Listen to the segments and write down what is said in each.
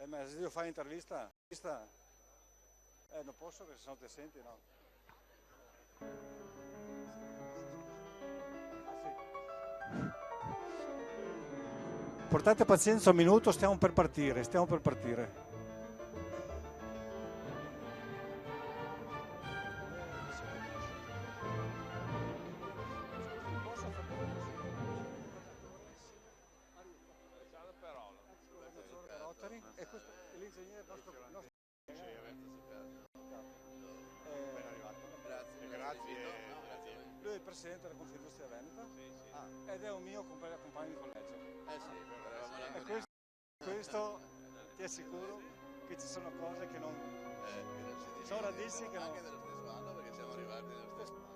Ma se devo fare intervista? Non posso perché sennò te senti, no? Portate pazienza un minuto, stiamo per partire. E questo è l'ingegnere nostro. Lui è il presidente della Confindustria Veneta ed è un mio compagno di collegio. E questo ti assicuro che ci sono cose che non... sono radici che non... Anche dello stesso anno perché siamo arrivati nello stesso anno.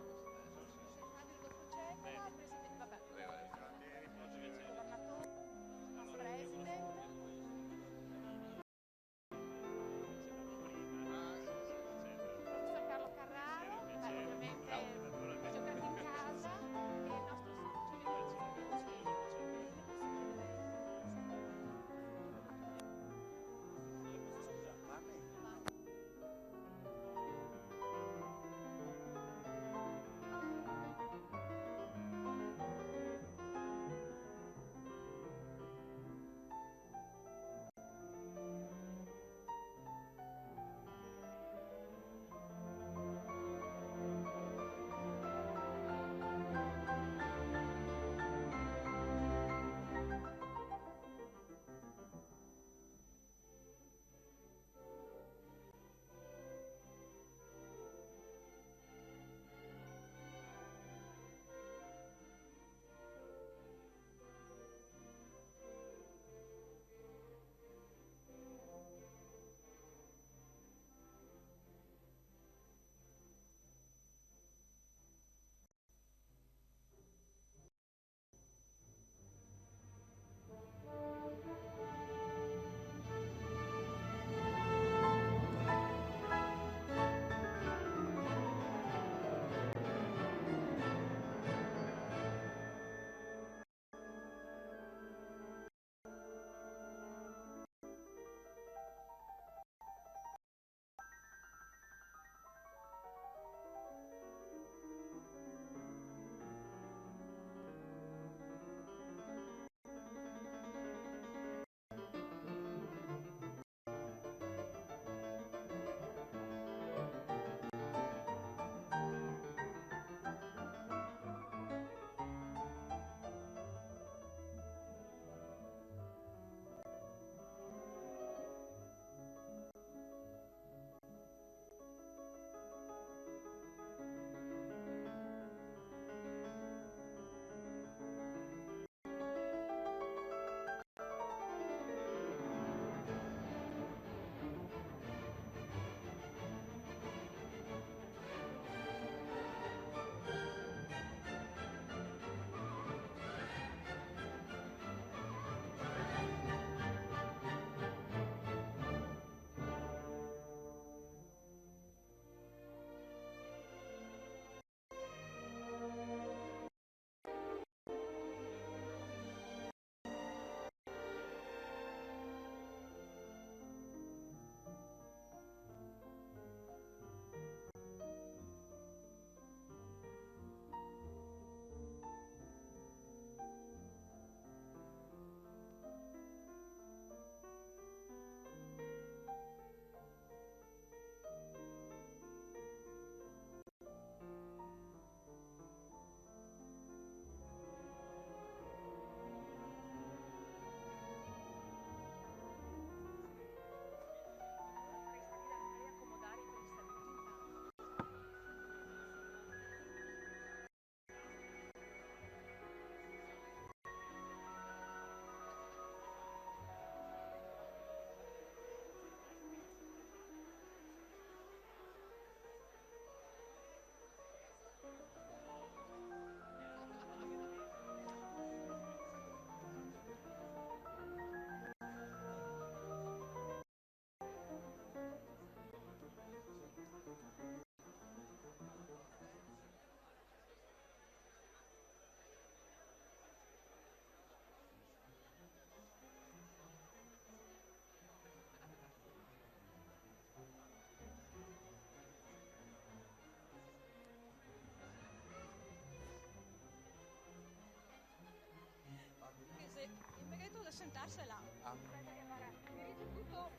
darsela. Aspetta che guarda, dirige tutto.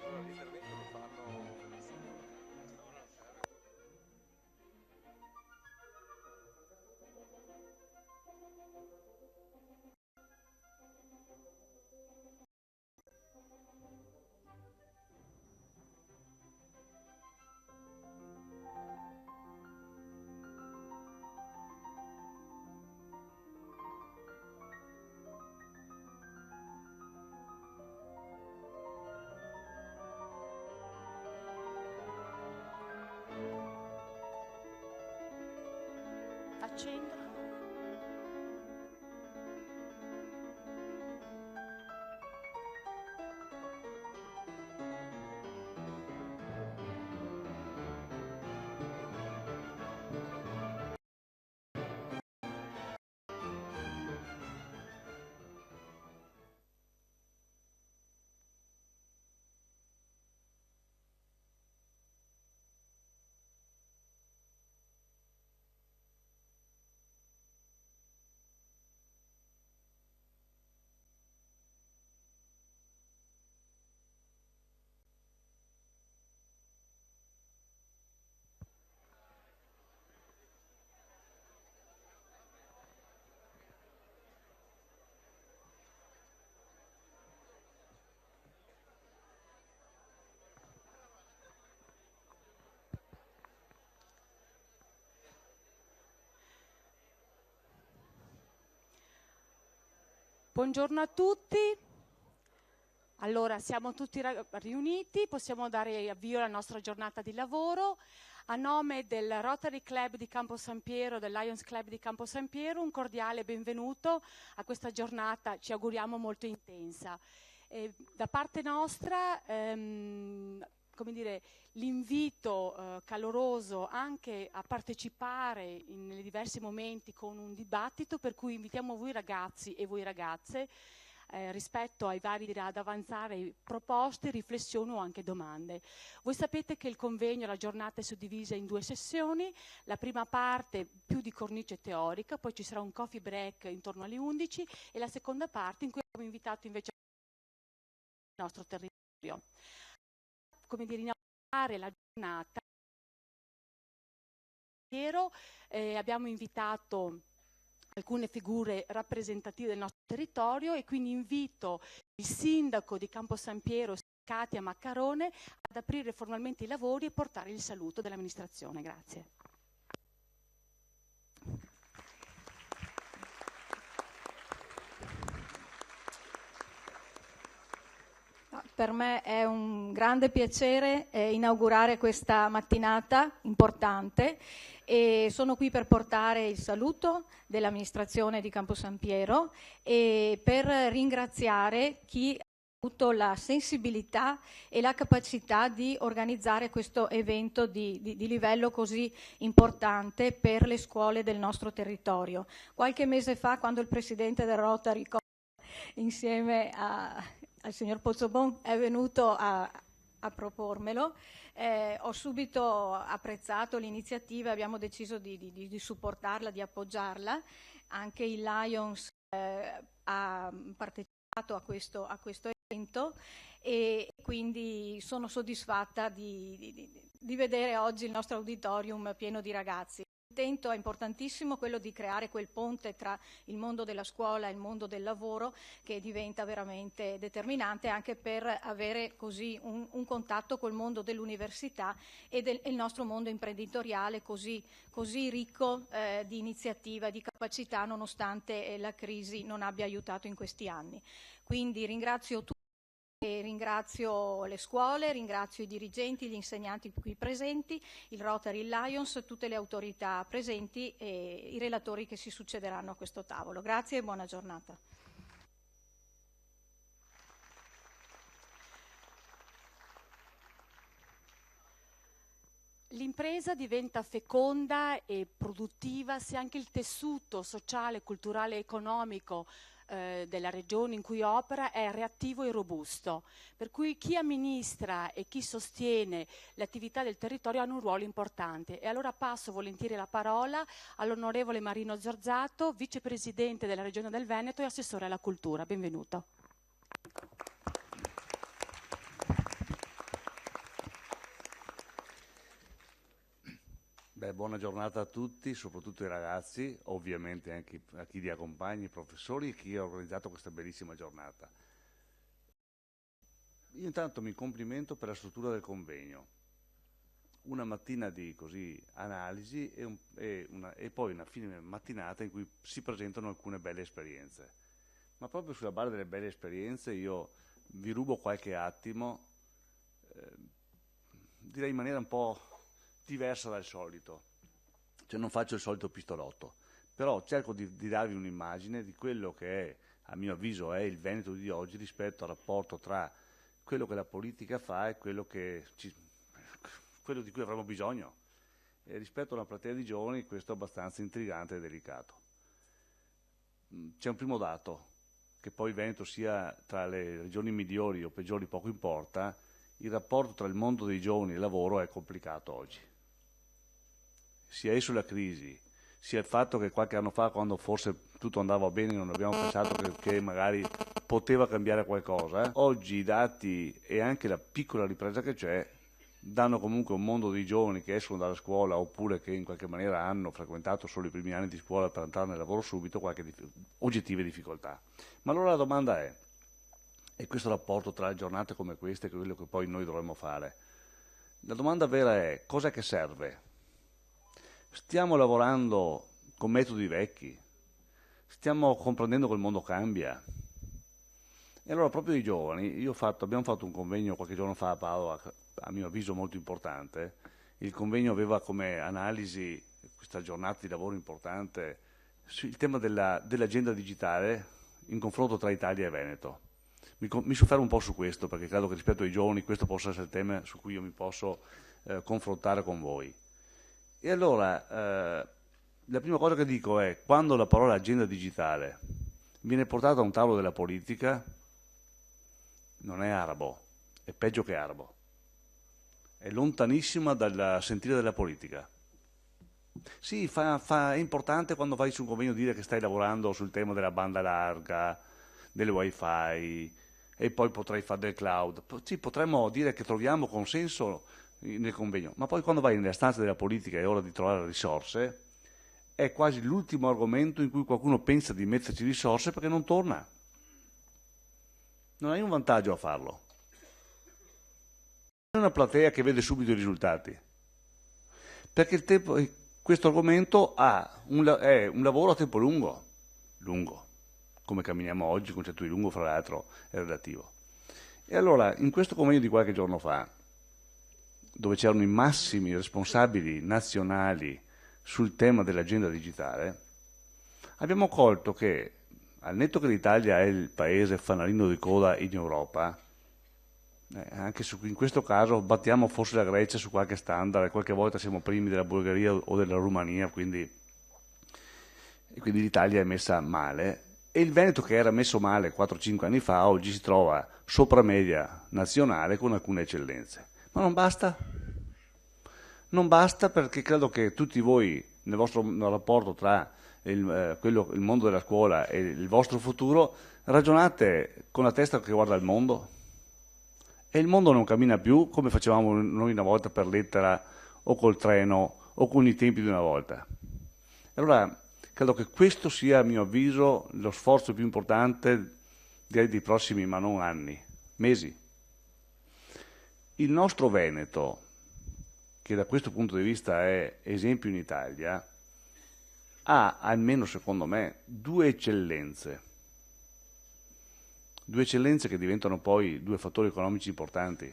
Allora l'intervento lo fanno... Accendo. Buongiorno a tutti. Allora, siamo tutti riuniti, possiamo dare avvio alla nostra giornata di lavoro. A nome del Rotary Club di Campo San Piero, del Lions Club di Campo San Piero, un cordiale benvenuto a questa giornata, ci auguriamo molto intensa. Da parte nostra, come dire, l'invito caloroso anche a partecipare nei diversi momenti con un dibattito, per cui invitiamo voi ragazzi e voi ragazze rispetto ai vari ad avanzare proposte, riflessioni o anche domande. Voi sapete che il convegno, la giornata è suddivisa in 2 sessioni, la prima parte più di cornice teorica, poi ci sarà un coffee break intorno alle 11 e la seconda parte in cui abbiamo invitato invece il nostro territorio. Come dire, inaugurare la giornata, abbiamo invitato alcune figure rappresentative del nostro territorio e quindi invito il sindaco di Campo San Piero, Katia Maccarone, ad aprire formalmente i lavori e portare il saluto dell'amministrazione. Grazie. Per me è un grande piacere inaugurare questa mattinata importante e sono qui per portare il saluto dell'amministrazione di Campo San Piero e per ringraziare chi ha avuto la sensibilità e la capacità di organizzare questo evento di livello così importante per le scuole del nostro territorio. Qualche mese fa, quando il presidente del Rotary insieme al signor Pozzobon è venuto a propormelo, ho subito apprezzato l'iniziativa, abbiamo deciso di supportarla, di appoggiarla. Anche il Lions ha partecipato a questo evento e quindi sono soddisfatta di vedere oggi il nostro auditorium pieno di ragazzi. L'intento è importantissimo, quello di creare quel ponte tra il mondo della scuola e il mondo del lavoro, che diventa veramente determinante anche per avere così un contatto col mondo dell'università e il nostro mondo imprenditoriale così ricco di iniziativa, di capacità, nonostante la crisi non abbia aiutato in questi anni. Quindi ringrazio tutti. E ringrazio le scuole, ringrazio i dirigenti, gli insegnanti qui presenti, il Rotary, il Lions, tutte le autorità presenti e i relatori che si succederanno a questo tavolo. Grazie e buona giornata. L'impresa diventa feconda e produttiva se anche il tessuto sociale, culturale e economico della regione in cui opera è reattivo e robusto, per cui chi amministra e chi sostiene le attività del territorio hanno un ruolo importante. E allora passo volentieri la parola all'onorevole Marino Zorzato, vicepresidente della Regione del Veneto e assessore alla cultura. Benvenuto. Buona giornata a tutti, soprattutto ai ragazzi, ovviamente anche a chi li accompagna, i professori e chi ha organizzato questa bellissima giornata. Io intanto mi complimento per la struttura del convegno. Una mattina di analisi e poi una fine mattinata in cui si presentano alcune belle esperienze. Ma proprio sulla base delle belle esperienze io vi rubo qualche attimo, direi in maniera un po' diversa dal solito, cioè non faccio il solito pistolotto, però cerco di darvi un'immagine di quello che è, a mio avviso, è il Veneto di oggi rispetto al rapporto tra quello che la politica fa e quello di cui avremo bisogno. E rispetto a una platea di giovani questo è abbastanza intrigante e delicato. C'è un primo dato, che poi il Veneto sia tra le regioni migliori o peggiori poco importa, il rapporto tra il mondo dei giovani e il lavoro è complicato oggi. Sia esso la crisi, sia il fatto che qualche anno fa, quando forse tutto andava bene, non abbiamo pensato che magari poteva cambiare qualcosa, oggi i dati e anche la piccola ripresa che c'è danno comunque un mondo dei giovani che escono dalla scuola oppure che in qualche maniera hanno frequentato solo i primi anni di scuola per entrare nel lavoro subito qualche oggettive difficoltà. Ma allora la domanda è, e questo rapporto tra giornate come queste, che è quello che poi noi dovremmo fare, la domanda vera è, cos'è che serve? Stiamo lavorando con metodi vecchi? Stiamo comprendendo che il mondo cambia? E allora proprio i giovani, abbiamo fatto un convegno qualche giorno fa a Padova, a mio avviso molto importante. Il convegno aveva come analisi questa giornata di lavoro importante sul tema dell'agenda digitale in confronto tra Italia e Veneto. Mi soffermo un po' su questo perché credo che rispetto ai giovani questo possa essere il tema su cui io mi posso confrontare con voi. E allora la prima cosa che dico è, quando la parola agenda digitale viene portata a un tavolo della politica, non è arabo, è peggio che arabo, è lontanissima dal sentire della politica. Sì, è importante quando vai su un convegno dire che stai lavorando sul tema della banda larga, delle wifi, e poi potrai fare del cloud. Sì, potremmo dire che troviamo consenso nel convegno, ma poi quando vai nella stanza della politica e è ora di trovare risorse, è quasi l'ultimo argomento in cui qualcuno pensa di metterci risorse perché non torna. Non hai un vantaggio a farlo. È una platea che vede subito i risultati. Perché questo argomento è un lavoro a tempo lungo, come camminiamo oggi, il concetto di lungo fra l'altro è relativo. E allora, in questo convegno di qualche giorno fa, dove c'erano i massimi responsabili nazionali sul tema dell'agenda digitale, abbiamo colto che, al netto che l'Italia è il paese fanalino di coda in Europa, anche in questo caso battiamo forse la Grecia su qualche standard e qualche volta siamo primi della Bulgaria o della Romania, quindi l'Italia è messa male, e il Veneto, che era messo male 4-5 anni fa, oggi si trova sopra media nazionale con alcune eccellenze. Ma non basta? Non basta, perché credo che tutti voi nel rapporto tra il mondo della scuola e il vostro futuro ragionate con la testa che guarda il mondo, e il mondo non cammina più come facevamo noi una volta per lettera o col treno o con i tempi di una volta. Allora credo che questo sia, a mio avviso, lo sforzo più importante dei prossimi, ma non anni, mesi. Il nostro Veneto, che da questo punto di vista è esempio in Italia, ha, almeno secondo me, due eccellenze che diventano poi due fattori economici importanti.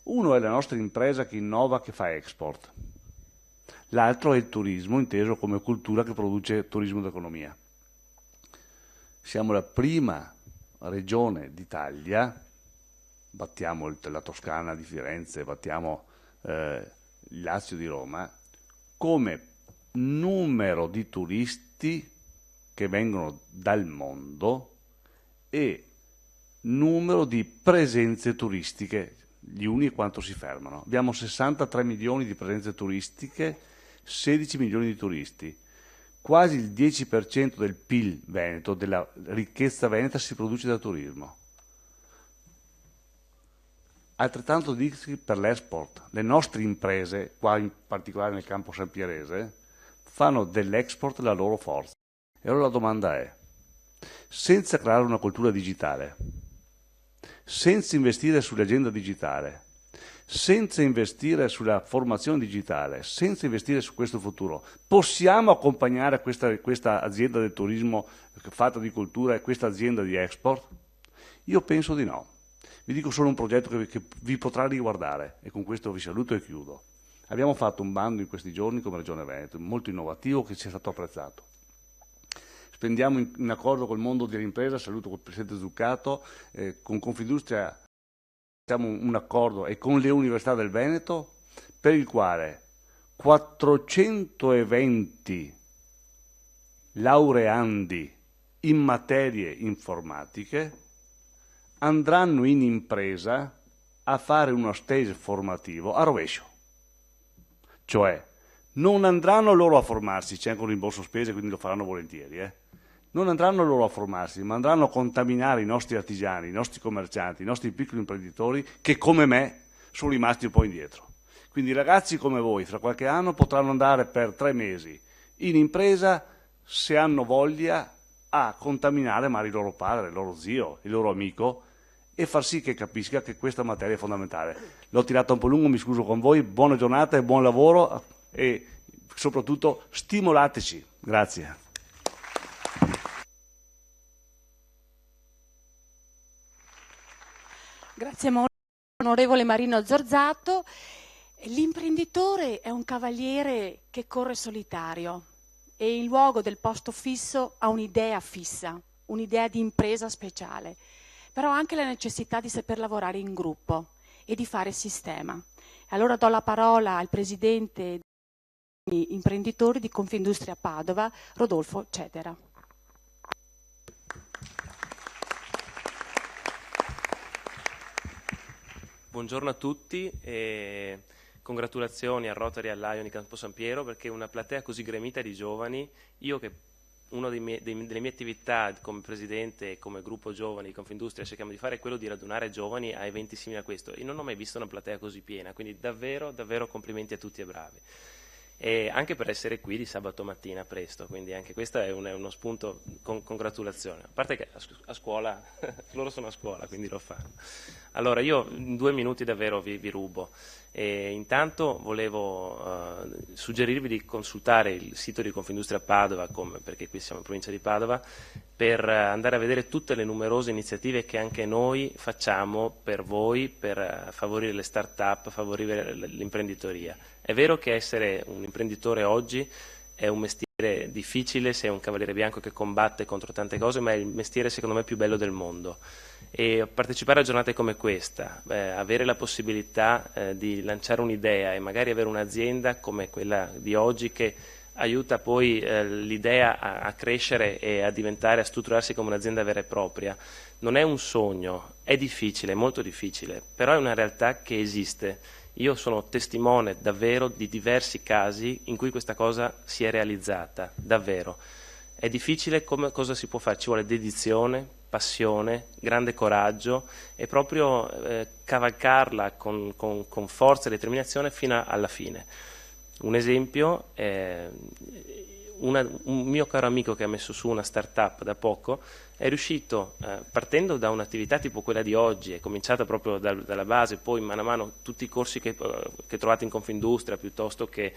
Uno è la nostra impresa che innova, che fa export. L'altro è il turismo, inteso come cultura che produce turismo d'economia. Siamo la prima regione d'Italia, battiamo la Toscana di Firenze, battiamo il Lazio di Roma, come numero di turisti che vengono dal mondo e numero di presenze turistiche, gli uni quanto si fermano. Abbiamo 63 milioni di presenze turistiche, 16 milioni di turisti. Quasi il 10% del PIL veneto, della ricchezza veneta, si produce dal turismo. Altrettanto dici per l'export. Le nostre imprese, qua in particolare nel campo sampierese, fanno dell'export la loro forza. E allora la domanda è, senza creare una cultura digitale, senza investire sull'agenda digitale, senza investire sulla formazione digitale, senza investire su questo futuro, possiamo accompagnare questa azienda del turismo fatta di cultura e questa azienda di export? Io penso di no. Vi dico solo un progetto che vi potrà riguardare e con questo vi saluto e chiudo. Abbiamo fatto un bando in questi giorni come Regione Veneto, molto innovativo, che ci è stato apprezzato. Spendiamo in accordo col mondo dell'impresa, saluto col Presidente Zuccato, con Confindustria facciamo un accordo e con le università del Veneto per il quale 420 laureandi in materie informatiche andranno in impresa a fare uno stage formativo a rovescio. Cioè, non andranno loro a formarsi, c'è anche un rimborso spese, quindi lo faranno volentieri, Non andranno loro a formarsi, ma andranno a contaminare i nostri artigiani, i nostri commercianti, i nostri piccoli imprenditori che come me sono rimasti un po' indietro. Quindi ragazzi come voi fra qualche anno potranno andare per 3 mesi in impresa, se hanno voglia, a contaminare magari il loro padre, il loro zio, il loro amico e far sì che capisca che questa materia è fondamentale. L'ho tirata un po' lungo, mi scuso con voi, buona giornata e buon lavoro e soprattutto stimolateci. Grazie. Grazie molto, onorevole Marino Zorzato. L'imprenditore è un cavaliere che corre solitario e in luogo del posto fisso ha un'idea fissa, un'idea di impresa speciale, però ha anche la necessità di saper lavorare in gruppo e di fare sistema. Allora do la parola al presidente degli imprenditori di Confindustria Padova, Rodolfo Cetera. Buongiorno a tutti e congratulazioni a Rotary e all'Ion di Campo San Piero, perché una platea così gremita di giovani, io che una delle mie attività come presidente e come gruppo giovani di Confindustria cerchiamo di fare è quello di radunare giovani a eventi simili a questo e non ho mai visto una platea così piena, quindi davvero, davvero complimenti a tutti e bravi. E anche per essere qui di sabato mattina presto, quindi anche questo è uno spunto, congratulazioni. A parte che a scuola, loro sono a scuola, quindi lo fanno. Allora io in 2 minuti davvero vi rubo. E intanto volevo suggerirvi di consultare il sito di Confindustria Padova, perché qui siamo in provincia di Padova, per andare a vedere tutte le numerose iniziative che anche noi facciamo per voi, per favorire le start-up, favorire l'imprenditoria. È vero che essere un imprenditore oggi è un mestiere difficile, sei un cavaliere bianco che combatte contro tante cose, ma è il mestiere secondo me più bello del mondo. E partecipare a giornate come questa, avere la possibilità di lanciare un'idea e magari avere un'azienda come quella di oggi che aiuta poi l'idea a crescere e a diventare, a strutturarsi come un'azienda vera e propria, non è un sogno, è difficile, è molto difficile, però è una realtà che esiste. Io sono testimone davvero di diversi casi in cui questa cosa si è realizzata, davvero. È difficile, cosa si può fare? Ci vuole dedizione, passione, grande coraggio e proprio cavalcarla con forza e determinazione fino alla fine. Un esempio, un mio caro amico che ha messo su una start-up da poco è riuscito, partendo da un'attività tipo quella di oggi, è cominciata proprio dalla base, poi mano a mano tutti i corsi che trovate in Confindustria piuttosto che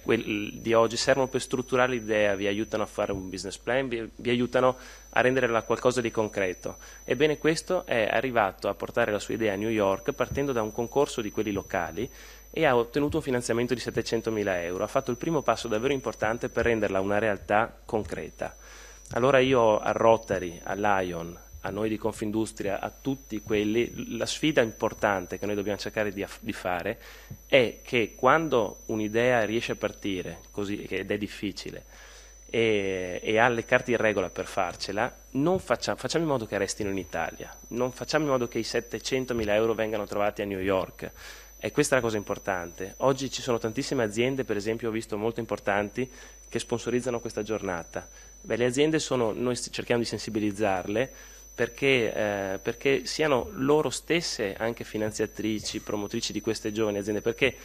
quelli di oggi servono per strutturare l'idea, vi aiutano a fare un business plan, vi aiutano a renderla qualcosa di concreto. Ebbene, questo è arrivato a portare la sua idea a New York partendo da un concorso di quelli locali e ha ottenuto un finanziamento di 700.000 euro. Ha fatto il primo passo davvero importante per renderla una realtà concreta. Allora io a Rotary, all'Ion, a noi di Confindustria, a tutti quelli, la sfida importante che noi dobbiamo cercare di fare è che quando un'idea riesce a partire, così, ed è difficile, e ha le carte in regola per farcela, non facciamo in modo che restino in Italia, non facciamo in modo che i 700.000 euro vengano trovati a New York. E questa è la cosa importante. Oggi ci sono tantissime aziende, per esempio ho visto molto importanti, che sponsorizzano questa giornata. Beh, le aziende noi cerchiamo di sensibilizzarle perché siano loro stesse anche finanziatrici, promotrici di queste giovani aziende, perché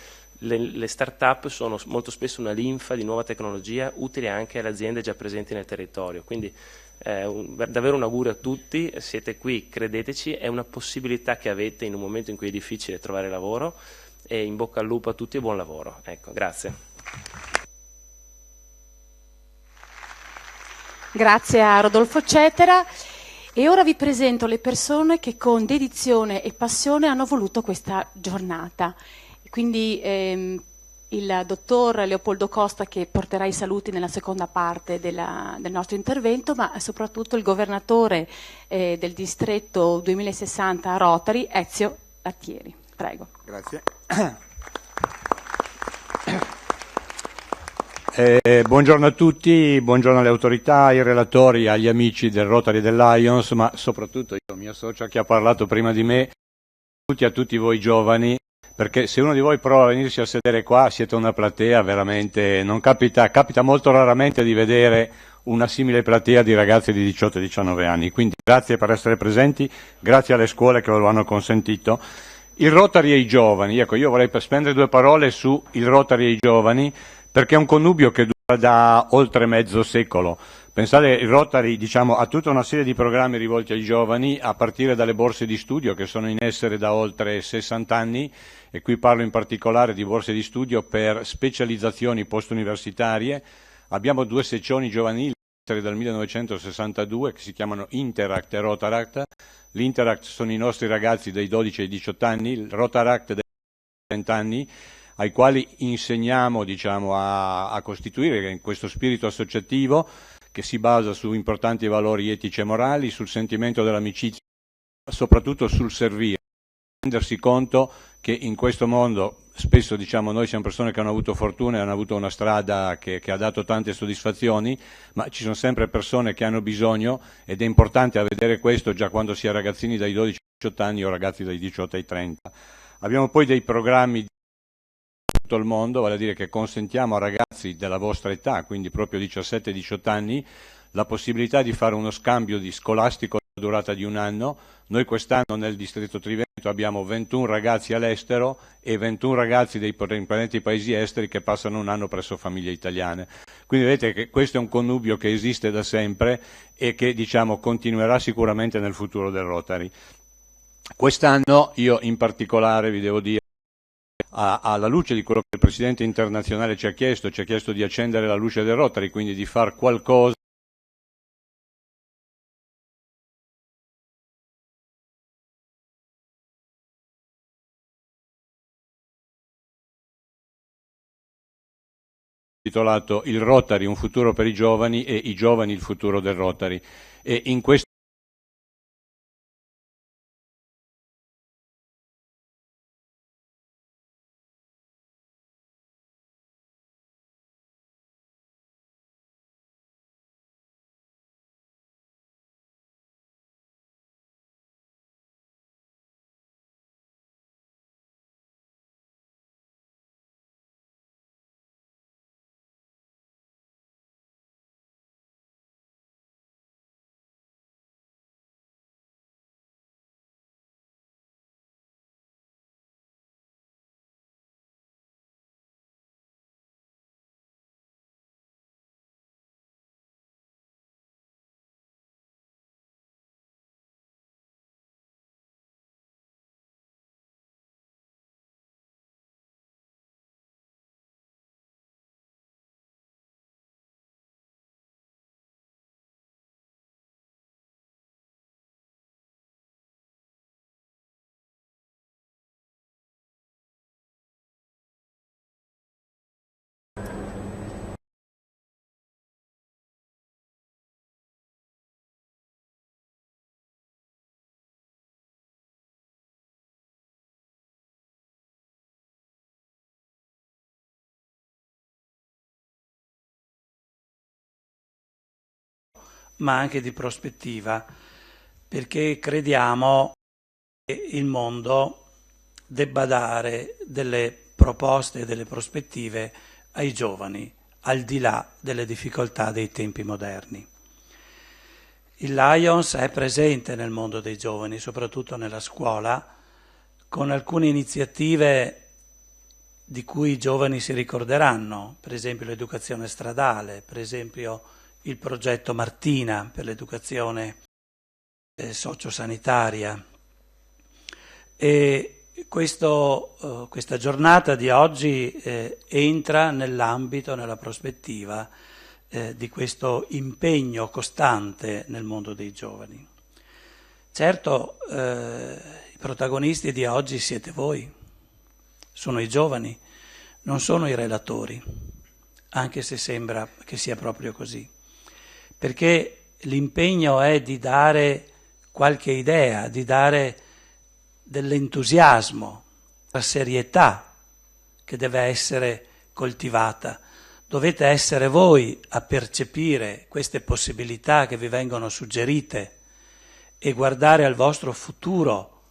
le start-up sono molto spesso una linfa di nuova tecnologia utile anche alle aziende già presenti nel territorio. Quindi davvero un augurio a tutti, siete qui, credeteci, è una possibilità che avete in un momento in cui è difficile trovare lavoro, e in bocca al lupo a tutti e buon lavoro. Ecco, grazie. Grazie a Rodolfo Cetera. E ora vi presento le persone che con dedizione e passione hanno voluto questa giornata. Quindi il dottor Leopoldo Costa, che porterà i saluti nella seconda parte del nostro intervento, ma soprattutto il governatore del distretto 2060 Rotary, Ezio Lattieri. Prego. Grazie. Buongiorno a tutti, buongiorno alle autorità, ai relatori, agli amici del Rotary del Lions, ma soprattutto io mi associo a chi ha parlato prima di me, a tutti voi giovani, perché se uno di voi prova a venirsi a sedere qua siete una platea veramente, non capita molto raramente di vedere una simile platea di ragazzi di 18 e 19 anni, quindi grazie per essere presenti, grazie alle scuole che ve lo hanno consentito. Il Rotary e i giovani, ecco, io vorrei spendere 2 parole su il Rotary e i giovani, perché è un connubio che dura da oltre mezzo secolo. Pensate, il Rotary, diciamo, ha tutta una serie di programmi rivolti ai giovani, a partire dalle borse di studio che sono in essere da oltre 60 anni, e qui parlo in particolare di borse di studio per specializzazioni post-universitarie. Abbiamo 2 sezioni giovanili dal 1962 che si chiamano Interact e Rotaract. L'Interact sono i nostri ragazzi dai 12 ai 18 anni, il Rotaract dai 30 anni, ai quali insegniamo, diciamo, a costituire questo spirito associativo che si basa su importanti valori etici e morali, sul sentimento dell'amicizia, soprattutto sul servire, rendersi conto che in questo mondo spesso, diciamo, noi siamo persone che hanno avuto fortuna e hanno avuto una strada che ha dato tante soddisfazioni, ma ci sono sempre persone che hanno bisogno, ed è importante vedere questo già quando si è ragazzini dai 12 ai 18 anni o ragazzi dai 18 ai 30. Abbiamo poi dei programmi tutto il mondo, vale a dire che consentiamo a ragazzi della vostra età, quindi proprio 17-18 anni, la possibilità di fare uno scambio di scolastico a durata di 1 anno. Noi quest'anno nel distretto Triveneto abbiamo 21 ragazzi all'estero e 21 ragazzi dei precedenti paesi esteri che passano 1 anno presso famiglie italiane. Quindi vedete che questo è un connubio che esiste da sempre e che, diciamo, continuerà sicuramente nel futuro del Rotary. Quest'anno io in particolare vi devo dire, alla luce di quello che il Presidente internazionale ci ha chiesto di accendere la luce del Rotary, quindi di far qualcosa intitolato Il Rotary, un futuro per i giovani, e i giovani il futuro del Rotary. E in questo ma anche di prospettiva, perché crediamo che il mondo debba dare delle proposte e delle prospettive ai giovani, al di là delle difficoltà dei tempi moderni. Il Lions è presente nel mondo dei giovani, soprattutto nella scuola, con alcune iniziative di cui i giovani si ricorderanno, per esempio l'educazione stradale, per esempio il progetto Martina per l'educazione sociosanitaria. E questa giornata di oggi entra nell'ambito, nella prospettiva di questo impegno costante nel mondo dei giovani. Certo, i protagonisti di oggi siete voi, sono i giovani, non sono i relatori, anche se sembra che sia proprio così, perché l'impegno è di dare qualche idea, di dare dell'entusiasmo, la serietà che deve essere coltivata. Dovete essere voi a percepire queste possibilità che vi vengono suggerite e guardare al vostro futuro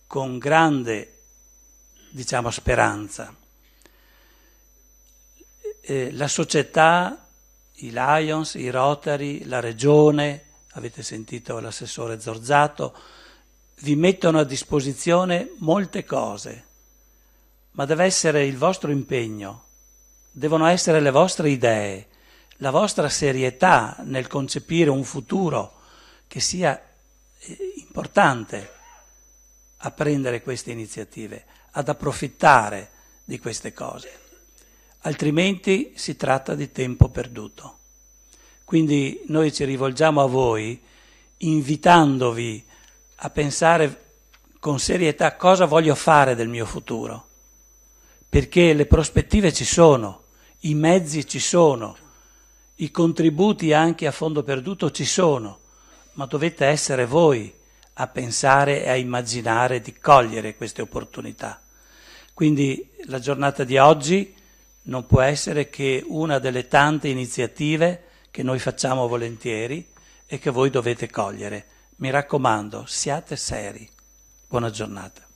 con grande, speranza. La società, i Lions, i Rotary, la Regione, avete sentito l'assessore Zorzato, vi mettono a disposizione molte cose, ma deve essere il vostro impegno, devono essere le vostre idee, la vostra serietà nel concepire un futuro che sia importante a prendere queste iniziative, ad approfittare di queste cose. Altrimenti si tratta di tempo perduto. Quindi noi ci rivolgiamo a voi invitandovi a pensare con serietà cosa voglio fare del mio futuro, perché le prospettive ci sono, i mezzi ci sono, i contributi anche a fondo perduto ci sono, ma dovete essere voi a pensare e a immaginare di cogliere queste opportunità. Quindi la giornata di oggi non può essere che una delle tante iniziative che noi facciamo volentieri e che voi dovete cogliere. Mi raccomando, siate seri. Buona giornata.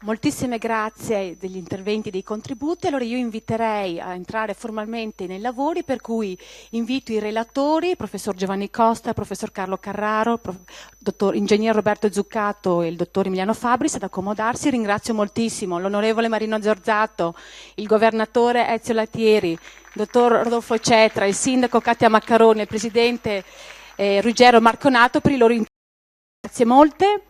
Moltissime grazie degli interventi e dei contributi. Allora io inviterei a entrare formalmente nei lavori, per cui invito i relatori, il professor Giovanni Costa, il professor Carlo Carraro, il dottor ingegner Roberto Zuccato e il dottor Emiliano Fabris ad accomodarsi. Ringrazio moltissimo l'onorevole Marino Zorzato, il governatore Ezio Lattieri, il dottor Rodolfo Cetra, il sindaco Katia Maccarone, il presidente Ruggero Marconato per i loro interventi. Grazie molte.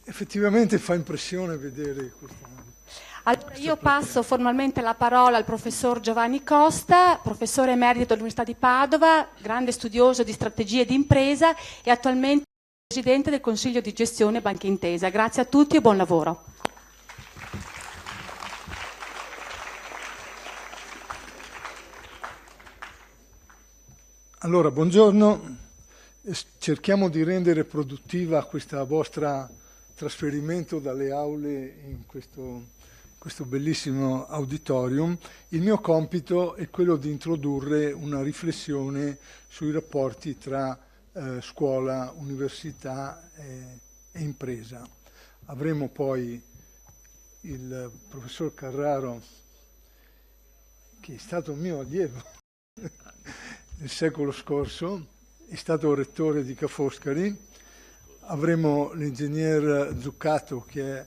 Effettivamente fa impressione vedere questa. Allora io passo formalmente la parola al professor Giovanni Costa, professore emerito dell'Università di Padova, grande studioso di strategie di impresa e attualmente presidente del Consiglio di gestione Banca Intesa. Grazie a tutti e buon lavoro. Allora, buongiorno. Cerchiamo di rendere produttiva questa vostra trasferimento dalle aule in questo bellissimo auditorium. Il mio compito è quello di introdurre una riflessione sui rapporti tra scuola, università e impresa. Avremo poi il professor Carraro, che è stato mio allievo nel secolo scorso, è stato rettore di Ca' Foscari. Avremo l'ingegner Zuccato, che è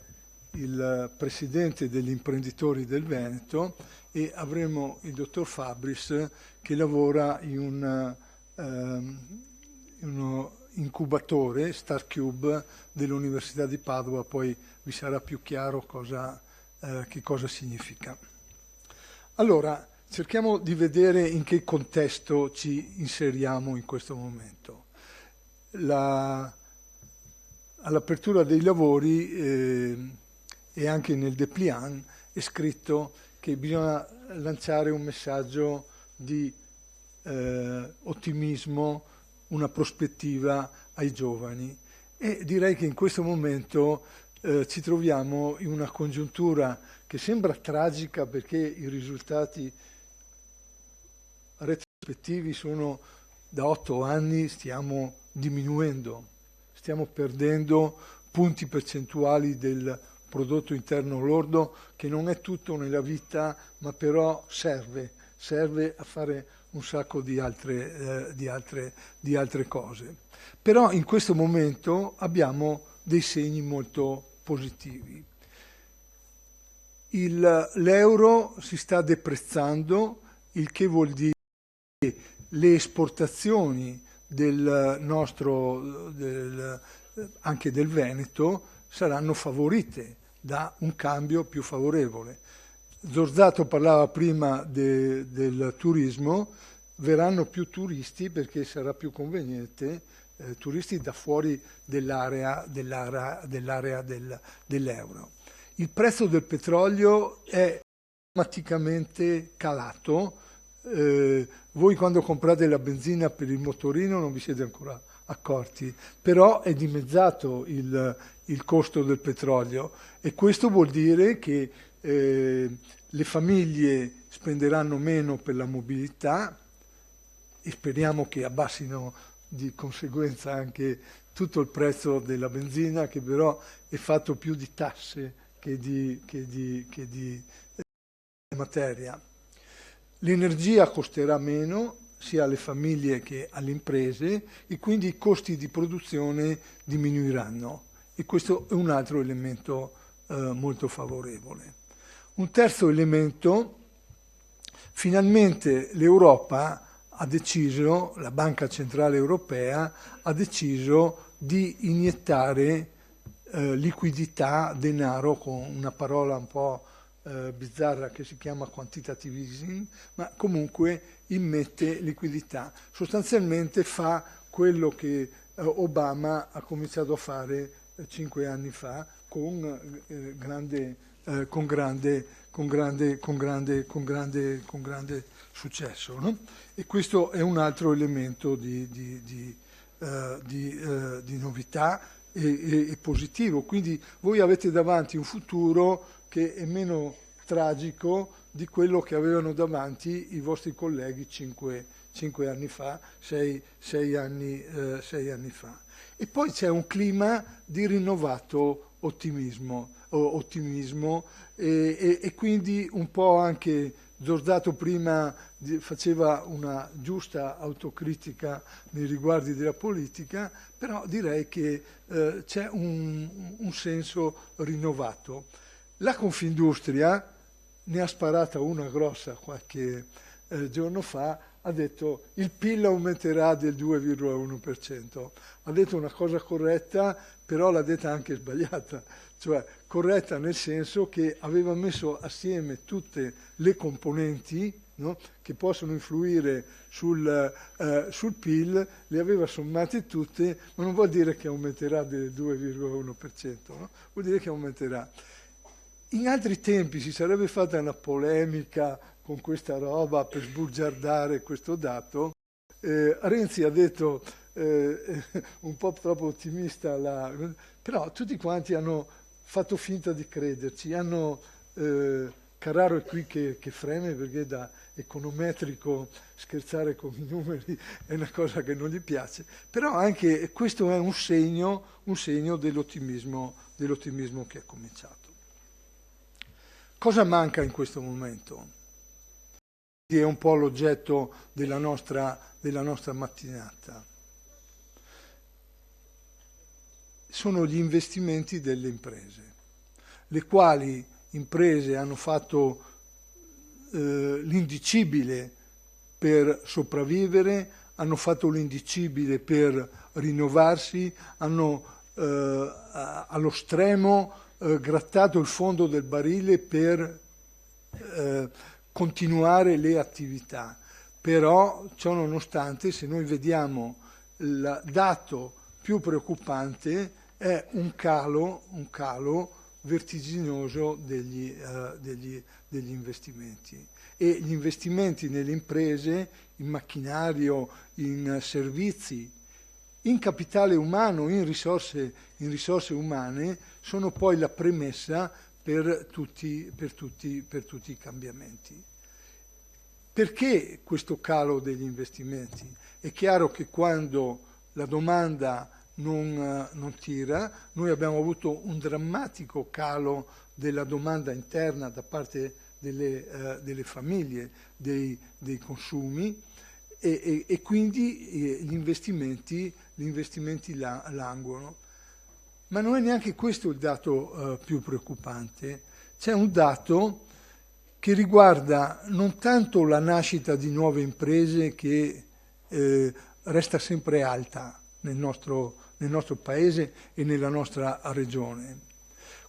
il presidente degli imprenditori del Veneto, e avremo il dottor Fabris, che lavora in uno incubatore, StarCube, dell'Università di Padova, poi vi sarà più chiaro che cosa significa. Allora, cerchiamo di vedere in che contesto ci inseriamo in questo momento. All'apertura dei lavori e anche nel dépliant è scritto che bisogna lanciare un messaggio di ottimismo, una prospettiva ai giovani, e direi che in questo momento ci troviamo in una congiuntura che sembra tragica, perché i risultati retrospettivi sono da 8 anni, stiamo diminuendo, stiamo perdendo punti percentuali del prodotto interno lordo, che non è tutto nella vita, ma però serve a fare un sacco di altre cose. Però in questo momento abbiamo dei segni molto positivi. L'euro si sta deprezzando, il che vuol dire che le esportazioni anche del Veneto saranno favorite da un cambio più favorevole. Zorzato parlava prima del turismo, verranno più turisti perché sarà più conveniente, turisti da fuori dell'area dell'euro. Il prezzo del petrolio è drammaticamente calato. Voi quando comprate la benzina per il motorino non vi siete ancora accorti, però è dimezzato il costo del petrolio, e questo vuol dire che le famiglie spenderanno meno per la mobilità, e speriamo che abbassino di conseguenza anche tutto il prezzo della benzina, che però è fatto più di tasse che di materia. L'energia costerà meno sia alle famiglie che alle imprese, e quindi i costi di produzione diminuiranno, e questo è un altro elemento molto favorevole. Un terzo elemento: finalmente l'Europa ha deciso, la Banca Centrale Europea ha deciso di iniettare liquidità, denaro, con una parola un po' bizzarra che si chiama quantitative easing, ma comunque immette liquidità. Sostanzialmente fa quello che Obama ha cominciato a fare 5 anni fa con grande successo, no? E questo è un altro elemento di novità e positivo. Quindi voi avete davanti un futuro che è meno tragico di quello che avevano davanti i vostri colleghi 5 anni fa, 6 anni fa. E poi c'è un clima di rinnovato ottimismo e quindi un po' anche Zorzato prima faceva una giusta autocritica nei riguardi della politica, però direi che c'è un senso rinnovato. La Confindustria ne ha sparata una grossa qualche giorno fa, ha detto il PIL aumenterà del 2,1%. Ha detto una cosa corretta, però l'ha detta anche sbagliata, cioè corretta nel senso che aveva messo assieme tutte le componenti, no, che possono influire sul PIL, le aveva sommate tutte, ma non vuol dire che aumenterà del 2,1%, no? Vuol dire che aumenterà. In altri tempi si sarebbe fatta una polemica con questa roba per sbugiardare questo dato. Renzi ha detto un po' troppo ottimista, però tutti quanti hanno fatto finta di crederci, Carraro è qui che freme, perché da econometrico scherzare con i numeri è una cosa che non gli piace, però anche questo è un segno dell'ottimismo che è cominciato. Cosa manca in questo momento? È un po' l'oggetto della nostra mattinata. Sono gli investimenti delle imprese, le quali imprese hanno fatto l'indicibile per sopravvivere, hanno fatto l'indicibile per rinnovarsi, hanno allo stremo grattato il fondo del barile per continuare le attività. Però, ciò nonostante, se noi vediamo il dato più preoccupante è un calo vertiginoso degli investimenti. E gli investimenti nelle imprese, in macchinario, in servizi, in capitale umano, in risorse umane, sono poi la premessa per tutti i cambiamenti. Perché questo calo degli investimenti? È chiaro che quando la domanda non tira, noi abbiamo avuto un drammatico calo della domanda interna da parte delle famiglie, dei consumi, e quindi gli investimenti languono. Ma non è neanche questo il dato più preoccupante. C'è un dato che riguarda non tanto la nascita di nuove imprese, che resta sempre alta nel nostro paese e nella nostra regione.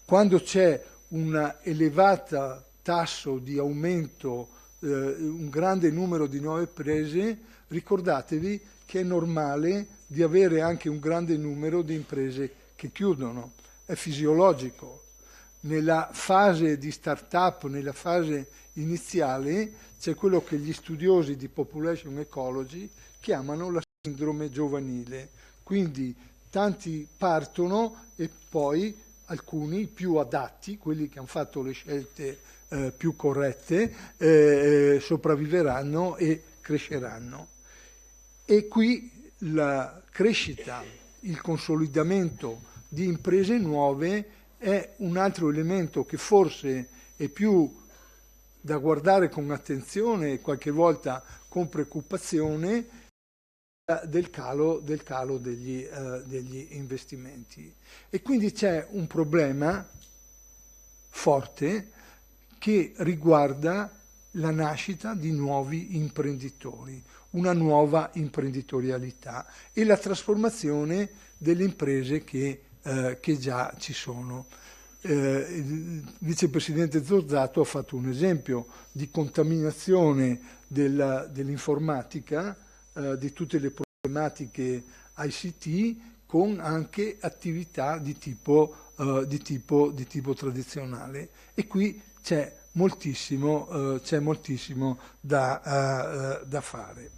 Quando c'è un elevato tasso di aumento, un grande numero di nuove imprese, ricordatevi che è normale di avere anche un grande numero di imprese che chiudono. È fisiologico. Nella fase di start-up, nella fase iniziale, c'è quello che gli studiosi di population ecology chiamano la sindrome giovanile. Quindi tanti partono e poi alcuni più adatti, quelli che hanno fatto le scelte più corrette, sopravviveranno e cresceranno. E qui la crescita, il consolidamento di imprese nuove è un altro elemento che forse è più da guardare con attenzione e qualche volta con preoccupazione del calo degli investimenti. E quindi c'è un problema forte che riguarda la nascita di nuovi imprenditori, una nuova imprenditorialità e la trasformazione delle imprese che già ci sono. Il vicepresidente Zorzato ha fatto un esempio di contaminazione dell'informatica, di tutte le problematiche ICT, con anche attività di tipo tradizionale. E qui c'è moltissimo da fare.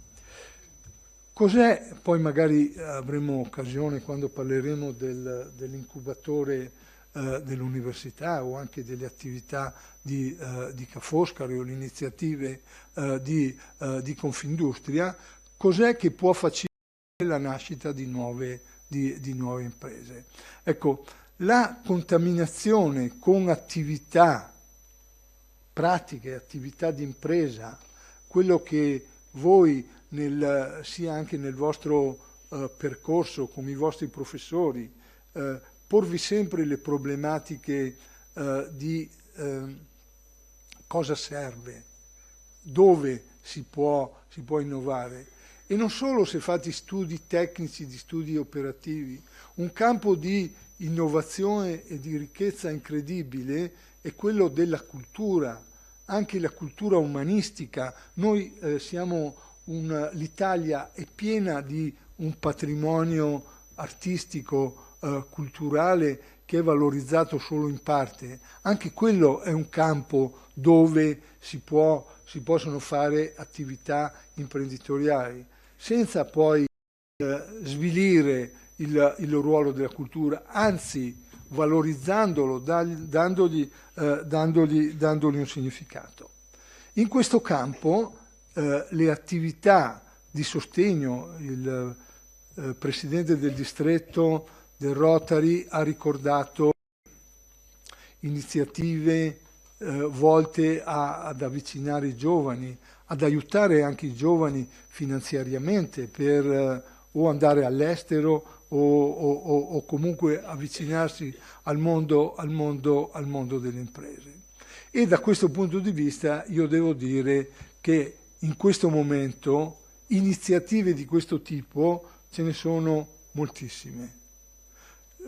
Cos'è, poi magari avremo occasione quando parleremo dell'incubatore dell'università o anche delle attività di Ca' Foscari o le iniziative di Confindustria, cos'è che può facilitare la nascita di nuove imprese? Ecco, la contaminazione con attività pratiche, attività di impresa, quello che voi sia anche nel vostro percorso con i vostri professori, porvi sempre le problematiche di cosa serve, dove si può innovare, e non solo se fate studi tecnici, di studi operativi. Un campo di innovazione e di ricchezza incredibile è quello della cultura, anche la cultura umanistica. Noi l'Italia è piena di un patrimonio artistico, culturale, che è valorizzato solo in parte. Anche quello è un campo dove si possono fare attività imprenditoriali, senza poi svilire il ruolo della cultura, anzi valorizzandolo, dandogli un significato. In questo campo le attività di sostegno, il Presidente del distretto del Rotary ha ricordato iniziative volte ad avvicinare i giovani, ad aiutare anche i giovani finanziariamente per o andare all'estero o comunque avvicinarsi al mondo delle imprese. E da questo punto di vista io devo dire che in questo momento iniziative di questo tipo ce ne sono moltissime.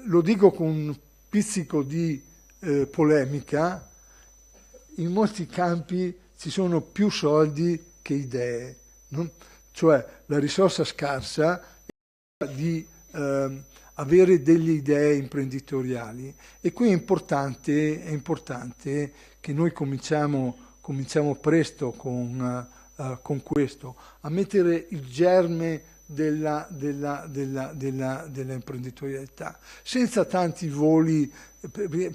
Lo dico con un pizzico di polemica, in molti campi ci sono più soldi che idee, no? Cioè la risorsa scarsa è di avere delle idee imprenditoriali, e qui è importante che noi cominciamo presto con questo, a mettere il germe della imprenditorialità, senza tanti voli.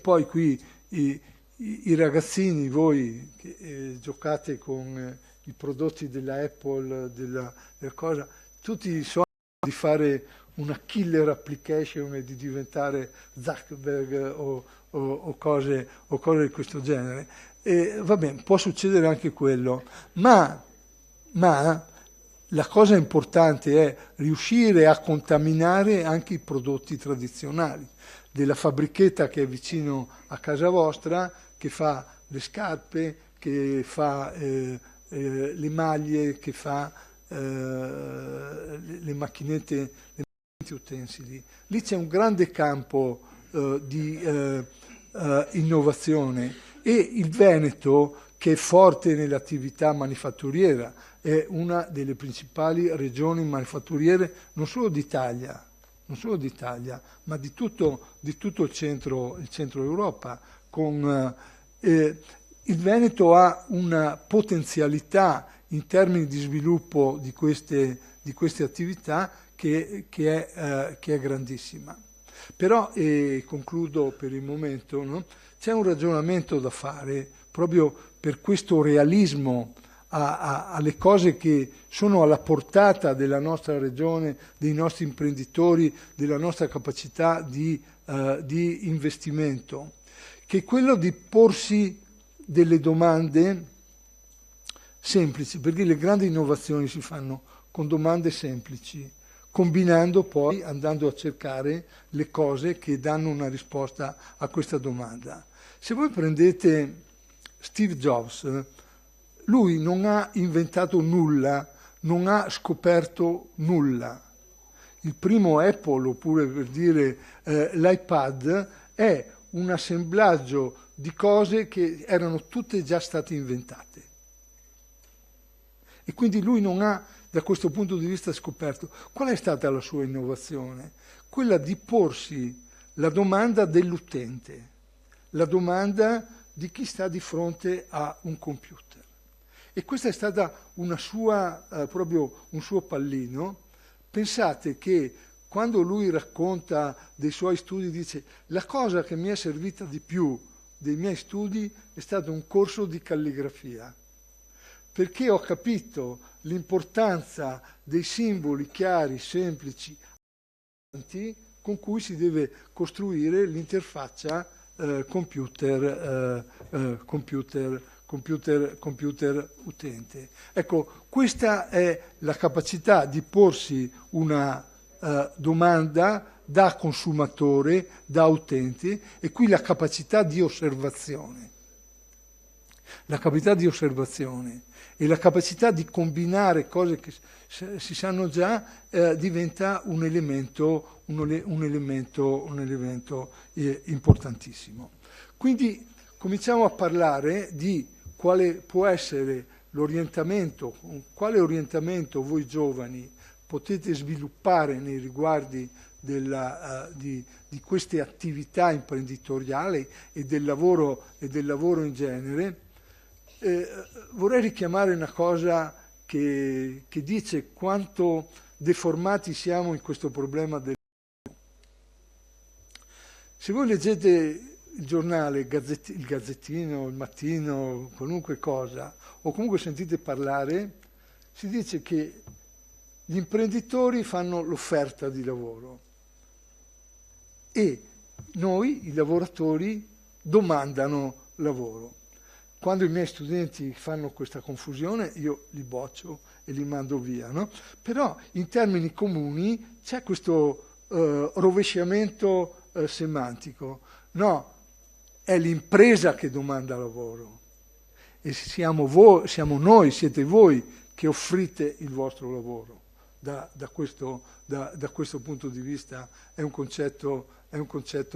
Poi qui i ragazzini, voi che giocate con i prodotti della Apple, della cosa, tutti sognano di fare una killer application e di diventare Zuckerberg o cose di questo genere. E, va bene, può succedere anche quello, ma la cosa importante è riuscire a contaminare anche i prodotti tradizionali, della fabbrichetta che è vicino a casa vostra, che fa le scarpe, che fa le maglie, che fa le macchinette utensili. Lì c'è un grande campo di innovazione, e il Veneto, che è forte nell'attività manifatturiera, è una delle principali regioni manifatturiere non solo d'Italia, ma di tutto il centro Europa. Il Veneto ha una potenzialità in termini di sviluppo di queste attività che è grandissima. Però, e concludo per il momento, no? C'è un ragionamento da fare proprio per questo realismo alle cose che sono alla portata della nostra regione, dei nostri imprenditori, della nostra capacità di investimento, che è quello di porsi delle domande semplici, perché le grandi innovazioni si fanno con domande semplici, combinando poi, andando a cercare le cose che danno una risposta a questa domanda. Se voi prendete Steve Jobs, lui non ha inventato nulla, non ha scoperto nulla. Il primo Apple, oppure per dire l'iPad, è un assemblaggio di cose che erano tutte già state inventate. E quindi lui non ha, da questo punto di vista, scoperto. Qual è stata la sua innovazione? Quella di porsi la domanda dell'utente, la domanda di chi sta di fronte a un computer. E questa è stata proprio un suo pallino. Pensate che quando lui racconta dei suoi studi, dice: la cosa che mi è servita di più dei miei studi è stato un corso di calligrafia, perché ho capito l'importanza dei simboli chiari, semplici, con cui si deve costruire l'interfaccia computer utente. Ecco, questa è la capacità di porsi una domanda da consumatore, da utente, e qui la capacità di osservazione. La capacità di osservazione e la capacità di combinare cose che si sanno già diventa un elemento importantissimo. Quindi cominciamo a parlare di quale può essere l'orientamento, quale orientamento voi giovani potete sviluppare nei riguardi di queste attività imprenditoriali e del lavoro in genere. Vorrei richiamare una cosa che dice quanto deformati siamo in questo problema del... Se voi leggete il giornale, il Gazzettino, il Mattino, qualunque cosa, o comunque sentite parlare, si dice che gli imprenditori fanno l'offerta di lavoro e noi, i lavoratori, domandano lavoro. Quando i miei studenti fanno questa confusione, io li boccio e li mando via, no? Però in termini comuni c'è questo rovesciamento semantico. No, è l'impresa che domanda lavoro e siamo noi, siete voi che offrite il vostro lavoro. Da questo punto di vista è un concetto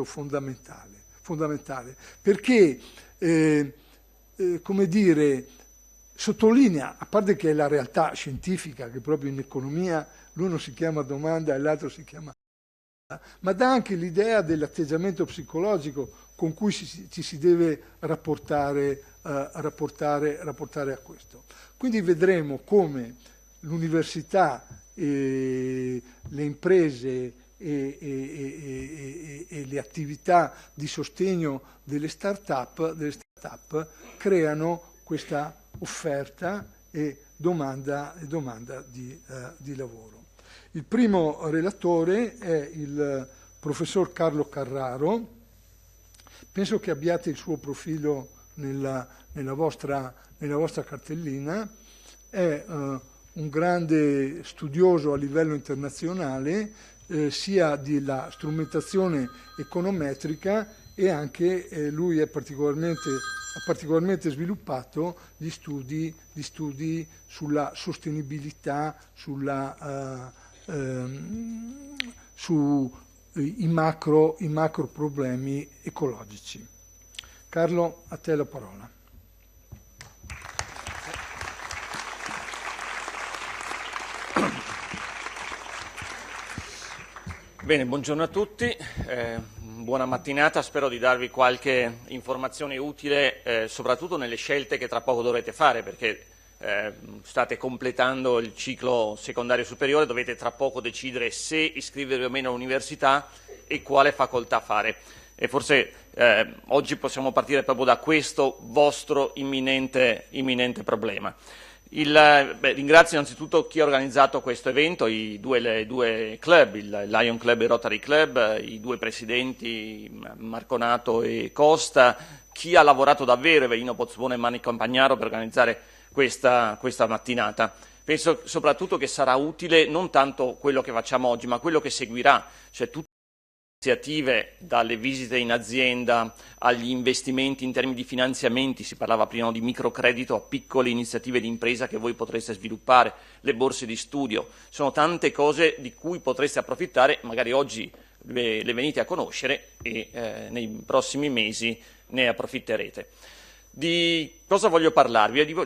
fondamentale, perché come dire, sottolinea, a parte che è la realtà scientifica, che proprio in economia l'uno si chiama domanda e l'altro si chiama, ma dà anche l'idea dell'atteggiamento psicologico con cui ci si deve rapportare a questo. Quindi vedremo come l'università, le imprese e le attività di sostegno delle start-up creano questa offerta e domanda di lavoro. Il primo relatore è il professor Carlo Carraro. Penso che abbiate il suo profilo nella vostra cartellina. È un grande studioso a livello internazionale sia della strumentazione econometrica, e anche lui ha particolarmente sviluppato gli studi sulla sostenibilità, sui macro problemi ecologici. Carlo, a te la parola. Bene, buongiorno a tutti, buona mattinata, spero di darvi qualche informazione utile, soprattutto nelle scelte che tra poco dovrete fare, perché state completando il ciclo secondario superiore, dovete tra poco decidere se iscrivervi o meno all'università e quale facoltà fare. E forse oggi possiamo partire proprio da questo vostro imminente problema. Ringrazio innanzitutto chi ha organizzato questo evento, i due club, il Lion Club e il Rotary Club, i due presidenti Marconato e Costa, chi ha lavorato davvero, Evelino Pozzbone e Mani Campagnaro, per organizzare questa mattinata. Penso soprattutto che sarà utile non tanto quello che facciamo oggi, ma quello che seguirà, cioè tutte le iniziative, dalle visite in azienda agli investimenti in termini di finanziamenti, si parlava prima di microcredito, a piccole iniziative di impresa che voi potreste sviluppare, le borse di studio, sono tante cose di cui potreste approfittare, magari oggi le venite a conoscere e nei prossimi mesi ne approfitterete. Di cosa voglio parlarvi?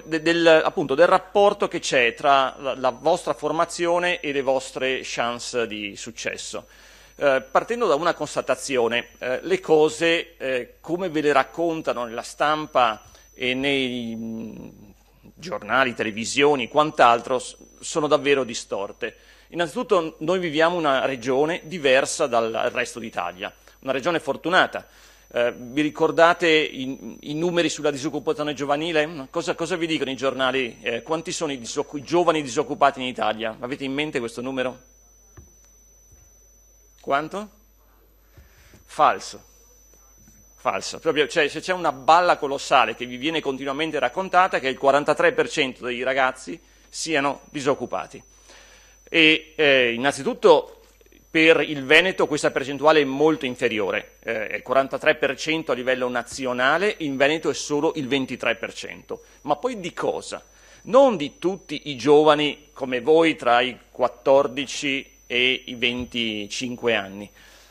Appunto del rapporto che c'è tra la vostra formazione e le vostre chance di successo. Partendo da una constatazione, le cose come ve le raccontano nella stampa e nei giornali, televisioni, quant'altro, sono davvero distorte. Innanzitutto noi viviamo una regione diversa dal resto d'Italia, una regione fortunata. Vi ricordate i numeri sulla disoccupazione giovanile? Cosa vi dicono i giornali? Quanti sono i giovani disoccupati in Italia? Avete in mente questo numero? Quanto? Falso. Proprio, cioè, se c'è una balla colossale che vi viene continuamente raccontata, che il 43% dei ragazzi siano disoccupati. E innanzitutto per il Veneto questa percentuale è molto inferiore, è il 43% a livello nazionale, in Veneto è solo il 23%. Ma poi di cosa? Non di tutti i giovani come voi tra i 14 e i 25 anni,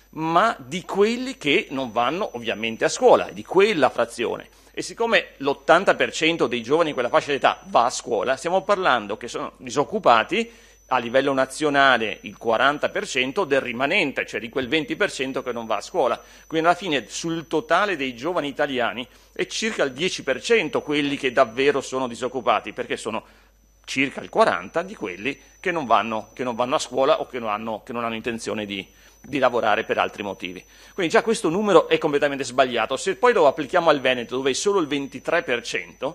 ma di quelli che non vanno ovviamente a scuola, di quella frazione. E siccome l'80% dei giovani in quella fascia d'età va a scuola, stiamo parlando che sono disoccupati a livello nazionale il 40% del rimanente, cioè di quel 20% che non va a scuola. Quindi alla fine sul totale dei giovani italiani è circa il 10% quelli che davvero sono disoccupati, perché sono circa il 40% di quelli che non vanno a scuola o che non hanno intenzione di lavorare per altri motivi. Quindi già questo numero è completamente sbagliato. Se poi lo applichiamo al Veneto, dove è solo il 23%,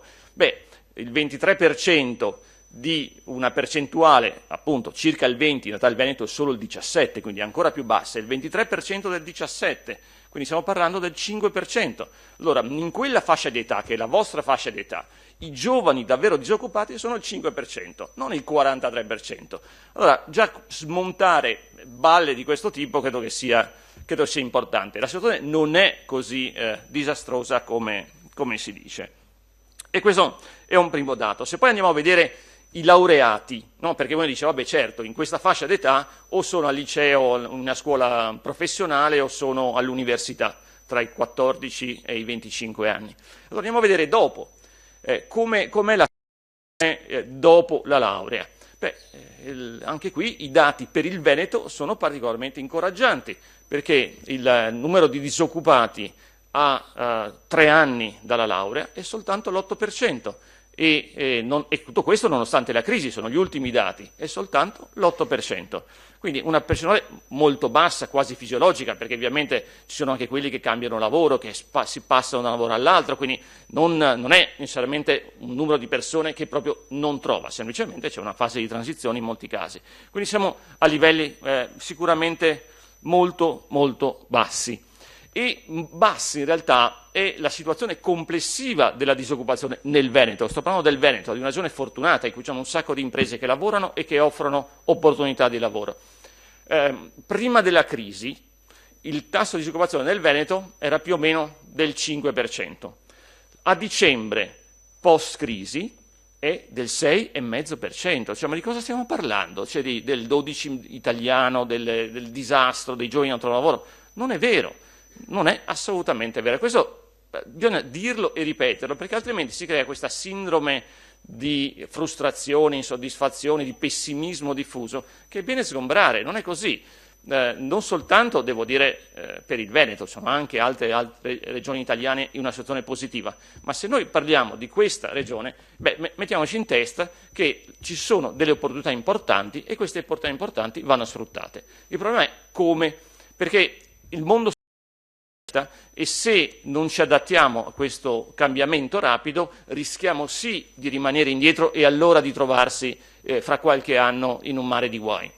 il 23% di una percentuale, appunto circa il 20%, in realtà il Veneto è solo il 17%, quindi è ancora più bassa, il 23% del 17%, quindi stiamo parlando del 5%. Allora, in quella fascia di età, che è la vostra fascia di età, i giovani davvero disoccupati sono il 5%, non il 43%. Allora, già smontare balle di questo tipo credo sia importante. La situazione non è così disastrosa come si dice. E questo è un primo dato. Se poi andiamo a vedere i laureati, no? Perché uno dice, vabbè certo, in questa fascia d'età o sono al liceo, in una scuola professionale o sono all'università, tra i 14 e i 25 anni. Allora andiamo a vedere dopo, com'è la dopo la laurea. Beh, anche qui i dati per il Veneto sono particolarmente incoraggianti, perché il numero di disoccupati a 3 anni dalla laurea è soltanto l'8%, e tutto questo nonostante la crisi, sono gli ultimi dati, è soltanto l'8%. Quindi una percentuale molto bassa, quasi fisiologica, perché ovviamente ci sono anche quelli che cambiano lavoro, che si passano da un lavoro all'altro, quindi non è necessariamente un numero di persone che proprio non trova, semplicemente c'è una fase di transizione in molti casi. Quindi siamo a livelli sicuramente molto, molto bassi. E bassi in realtà è la situazione complessiva della disoccupazione nel Veneto. Sto parlando del Veneto, di una regione fortunata in cui c'è un sacco di imprese che lavorano e che offrono opportunità di lavoro. Prima della crisi il tasso di disoccupazione nel Veneto era più o meno del 5%. A dicembre, post-crisi, è del 6,5%. Cioè, ma di cosa stiamo parlando? Cioè del 12 italiano, del disastro, dei giovani non trovano lavoro? Non è vero. Non è assolutamente vero. Questo bisogna dirlo e ripeterlo, perché altrimenti si crea questa sindrome di frustrazione, insoddisfazione, di pessimismo diffuso, che è bene sgombrare. Non è così. Non soltanto, devo dire, per il Veneto, ci sono anche altre regioni italiane in una situazione positiva, ma se noi parliamo di questa regione, mettiamoci in testa che ci sono delle opportunità importanti e queste opportunità importanti vanno sfruttate. Il problema è come, perché il mondo e se non ci adattiamo a questo cambiamento rapido rischiamo sì di rimanere indietro e allora di trovarsi fra qualche anno in un mare di guai.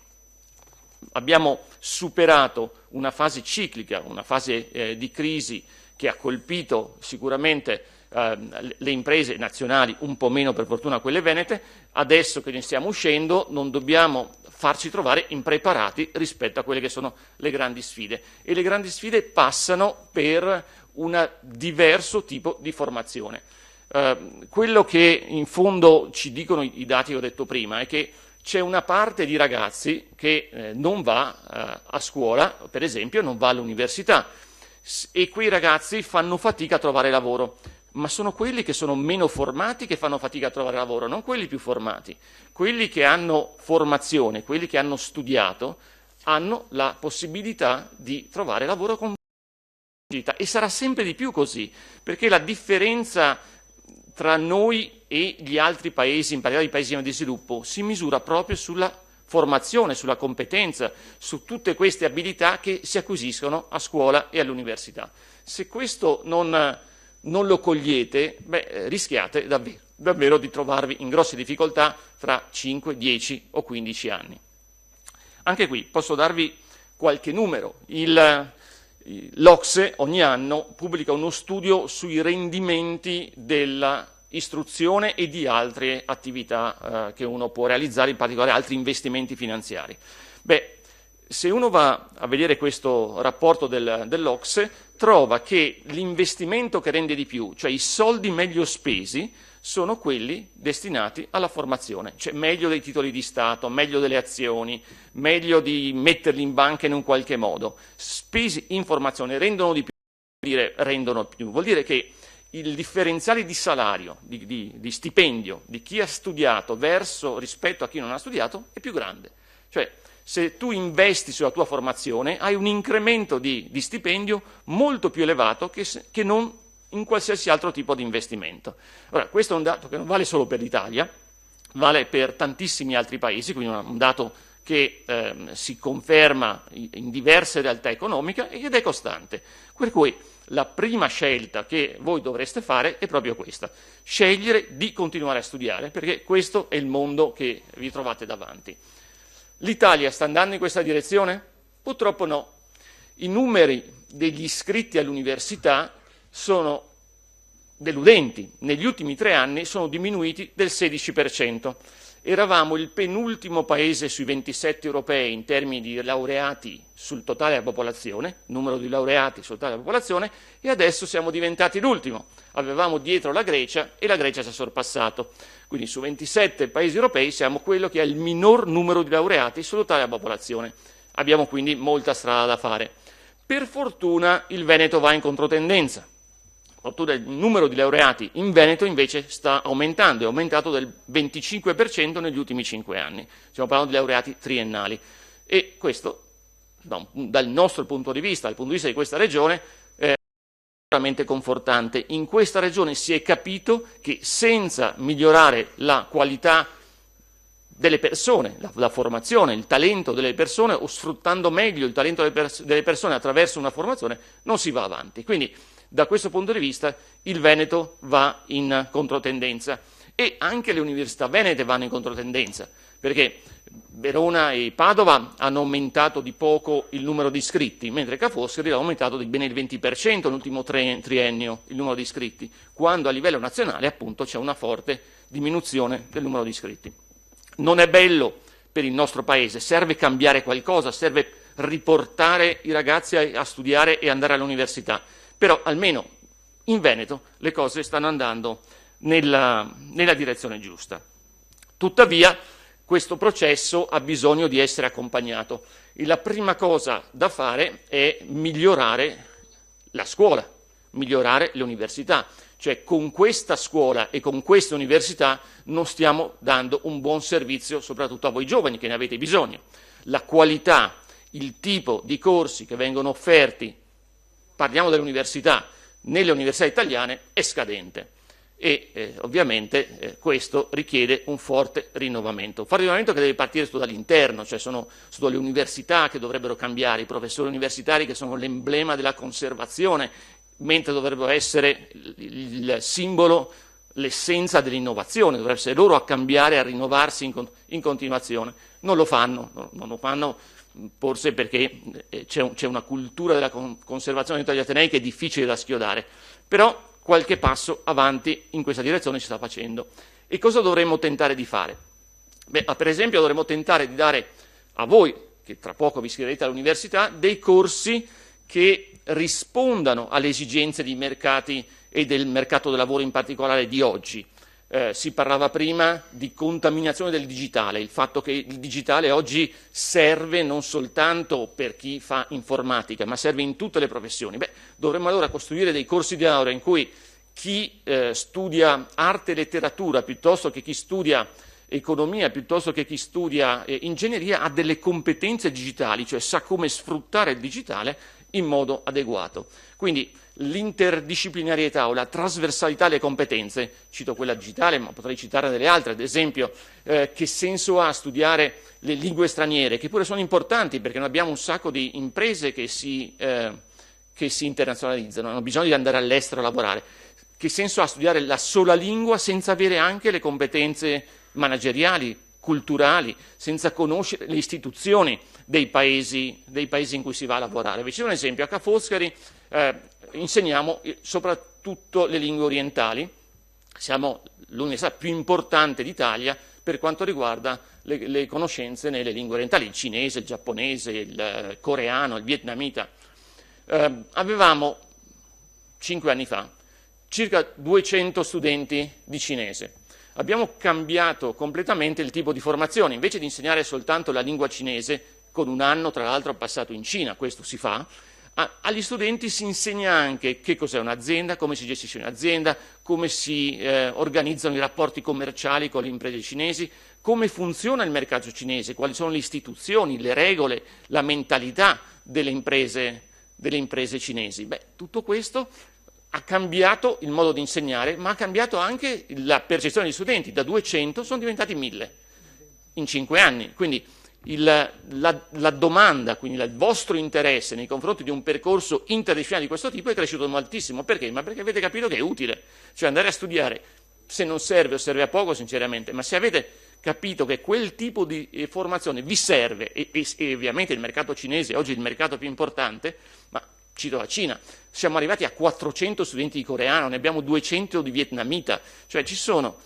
Abbiamo superato una fase ciclica, una fase di crisi che ha colpito sicuramente le imprese nazionali, un po' meno per fortuna quelle venete. Adesso che ne stiamo uscendo non dobbiamo farci trovare impreparati rispetto a quelle che sono le grandi sfide, e le grandi sfide passano per un diverso tipo di formazione. Quello che in fondo ci dicono i dati che ho detto prima è che c'è una parte di ragazzi che non va a scuola, per esempio, non va all'università, e quei ragazzi fanno fatica a trovare lavoro. Ma sono quelli che sono meno formati che fanno fatica a trovare lavoro, non quelli più formati. Quelli che hanno formazione, quelli che hanno studiato, hanno la possibilità di trovare lavoro con facilità, e sarà sempre di più così, perché la differenza tra noi e gli altri paesi, in particolare i paesi di sviluppo, si misura proprio sulla formazione, sulla competenza, su tutte queste abilità che si acquisiscono a scuola e all'università. Se questo non lo cogliete, rischiate davvero di trovarvi in grosse difficoltà fra 5, 10 o 15 anni. Anche qui posso darvi qualche numero. L'OCSE ogni anno pubblica uno studio sui rendimenti dell'istruzione e di altre attività che uno può realizzare, in particolare altri investimenti finanziari. Se uno va a vedere questo rapporto dell'OCSE, trova che l'investimento che rende di più, cioè i soldi meglio spesi, sono quelli destinati alla formazione, cioè meglio dei titoli di Stato, meglio delle azioni, meglio di metterli in banca in un qualche modo. Spesi in formazione rendono di più, vuol dire che il differenziale di salario, di stipendio di chi ha studiato rispetto a chi non ha studiato è più grande. Cioè, se tu investi sulla tua formazione hai un incremento di stipendio molto più elevato che non in qualsiasi altro tipo di investimento. Ora, questo è un dato che non vale solo per l'Italia, vale per tantissimi altri paesi, quindi un dato che si conferma in diverse realtà economiche ed è costante. Per cui la prima scelta che voi dovreste fare è proprio questa: scegliere di continuare a studiare, perché questo è il mondo che vi trovate davanti. L'Italia sta andando in questa direzione? Purtroppo no. I numeri degli iscritti all'università sono deludenti. Negli ultimi 3 anni sono diminuiti del 16%. eravamo il penultimo paese sui 27 europei in termini di laureati sul totale della popolazione, numero di laureati sul totale della popolazione, e adesso siamo diventati l'ultimo. Avevamo dietro la Grecia e la Grecia ci ha sorpassato. Quindi su 27 paesi europei siamo quello che ha il minor numero di laureati sul totale della popolazione. Abbiamo quindi molta strada da fare. Per fortuna il Veneto va in controtendenza. Il numero di laureati in Veneto invece sta aumentando, è aumentato del 25% negli ultimi 5 anni. Stiamo parlando di laureati triennali. E questo, dal nostro punto di vista, dal punto di vista di questa regione, è veramente confortante. In questa regione si è capito che senza migliorare la qualità delle persone, la formazione, il talento delle persone, o sfruttando meglio il talento delle persone attraverso una formazione, non si va avanti. Quindi, da questo punto di vista, il Veneto va in controtendenza e anche le università venete vanno in controtendenza, perché Verona e Padova hanno aumentato di poco il numero di iscritti, mentre Ca' Foscari ha aumentato di bene il 20% nell'ultimo triennio il numero di iscritti, quando a livello nazionale appunto c'è una forte diminuzione del numero di iscritti. Non è bello per il nostro Paese, serve cambiare qualcosa, serve riportare i ragazzi a studiare e andare all'università. Però almeno in Veneto le cose stanno andando nella direzione giusta. Tuttavia questo processo ha bisogno di essere accompagnato e la prima cosa da fare è migliorare la scuola, migliorare le università. Cioè con questa scuola e con queste università non stiamo dando un buon servizio soprattutto a voi giovani che ne avete bisogno. La qualità, il tipo di corsi che vengono offerti, parliamo delle università, nelle università italiane è scadente e ovviamente questo richiede un forte rinnovamento. Un forte rinnovamento che deve partire dall'interno, cioè sono le università che dovrebbero cambiare, i professori universitari che sono l'emblema della conservazione, mentre dovrebbero essere il simbolo, l'essenza dell'innovazione, dovrebbero essere loro a cambiare, a rinnovarsi in continuazione. Non lo fanno, forse perché c'è una cultura della conservazione degli atenei che è difficile da schiodare, però qualche passo avanti in questa direzione si sta facendo. E cosa dovremmo tentare di fare? Per esempio dovremmo tentare di dare a voi, che tra poco vi iscriverete all'università, dei corsi che rispondano alle esigenze dei mercati e del mercato del lavoro in particolare di oggi. Si parlava prima di contaminazione del digitale, il fatto che il digitale oggi serve non soltanto per chi fa informatica, ma serve in tutte le professioni. Dovremmo allora costruire dei corsi di laurea in cui chi studia arte e letteratura, piuttosto che chi studia economia, piuttosto che chi studia ingegneria, ha delle competenze digitali, cioè sa come sfruttare il digitale in modo adeguato. Quindi l'interdisciplinarietà o la trasversalità delle competenze, cito quella digitale ma potrei citare delle altre, ad esempio che senso ha studiare le lingue straniere, che pure sono importanti perché noi abbiamo un sacco di imprese che si internazionalizzano, hanno bisogno di andare all'estero a lavorare. Che senso ha studiare la sola lingua senza avere anche le competenze manageriali, culturali, senza conoscere le istituzioni dei paesi in cui si va a lavorare? Vi cito un esempio: a Ca' Foscari insegniamo soprattutto le lingue orientali, siamo l'università più importante d'Italia per quanto riguarda le conoscenze nelle lingue orientali, il cinese, il giapponese, il coreano, il vietnamita. Avevamo 5 anni fa circa 200 studenti di cinese. Abbiamo cambiato completamente il tipo di formazione, invece di insegnare soltanto la lingua cinese, con un anno tra l'altro passato in Cina, questo si fa, agli studenti si insegna anche che cos'è un'azienda, come si gestisce un'azienda, come si organizzano i rapporti commerciali con le imprese cinesi, come funziona il mercato cinese, quali sono le istituzioni, le regole, la mentalità delle imprese cinesi. Tutto questo ha cambiato il modo di insegnare, ma ha cambiato anche la percezione degli studenti. Da 200 sono diventati 1000 in 5 anni. Quindi la domanda, quindi il vostro interesse nei confronti di un percorso interdisciplinare di questo tipo è cresciuto moltissimo. Perché? Ma perché avete capito che è utile. Cioè andare a studiare, se non serve o serve a poco sinceramente, ma se avete capito che quel tipo di formazione vi serve, e ovviamente il mercato cinese oggi è il mercato più importante, ma cito la Cina, siamo arrivati a 400 studenti di coreano, ne abbiamo 200 di vietnamita, cioè ci sono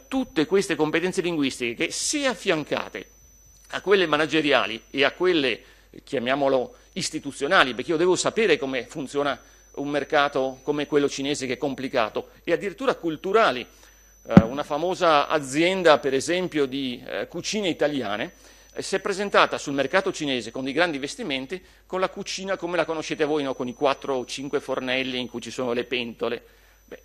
tutte queste competenze linguistiche che, se affiancate a quelle manageriali e a quelle, chiamiamolo, istituzionali, perché io devo sapere come funziona un mercato come quello cinese, che è complicato, e addirittura culturali. Una famosa azienda, per esempio, di cucine italiane si è presentata sul mercato cinese con dei grandi vestimenti, con la cucina come la conoscete voi, no? Con i 4 o 5 fornelli in cui ci sono le pentole. Beh,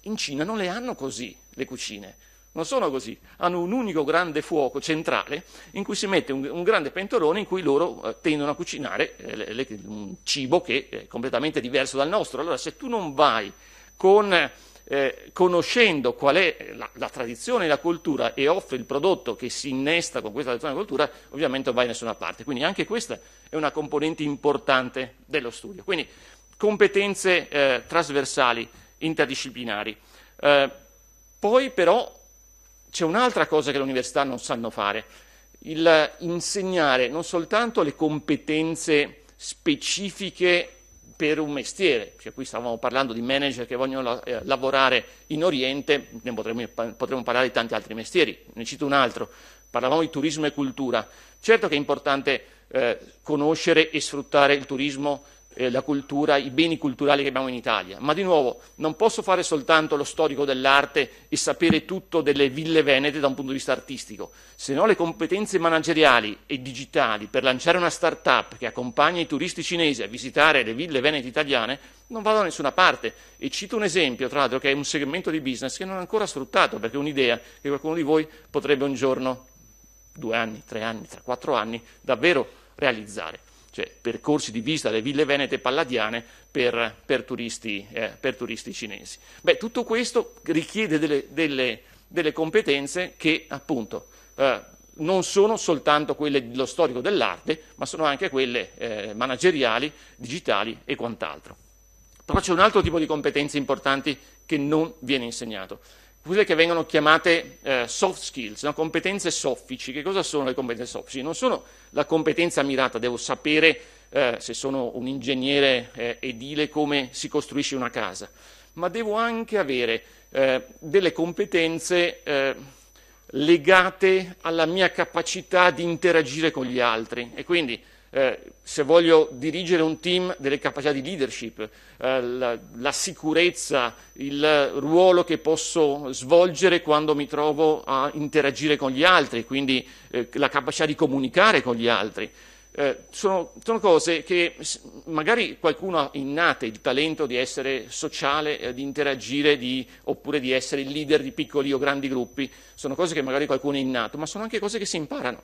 in Cina non le hanno così le cucine, non sono così, hanno un unico grande fuoco centrale in cui si mette un grande pentolone in cui loro tendono a cucinare un cibo che è completamente diverso dal nostro. Allora, se tu non vai conoscendo qual è la tradizione e la cultura e offri il prodotto che si innesta con questa tradizione e cultura, ovviamente non vai da nessuna parte. Quindi anche questa è una componente importante dello studio. Quindi competenze trasversali, interdisciplinari. Poi però c'è un'altra cosa che le università non sanno fare, il insegnare non soltanto le competenze specifiche per un mestiere, cioè qui stavamo parlando di manager che vogliono lavorare in Oriente, ne potremmo parlare di tanti altri mestieri, ne cito un altro, parlavamo di turismo e cultura. Certo che è importante conoscere e sfruttare il turismo, la cultura, i beni culturali che abbiamo in Italia, ma di nuovo non posso fare soltanto lo storico dell'arte e sapere tutto delle ville venete da un punto di vista artistico, se no le competenze manageriali e digitali per lanciare una start-up che accompagna i turisti cinesi a visitare le ville venete italiane non vado da nessuna parte. E cito un esempio, tra l'altro, che è un segmento di business che non è ancora sfruttato, perché è un'idea che qualcuno di voi potrebbe un giorno, 2 anni, 3 anni, 4 anni, davvero realizzare. Cioè percorsi di visita alle ville venete palladiane per turisti cinesi. Beh, tutto questo richiede delle competenze che appunto non sono soltanto quelle dello storico dell'arte, ma sono anche quelle manageriali, digitali e quant'altro. Però c'è un altro tipo di competenze importanti che non viene insegnato, quelle che vengono chiamate soft skills, no? Competenze soffici. Che cosa sono le competenze soffici? Non sono la competenza mirata, devo sapere se sono un ingegnere edile come si costruisce una casa, ma devo anche avere delle competenze legate alla mia capacità di interagire con gli altri e quindi se voglio dirigere un team, delle capacità di leadership, la sicurezza, il ruolo che posso svolgere quando mi trovo a interagire con gli altri, quindi la capacità di comunicare con gli altri. Sono cose che magari qualcuno ha innate, il talento di essere sociale, di interagire, oppure di essere il leader di piccoli o grandi gruppi, sono cose che magari qualcuno è innato, ma sono anche cose che si imparano.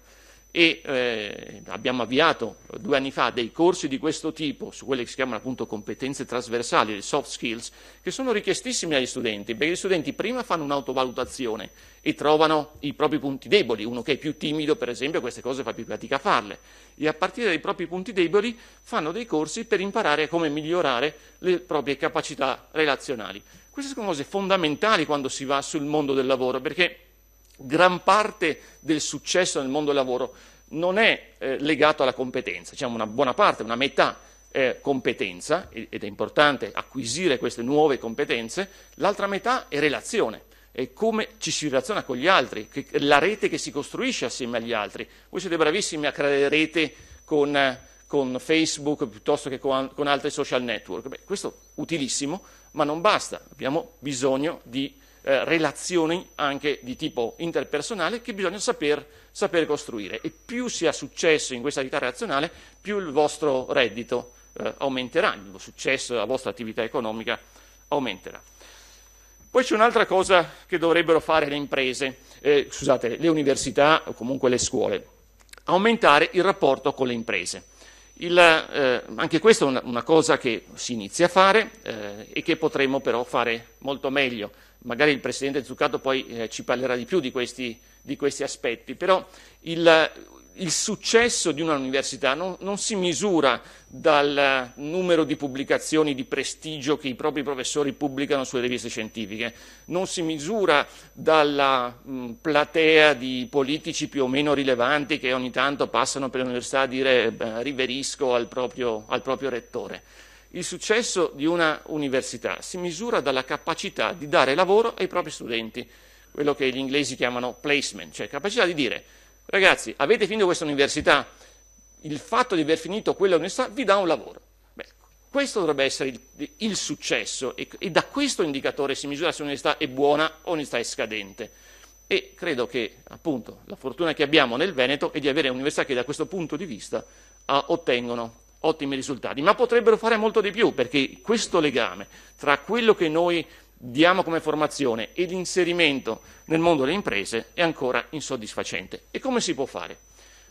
E abbiamo avviato 2 anni fa dei corsi di questo tipo su quelle che si chiamano appunto competenze trasversali, le soft skills, che sono richiestissime agli studenti, perché gli studenti prima fanno un'autovalutazione e trovano i propri punti deboli. Uno che è più timido, per esempio, queste cose fa più fatica a farle, e a partire dai propri punti deboli fanno dei corsi per imparare come migliorare le proprie capacità relazionali. Queste sono cose fondamentali quando si va sul mondo del lavoro, perché gran parte del successo nel mondo del lavoro non è legato alla competenza, diciamo una buona parte, una metà è competenza, ed è importante acquisire queste nuove competenze, l'altra metà è relazione, è come ci si relaziona con gli altri, la rete che si costruisce assieme agli altri. Voi siete bravissimi a creare rete con Facebook piuttosto che con altri social network. Beh, questo è utilissimo, ma non basta, abbiamo bisogno di relazioni anche di tipo interpersonale che bisogna saper costruire, e più si ha successo in questa attività relazionale, più il vostro reddito aumenterà, il successo della vostra attività economica aumenterà. Poi c'è un'altra cosa che dovrebbero fare le imprese, le università o comunque le scuole: aumentare il rapporto con le imprese. Anche questa è una cosa che si inizia a fare e che potremmo però fare molto meglio. Magari il Presidente Zuccato poi ci parlerà di più di questi aspetti, però il successo di un'università non si misura dal numero di pubblicazioni di prestigio che i propri professori pubblicano sulle riviste scientifiche, non si misura dalla platea di politici più o meno rilevanti che ogni tanto passano per l'università a dire riverisco al proprio rettore. Il successo di una università si misura dalla capacità di dare lavoro ai propri studenti. quello che gli inglesi chiamano placement, cioè capacità di dire, ragazzi, avete finito questa università, il fatto di aver finito quella università vi dà un lavoro. Beh, questo dovrebbe essere il successo e da questo indicatore si misura se l'università è buona o l'università è scadente. E credo che appunto la fortuna che abbiamo nel Veneto è di avere università che da questo punto di vista ottengono ottimi risultati, ma potrebbero fare molto di più, perché questo legame tra quello che noi diamo come formazione e l'inserimento nel mondo delle imprese è ancora insoddisfacente. E come si può fare?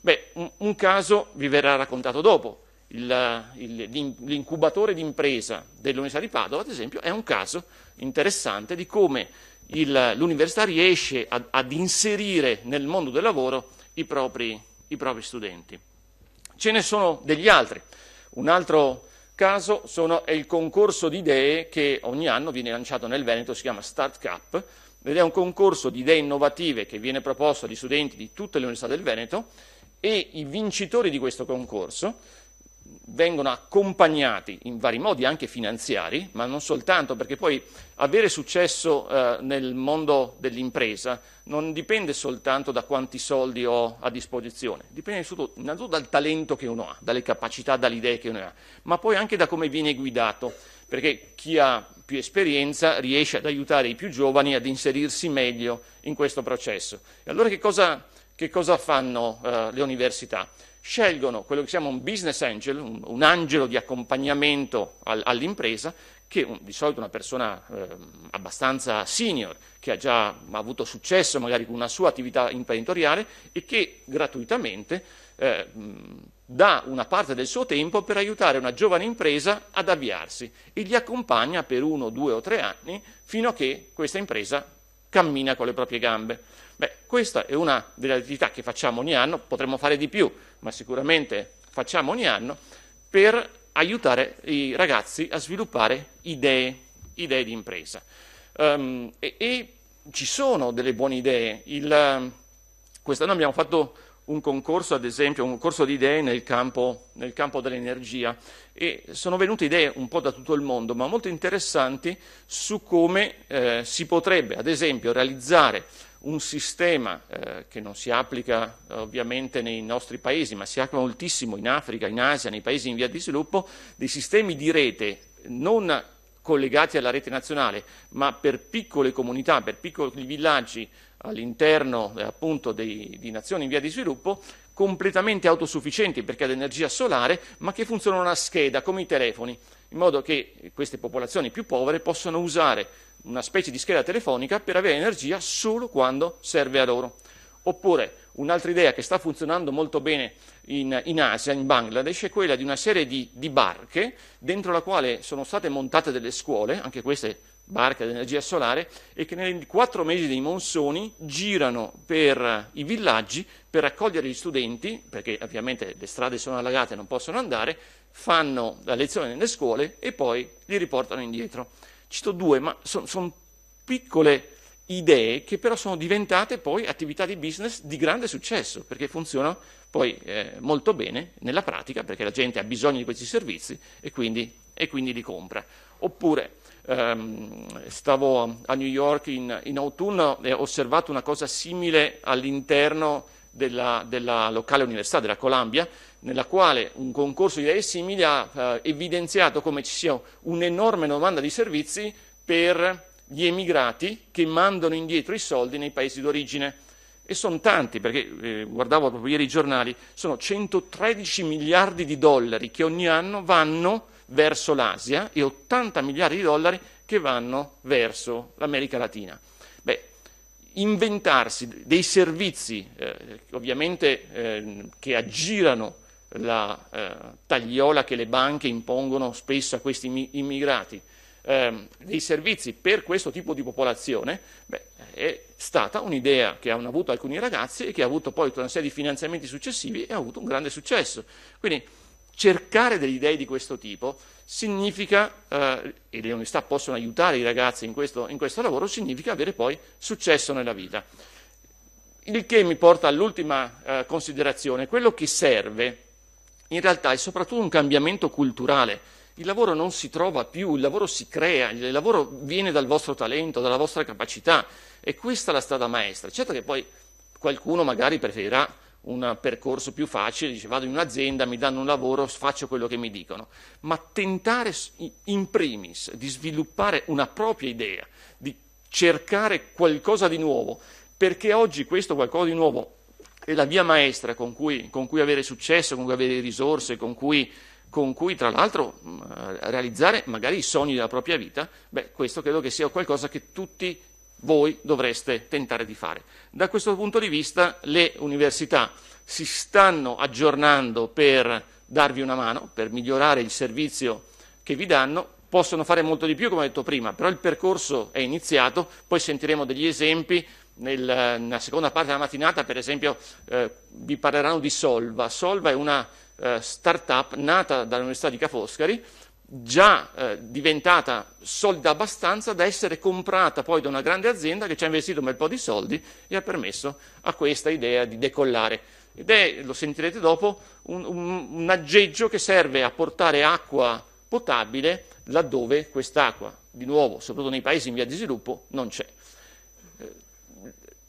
Beh, un caso vi verrà raccontato dopo. L'incubatore d'impresa dell'Università di Padova, ad esempio, è un caso interessante di come l'università riesce ad inserire nel mondo del lavoro i propri studenti. Ce ne sono degli altri. Un altro caso è il concorso di idee che ogni anno viene lanciato nel Veneto, si chiama Start Cup, ed è un concorso di idee innovative che viene proposto agli studenti di tutte le università del Veneto, e i vincitori di questo concorso vengono accompagnati in vari modi, anche finanziari, ma non soltanto, perché poi avere successo nel mondo dell'impresa non dipende soltanto da quanti soldi ho a disposizione, dipende innanzitutto dal talento che uno ha, dalle capacità, dalle idee che uno ha, ma poi anche da come viene guidato, perché chi ha più esperienza riesce ad aiutare i più giovani ad inserirsi meglio in questo processo. E allora che cosa fanno le università? Scelgono quello che si chiama un business angel, un angelo di accompagnamento all'impresa, che di solito è una persona abbastanza senior, che ha già avuto successo magari con una sua attività imprenditoriale e che gratuitamente dà una parte del suo tempo per aiutare una giovane impresa ad avviarsi e li accompagna per 1, 2 o 3 anni fino a che questa impresa cammina con le proprie gambe. Beh, questa è una delle attività che facciamo ogni anno, potremmo fare di più, ma sicuramente facciamo ogni anno, per aiutare i ragazzi a sviluppare idee di impresa. E ci sono delle buone idee. Quest'anno abbiamo fatto un concorso, ad esempio, un concorso di idee nel campo dell'energia, e sono venute idee un po' da tutto il mondo, ma molto interessanti su come si potrebbe, ad esempio, realizzare un sistema che non si applica ovviamente nei nostri paesi, ma si applica moltissimo in Africa, in Asia, nei paesi in via di sviluppo, dei sistemi di rete non collegati alla rete nazionale, ma per piccole comunità, per piccoli villaggi all'interno appunto di nazioni in via di sviluppo, completamente autosufficienti perché ad energia solare, ma che funzionano a scheda come i telefoni, in modo che queste popolazioni più povere possano usare una specie di scheda telefonica per avere energia solo quando serve a loro. Oppure un'altra idea che sta funzionando molto bene in Asia, in Bangladesh, è quella di una serie di barche dentro la quale sono state montate delle scuole, anche queste barche ad energia solare, e che nei 4 mesi dei monsoni girano per i villaggi per raccogliere gli studenti, perché ovviamente le strade sono allagate e non possono andare, fanno la lezione nelle scuole e poi li riportano indietro. Cito 2, ma sono piccole idee che però sono diventate poi attività di business di grande successo, perché funzionano poi molto bene nella pratica, perché la gente ha bisogno di questi servizi e quindi li compra. Oppure stavo a New York in autunno e ho osservato una cosa simile all'interno della locale università della Columbia, nella quale un concorso di idee simili ha evidenziato come ci sia un'enorme domanda di servizi per gli emigrati che mandano indietro i soldi nei paesi d'origine. E sono tanti, perché guardavo proprio ieri i giornali, sono 113 miliardi di dollari che ogni anno vanno verso l'Asia e 80 miliardi di dollari che vanno verso l'America Latina. Beh, inventarsi dei servizi ovviamente che aggirano la tagliola che le banche impongono spesso a questi immigrati, dei servizi per questo tipo di popolazione, è stata un'idea che hanno avuto alcuni ragazzi e che ha avuto poi una serie di finanziamenti successivi e ha avuto un grande successo. Quindi cercare delle idee di questo tipo significa, e le università possono aiutare i ragazzi in questo lavoro, significa avere poi successo nella vita. Il che mi porta all'ultima considerazione. Quello che serve in realtà è soprattutto un cambiamento culturale. Il lavoro non si trova più, il lavoro si crea, il lavoro viene dal vostro talento, dalla vostra capacità. E questa è la strada maestra. Certo che poi qualcuno magari preferirà un percorso più facile, dice vado in un'azienda, mi danno un lavoro, faccio quello che mi dicono, ma tentare in primis di sviluppare una propria idea, di cercare qualcosa di nuovo, perché oggi questo qualcosa di nuovo è la via maestra con cui avere successo, con cui avere risorse, con cui tra l'altro realizzare magari i sogni della propria vita, questo credo che sia qualcosa che tutti voi dovreste tentare di fare. Da questo punto di vista le università si stanno aggiornando per darvi una mano, per migliorare il servizio che vi danno, possono fare molto di più come ho detto prima, però il percorso è iniziato, poi sentiremo degli esempi. Nella seconda parte della mattinata, per esempio, vi parleranno di Solva. Solva è una start-up nata dall'Università di Ca' Foscari, già diventata solida abbastanza da essere comprata poi da una grande azienda che ci ha investito un bel po' di soldi e ha permesso a questa idea di decollare. Ed è, lo sentirete dopo, un aggeggio che serve a portare acqua potabile laddove quest'acqua, di nuovo, soprattutto nei paesi in via di sviluppo, non c'è.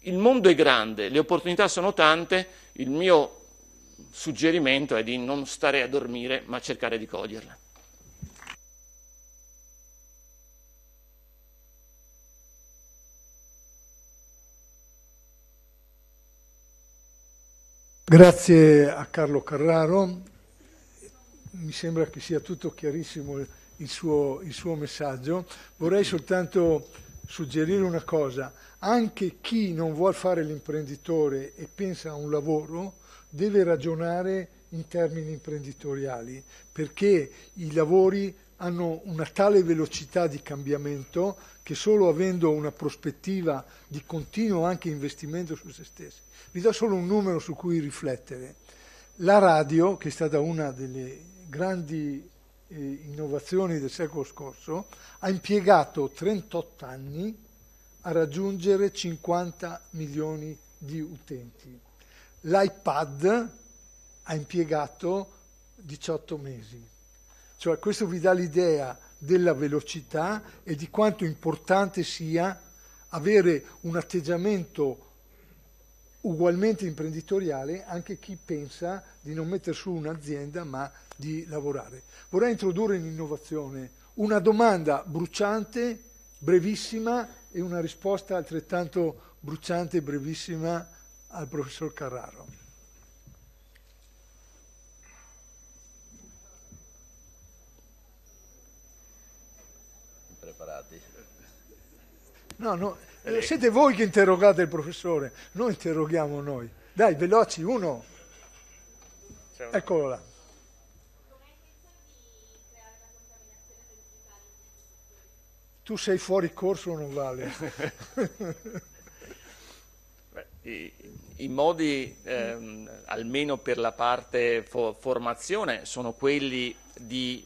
Il mondo è grande, le opportunità sono tante, il mio suggerimento è di non stare a dormire, ma cercare di coglierle. Grazie a Carlo Carraro, mi sembra che sia tutto chiarissimo il suo messaggio. Vorrei soltanto suggerire una cosa: anche chi non vuol fare l'imprenditore e pensa a un lavoro deve ragionare in termini imprenditoriali, perché i lavori hanno una tale velocità di cambiamento che solo avendo una prospettiva di continuo anche investimento su se stessi. Vi do solo un numero su cui riflettere. La radio, che è stata una delle grandi innovazioni del secolo scorso, ha impiegato 38 anni a raggiungere 50 milioni di utenti. L'iPad ha impiegato 18 mesi. Cioè, questo vi dà l'idea della velocità e di quanto importante sia avere un atteggiamento ugualmente imprenditoriale anche chi pensa di non mettere su un'azienda ma di lavorare. Vorrei introdurre in innovazione una domanda bruciante, brevissima, e una risposta altrettanto bruciante e brevissima al professor Carraro. Preparati? No, siete voi che interrogate il professore, noi interroghiamo noi. Dai, veloci, uno. Eccolo là. Tu sei fuori corso, non vale. I modi, almeno per la parte formazione, sono quelli di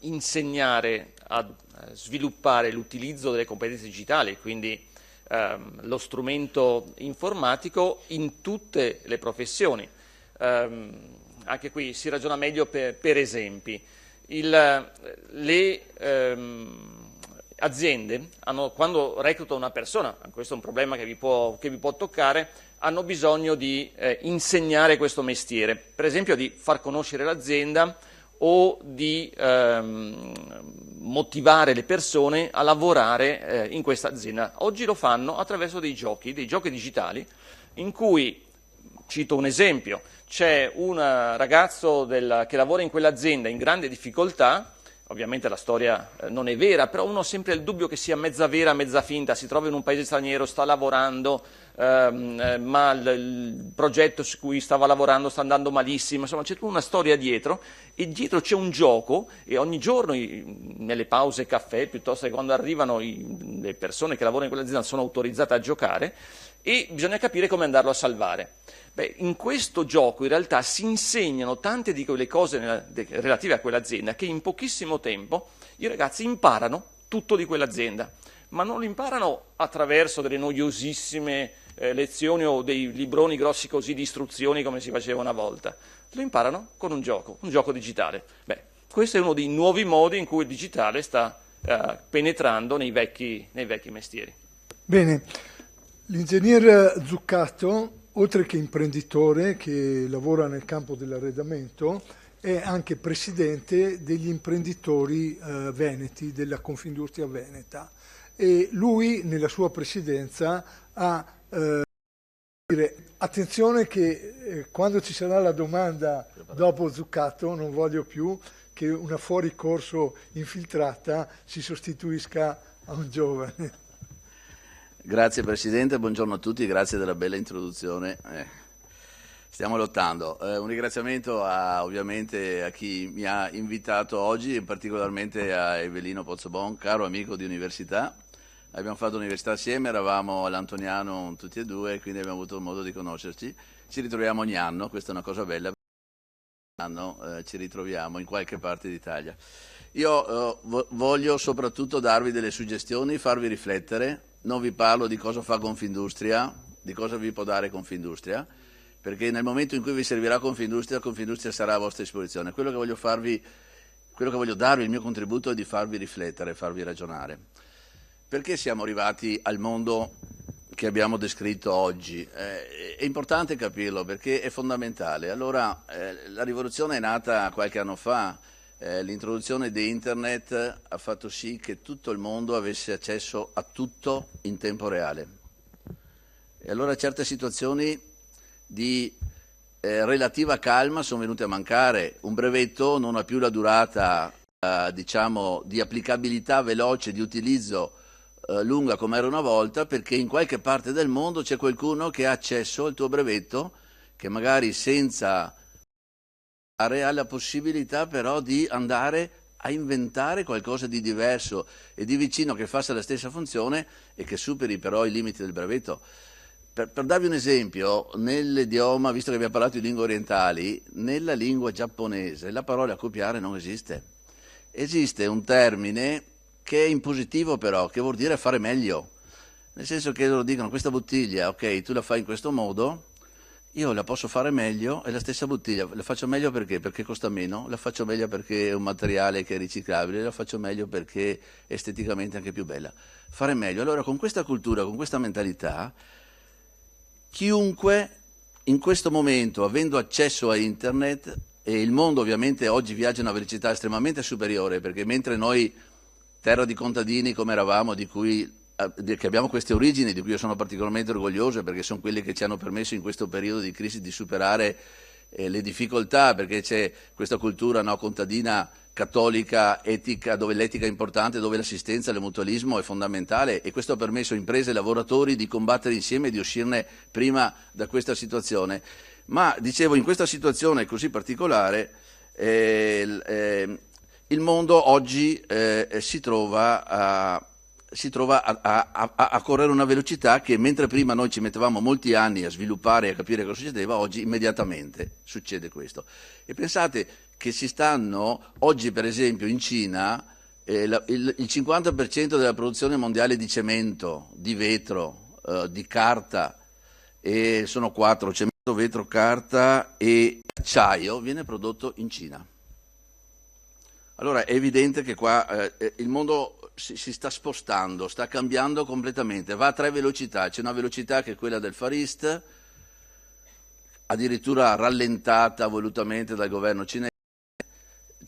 insegnare a sviluppare l'utilizzo delle competenze digitali, quindi lo strumento informatico in tutte le professioni. Anche qui si ragiona meglio per esempi. Le aziende quando reclutano una persona, questo è un problema che vi può toccare, hanno bisogno di insegnare questo mestiere, per esempio di far conoscere l'azienda o di motivare le persone a lavorare in questa azienda. Oggi lo fanno attraverso dei giochi digitali, in cui, cito un esempio, c'è un ragazzo che lavora in quell'azienda in grande difficoltà. Ovviamente la storia non è vera, però uno ha sempre il dubbio che sia mezza vera, mezza finta, si trova in un paese straniero, sta lavorando, ma il progetto su cui stava lavorando sta andando malissimo, insomma c'è tutta una storia dietro, e dietro c'è un gioco, e ogni giorno nelle pause caffè, piuttosto che quando arrivano le persone che lavorano in quell'azienda, sono autorizzate a giocare, e bisogna capire come andarlo a salvare. In questo gioco in realtà si insegnano tante di quelle cose relative a quell'azienda che in pochissimo tempo i ragazzi imparano tutto di quell'azienda, ma non lo imparano attraverso delle noiosissime lezioni o dei libroni grossi così di istruzioni come si faceva una volta, lo imparano con un gioco digitale. Questo è uno dei nuovi modi in cui il digitale sta penetrando nei vecchi mestieri. Bene, L'ingegner Zuccato, oltre che imprenditore che lavora nel campo dell'arredamento, è anche presidente degli imprenditori veneti, della Confindustria Veneta. E lui, nella sua presidenza, ha attenzione che quando ci sarà la domanda dopo Zuccato, non voglio più che una fuoricorso infiltrata si sostituisca a un giovane. Grazie Presidente, buongiorno a tutti, grazie della bella introduzione. Stiamo lottando. Un ringraziamento ovviamente a chi mi ha invitato oggi, in particolarmente a Evelino Pozzobon, caro amico di università. Abbiamo fatto l'università assieme, eravamo all'Antoniano tutti e due, quindi abbiamo avuto modo di conoscerci. Ci ritroviamo ogni anno, questa è una cosa bella, ogni anno ci ritroviamo in qualche parte d'Italia. Io voglio soprattutto darvi delle suggestioni, farvi riflettere. Non vi parlo di cosa fa Confindustria, di cosa vi può dare Confindustria, perché nel momento in cui vi servirà Confindustria sarà a vostra disposizione. Quello che voglio darvi, il mio contributo, è di farvi riflettere, farvi ragionare. Perché siamo arrivati al mondo che abbiamo descritto oggi? È importante capirlo perché è fondamentale. Allora, la rivoluzione è nata qualche anno fa. L'introduzione di Internet ha fatto sì che tutto il mondo avesse accesso a tutto in tempo reale. E allora certe situazioni di relativa calma sono venute a mancare. Un brevetto non ha più la durata diciamo, di applicabilità veloce, di utilizzo lunga come era una volta, perché in qualche parte del mondo c'è qualcuno che ha accesso al tuo brevetto, che magari senza ha la possibilità però di andare a inventare qualcosa di diverso e di vicino che faccia la stessa funzione e che superi però i limiti del brevetto. Per darvi un esempio, nell'idioma, visto che abbiamo parlato di lingue orientali, nella lingua giapponese la parola copiare non esiste. Esiste un termine che è impositivo però, che vuol dire fare meglio. Nel senso che loro dicono questa bottiglia, ok, tu la fai in questo modo, io la posso fare meglio, è la stessa bottiglia, la faccio meglio perché? Perché costa meno, la faccio meglio perché è un materiale che è riciclabile, la faccio meglio perché è esteticamente anche più bella. Fare meglio. Allora con questa cultura, con questa mentalità, chiunque in questo momento, avendo accesso a Internet, e il mondo ovviamente oggi viaggia a una velocità estremamente superiore, perché mentre noi, terra di contadini come eravamo, che abbiamo queste origini di cui io sono particolarmente orgoglioso perché sono quelle che ci hanno permesso in questo periodo di crisi di superare le difficoltà, perché c'è questa cultura contadina, cattolica, etica, dove l'etica è importante, dove l'assistenza, il mutualismo è fondamentale, e questo ha permesso a imprese e lavoratori di combattere insieme e di uscirne prima da questa situazione. Ma dicevo, in questa situazione così particolare il mondo oggi si trova a correre una velocità che, mentre prima noi ci mettevamo molti anni a sviluppare e a capire cosa succedeva, oggi immediatamente succede questo. E pensate che oggi per esempio in Cina il 50% della produzione mondiale di cemento, di vetro, di carta, e sono 4, cemento, vetro, carta e acciaio, viene prodotto in Cina. Allora è evidente che qua il mondo si sta spostando, sta cambiando completamente, va a 3 velocità. C'è una velocità che è quella del Far East, addirittura rallentata volutamente dal governo cinese.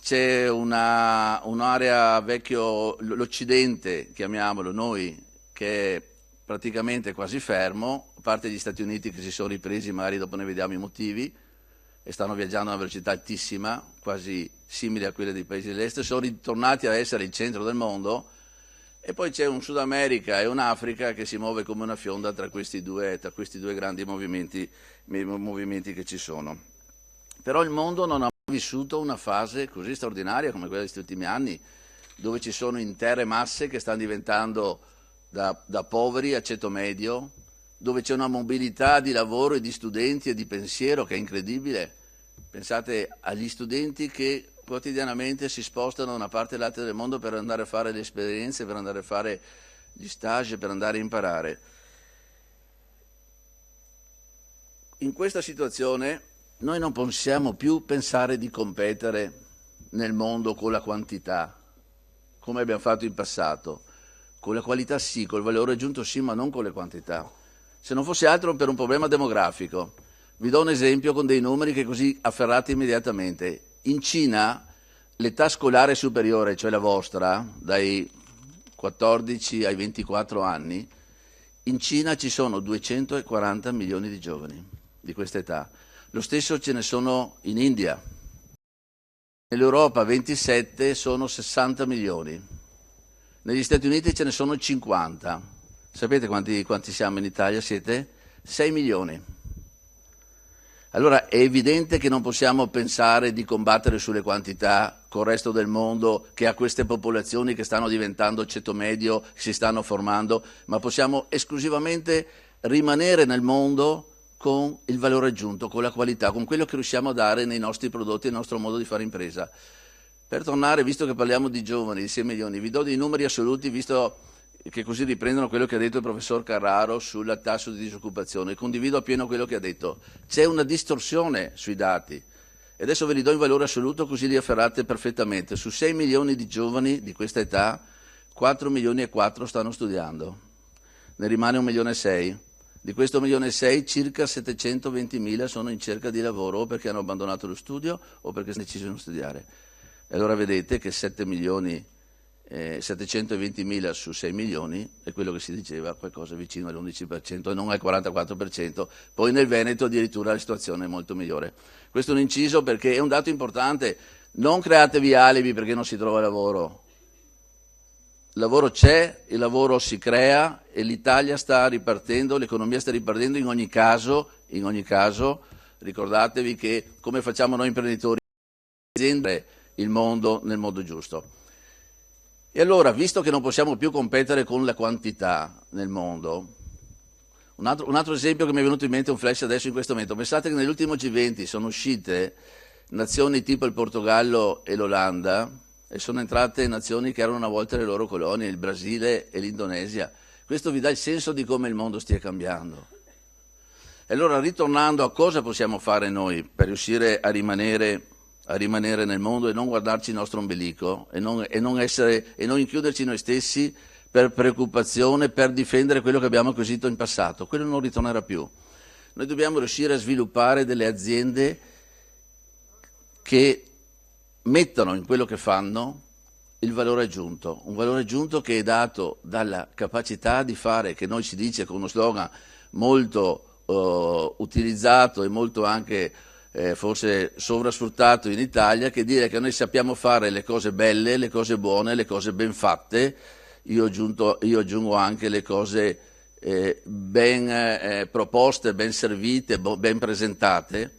C'è un'area vecchio, l'Occidente, chiamiamolo noi, che è praticamente quasi fermo, a parte gli Stati Uniti che si sono ripresi, magari dopo ne vediamo i motivi, e stanno viaggiando a una velocità altissima, quasi simile a quelle dei paesi dell'est, sono ritornati a essere il centro del mondo, e poi c'è un Sud America e un'Africa che si muove come una fionda tra questi due grandi movimenti che ci sono. Però il mondo non ha mai vissuto una fase così straordinaria come quella di questi ultimi anni, dove ci sono intere masse che stanno diventando da poveri a ceto medio, dove c'è una mobilità di lavoro e di studenti e di pensiero che è incredibile. Pensate agli studenti che quotidianamente si spostano da una parte e all'altra del mondo per andare a fare le esperienze, per andare a fare gli stage, per andare a imparare. In questa situazione noi non possiamo più pensare di competere nel mondo con la quantità, come abbiamo fatto in passato. Con la qualità sì, col valore aggiunto sì, ma non con le quantità. se non fosse altro per un problema demografico. Vi do un esempio con dei numeri che così afferrate immediatamente. In Cina l'età scolare superiore, cioè la vostra, dai 14 ai 24 anni, in Cina ci sono 240 milioni di giovani di questa età. Lo stesso ce ne sono in India. Nell'Europa 27 sono 60 milioni. Negli Stati Uniti ce ne sono 50. Sapete quanti siamo in Italia? Siete 6 milioni. Allora è evidente che non possiamo pensare di combattere sulle quantità col resto del mondo che ha queste popolazioni che stanno diventando ceto medio, si stanno formando, ma possiamo esclusivamente rimanere nel mondo con il valore aggiunto, con la qualità, con quello che riusciamo a dare nei nostri prodotti e nel nostro modo di fare impresa. Per tornare, visto che parliamo di giovani, di 6 milioni, vi do dei numeri assoluti, visto che così riprendono quello che ha detto il professor Carraro sul tasso di disoccupazione. Condivido appieno quello che ha detto. C'è una distorsione sui dati. E adesso ve li do in valore assoluto così li afferrate perfettamente. Su 6 milioni di giovani di questa età, 4 milioni e 4 stanno studiando. Ne rimane 1,6 milioni. Di questo 1,6 milioni, circa 720.000 sono in cerca di lavoro o perché hanno abbandonato lo studio o perché hanno deciso di non studiare. E allora vedete che 720.000 su 6 milioni è quello che si diceva, qualcosa vicino all'11% e non al 44%. Poi nel Veneto addirittura la situazione è molto migliore. Questo è un inciso perché è un dato importante. Non createvi alibi perché non si trova lavoro. Il lavoro c'è, il lavoro si crea e l'Italia sta ripartendo, l'economia sta ripartendo in ogni caso, ricordatevi che come facciamo noi imprenditori, il mondo nel modo giusto. E allora, visto che non possiamo più competere con la quantità nel mondo, un altro esempio che mi è venuto in mente, un flash adesso in questo momento, pensate che nell'ultimo G20 sono uscite nazioni tipo il Portogallo e l'Olanda e sono entrate nazioni che erano una volta le loro colonie, il Brasile e l'Indonesia. Questo vi dà il senso di come il mondo stia cambiando. E allora, ritornando a cosa possiamo fare noi per riuscire a rimanere nel mondo e non guardarci il nostro ombelico e non inchiuderci noi stessi per preoccupazione, per difendere quello che abbiamo acquisito in passato. Quello non ritornerà più. Noi dobbiamo riuscire a sviluppare delle aziende che mettano in quello che fanno il valore aggiunto, un valore aggiunto che è dato dalla capacità di fare, che noi si dice con uno slogan molto utilizzato e molto anche forse sovrasfruttato in Italia, che dire che noi sappiamo fare le cose belle, le cose buone, le cose ben fatte, io aggiungo anche le cose ben proposte, ben servite, ben presentate,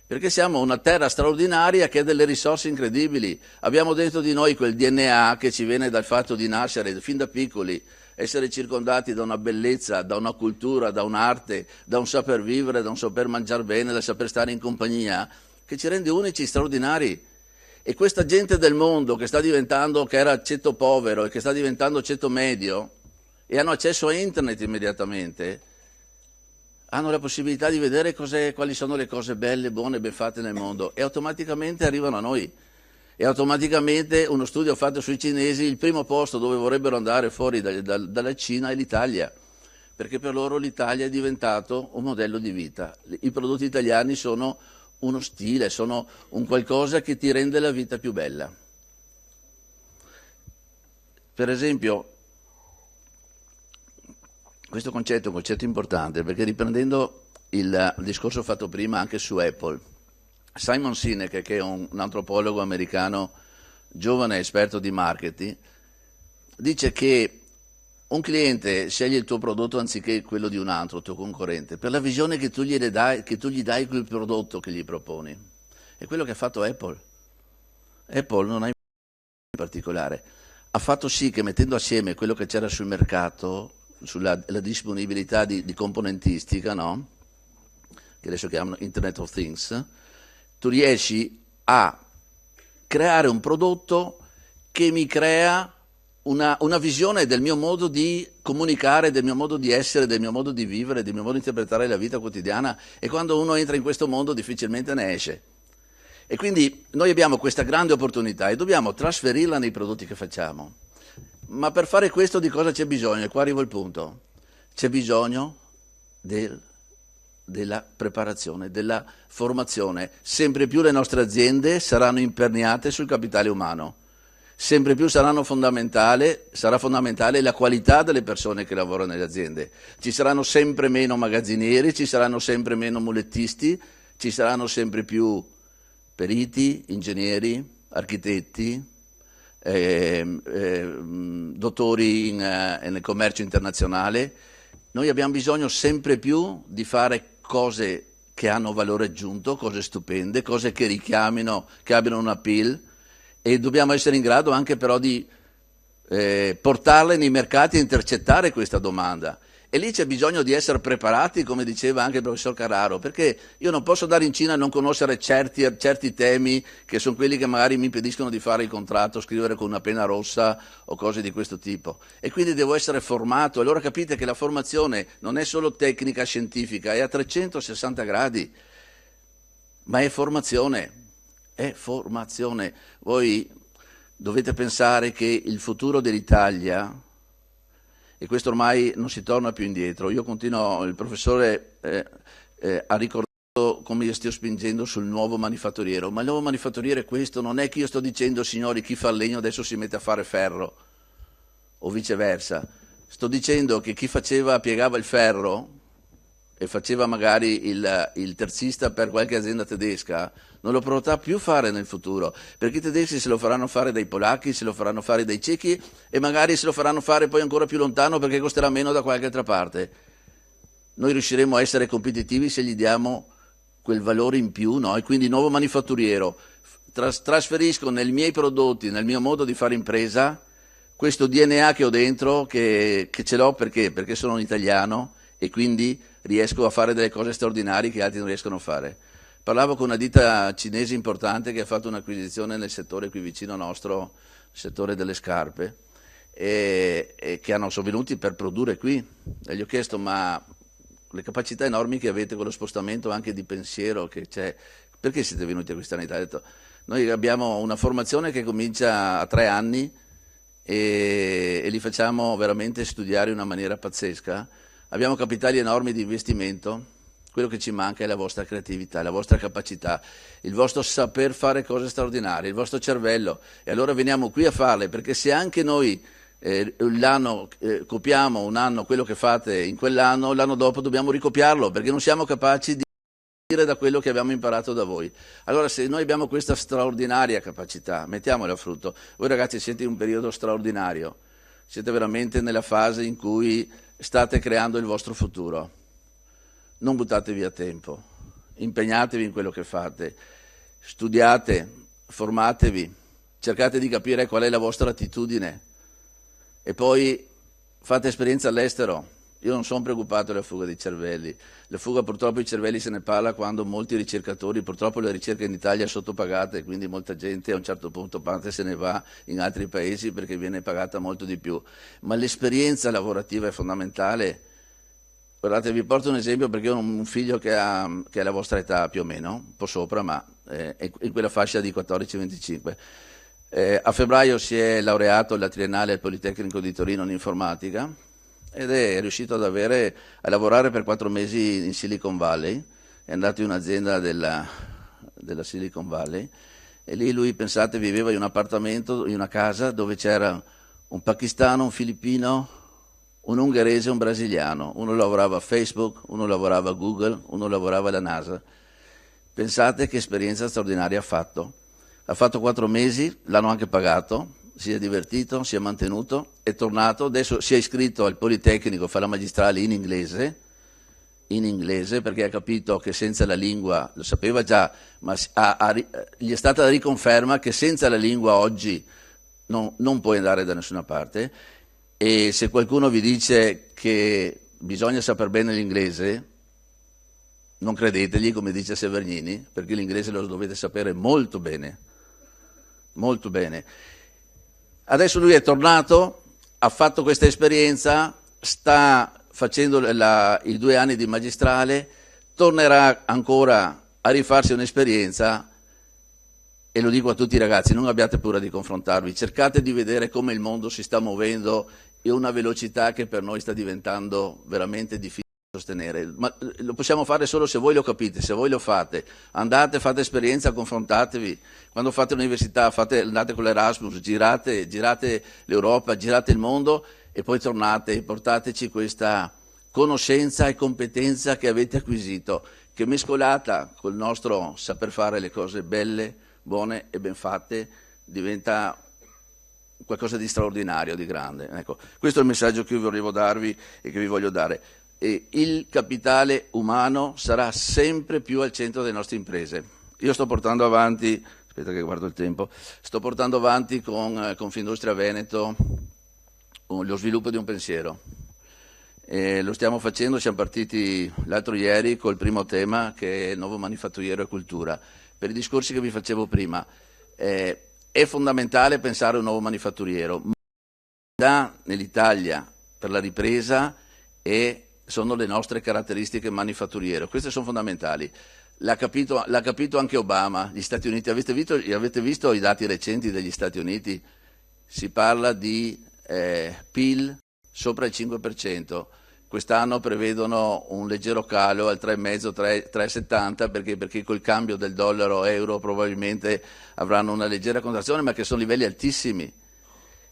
perché siamo una terra straordinaria che ha delle risorse incredibili. Abbiamo dentro di noi quel DNA che ci viene dal fatto di nascere fin da piccoli, essere circondati da una bellezza, da una cultura, da un'arte, da un saper vivere, da un saper mangiare bene, da saper stare in compagnia, che ci rende unici, straordinari. E questa gente del mondo che era ceto povero e che sta diventando ceto medio e hanno accesso a internet immediatamente, hanno la possibilità di vedere quali sono le cose belle, buone, ben fatte nel mondo e automaticamente arrivano a noi. E automaticamente uno studio fatto sui cinesi, il primo posto dove vorrebbero andare fuori dalla Cina è l'Italia, perché per loro l'Italia è diventato un modello di vita. I prodotti italiani sono uno stile, sono un qualcosa che ti rende la vita più bella. Per esempio, questo concetto è un concetto importante, perché riprendendo il discorso fatto prima anche su Apple, Simon Sinek, che è un antropologo americano giovane esperto di marketing, dice che un cliente sceglie il tuo prodotto anziché quello di un altro, il tuo concorrente, per la visione che tu gli dai quel prodotto che gli proponi. È quello che ha fatto Apple. Apple non ha in particolare. Ha fatto sì che mettendo assieme quello che c'era sul mercato, sulla disponibilità di componentistica, no? Che adesso chiamano Internet of Things, tu riesci a creare un prodotto che mi crea una visione del mio modo di comunicare, del mio modo di essere, del mio modo di vivere, del mio modo di interpretare la vita quotidiana, e quando uno entra in questo mondo difficilmente ne esce. E quindi noi abbiamo questa grande opportunità e dobbiamo trasferirla nei prodotti che facciamo. Ma per fare questo di cosa c'è bisogno? E qua arrivo al punto. C'è bisogno della preparazione, della formazione. Sempre più le nostre aziende saranno imperniate sul capitale umano, sempre più sarà fondamentale la qualità delle persone che lavorano nelle aziende. Ci saranno sempre meno magazzinieri, ci saranno sempre meno mulettisti, ci saranno sempre più periti, ingegneri, architetti, dottori nel commercio internazionale. Noi abbiamo bisogno sempre più di fare cose che hanno valore aggiunto, cose stupende, cose che richiamino, che abbiano un appeal, e dobbiamo essere in grado anche però di portarle nei mercati e intercettare questa domanda. E lì c'è bisogno di essere preparati, come diceva anche il professor Carraro, perché io non posso andare in Cina e non conoscere certi temi che sono quelli che magari mi impediscono di fare il contratto, scrivere con una penna rossa o cose di questo tipo. E quindi devo essere formato. Allora capite che la formazione non è solo tecnica scientifica, è a 360 gradi, ma è formazione. È formazione. Voi dovete pensare che il futuro dell'Italia, e questo ormai non si torna più indietro. Io continuo, il professore ha ricordato come io stia spingendo sul nuovo manifatturiero, ma il nuovo manifatturiero è questo, non è che io sto dicendo signori chi fa il legno adesso si mette a fare ferro o viceversa, sto dicendo che chi piegava il ferro e faceva magari il terzista per qualche azienda tedesca non lo potrà più fare nel futuro, perché i tedeschi se lo faranno fare dai polacchi, se lo faranno fare dai cechi e magari se lo faranno fare poi ancora più lontano perché costerà meno da qualche altra parte. Noi riusciremo a essere competitivi se gli diamo quel valore in più, no? E quindi nuovo manifatturiero, trasferisco nei miei prodotti, nel mio modo di fare impresa, questo DNA che ho dentro, che ce l'ho perché sono un italiano e quindi riesco a fare delle cose straordinarie che altri non riescono a fare. Parlavo con una ditta cinese importante che ha fatto un'acquisizione nel settore qui vicino nostro, il settore delle scarpe, e che sono venuti per produrre qui. E gli ho chiesto, ma le capacità enormi che avete con lo spostamento anche di pensiero che c'è, perché siete venuti a questa Italia? Ho detto, noi abbiamo una formazione che comincia a 3 anni e li facciamo veramente studiare in una maniera pazzesca. Abbiamo capitali enormi di investimento. Quello che ci manca è la vostra creatività, la vostra capacità, il vostro saper fare cose straordinarie, il vostro cervello. E allora veniamo qui a farle, perché se anche noi l'anno copiamo un anno quello che fate in quell'anno, l'anno dopo dobbiamo ricopiarlo, perché non siamo capaci di dire da quello che abbiamo imparato da voi. Allora se noi abbiamo questa straordinaria capacità, mettiamola a frutto. Voi ragazzi siete in un periodo straordinario, siete veramente nella fase in cui state creando il vostro futuro. Non buttate via tempo, impegnatevi in quello che fate, studiate, formatevi, cercate di capire qual è la vostra attitudine e poi fate esperienza all'estero. Io non sono preoccupato della fuga dei cervelli, la fuga purtroppo i cervelli se ne parla quando molti ricercatori, purtroppo le ricerche in Italia sono sottopagate, quindi molta gente a un certo punto parte se ne va in altri paesi perché viene pagata molto di più, ma l'esperienza lavorativa è fondamentale. Guardate, vi porto un esempio perché io ho un figlio che ha la vostra età più o meno, un po' sopra, ma è in quella fascia di 14-25. A febbraio si è laureato alla triennale al Politecnico di Torino in informatica ed è riuscito a lavorare per 4 mesi in Silicon Valley, è andato in un'azienda della Silicon Valley e lì lui, pensate, viveva in un appartamento, in una casa dove c'era un pakistano, un filippino, un ungherese e un brasiliano, uno lavorava a Facebook, uno lavorava a Google, uno lavorava alla NASA. Pensate che esperienza straordinaria ha fatto. Ha fatto 4 mesi, l'hanno anche pagato, si è divertito, si è mantenuto, è tornato, adesso si è iscritto al Politecnico, fa la magistrale in inglese perché ha capito che senza la lingua, lo sapeva già, ma gli è stata la riconferma che senza la lingua oggi non puoi andare da nessuna parte. E se qualcuno vi dice che bisogna saper bene l'inglese, non credetegli, come dice Severnini, perché l'inglese lo dovete sapere molto bene, molto bene. Adesso lui è tornato, ha fatto questa esperienza, sta facendo i 2 anni di magistrale, tornerà ancora a rifarsi un'esperienza. E lo dico a tutti i ragazzi, non abbiate paura di confrontarvi, cercate di vedere come il mondo si sta muovendo e una velocità che per noi sta diventando veramente difficile sostenere, ma lo possiamo fare solo se voi lo capite, se voi lo fate. Andate, fate esperienza, confrontatevi. Quando fate l'università, andate con l'Erasmus, girate l'Europa, girate il mondo e poi tornate e portateci questa conoscenza e competenza che avete acquisito, che mescolata col nostro saper fare le cose belle, buone e ben fatte diventa qualcosa di straordinario, di grande. Ecco, questo è il messaggio che io volevo darvi e che vi voglio dare. E il capitale umano sarà sempre più al centro delle nostre imprese. Io sto portando avanti, aspetta che guardo il tempo, sto portando avanti con Confindustria Veneto lo sviluppo di un pensiero. Lo stiamo facendo, siamo partiti l'altro ieri col primo tema che è nuovo manifatturiero e cultura. Per i discorsi che vi facevo prima, è fondamentale pensare a un nuovo manifatturiero. Nell'Italia per la ripresa sono le nostre caratteristiche manifatturiere, queste sono fondamentali. L'ha capito anche Obama, gli Stati Uniti. Avete visto i dati recenti degli Stati Uniti? Si parla di PIL sopra il 5%, quest'anno prevedono un leggero calo al 3,5, 3,70 perché col cambio del dollaro-euro probabilmente avranno una leggera contrazione, ma che sono livelli altissimi.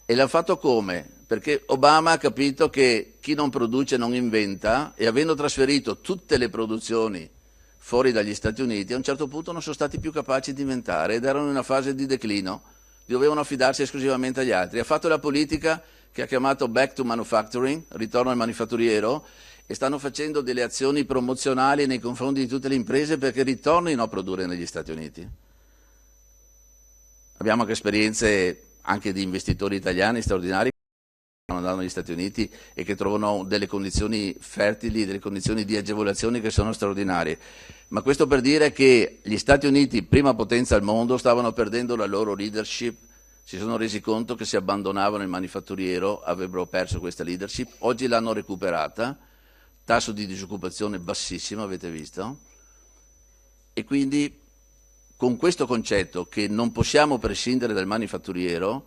E l'ha fatto come? Perché Obama ha capito che chi non produce non inventa, e avendo trasferito tutte le produzioni fuori dagli Stati Uniti, a un certo punto non sono stati più capaci di inventare ed erano in una fase di declino, dovevano affidarsi esclusivamente agli altri. Ha fatto la politica che ha chiamato Back to Manufacturing, ritorno al manifatturiero, e stanno facendo delle azioni promozionali nei confronti di tutte le imprese perché ritornino a produrre negli Stati Uniti. Abbiamo anche esperienze anche di investitori italiani straordinari che stanno andando negli Stati Uniti e che trovano delle condizioni fertili, delle condizioni di agevolazione che sono straordinarie. Ma questo per dire che gli Stati Uniti, prima potenza al mondo, stavano perdendo la loro leadership, si sono resi conto che se abbandonavano il manifatturiero avrebbero perso questa leadership, oggi l'hanno recuperata, tasso di disoccupazione bassissimo, avete visto, e quindi con questo concetto che non possiamo prescindere dal manifatturiero,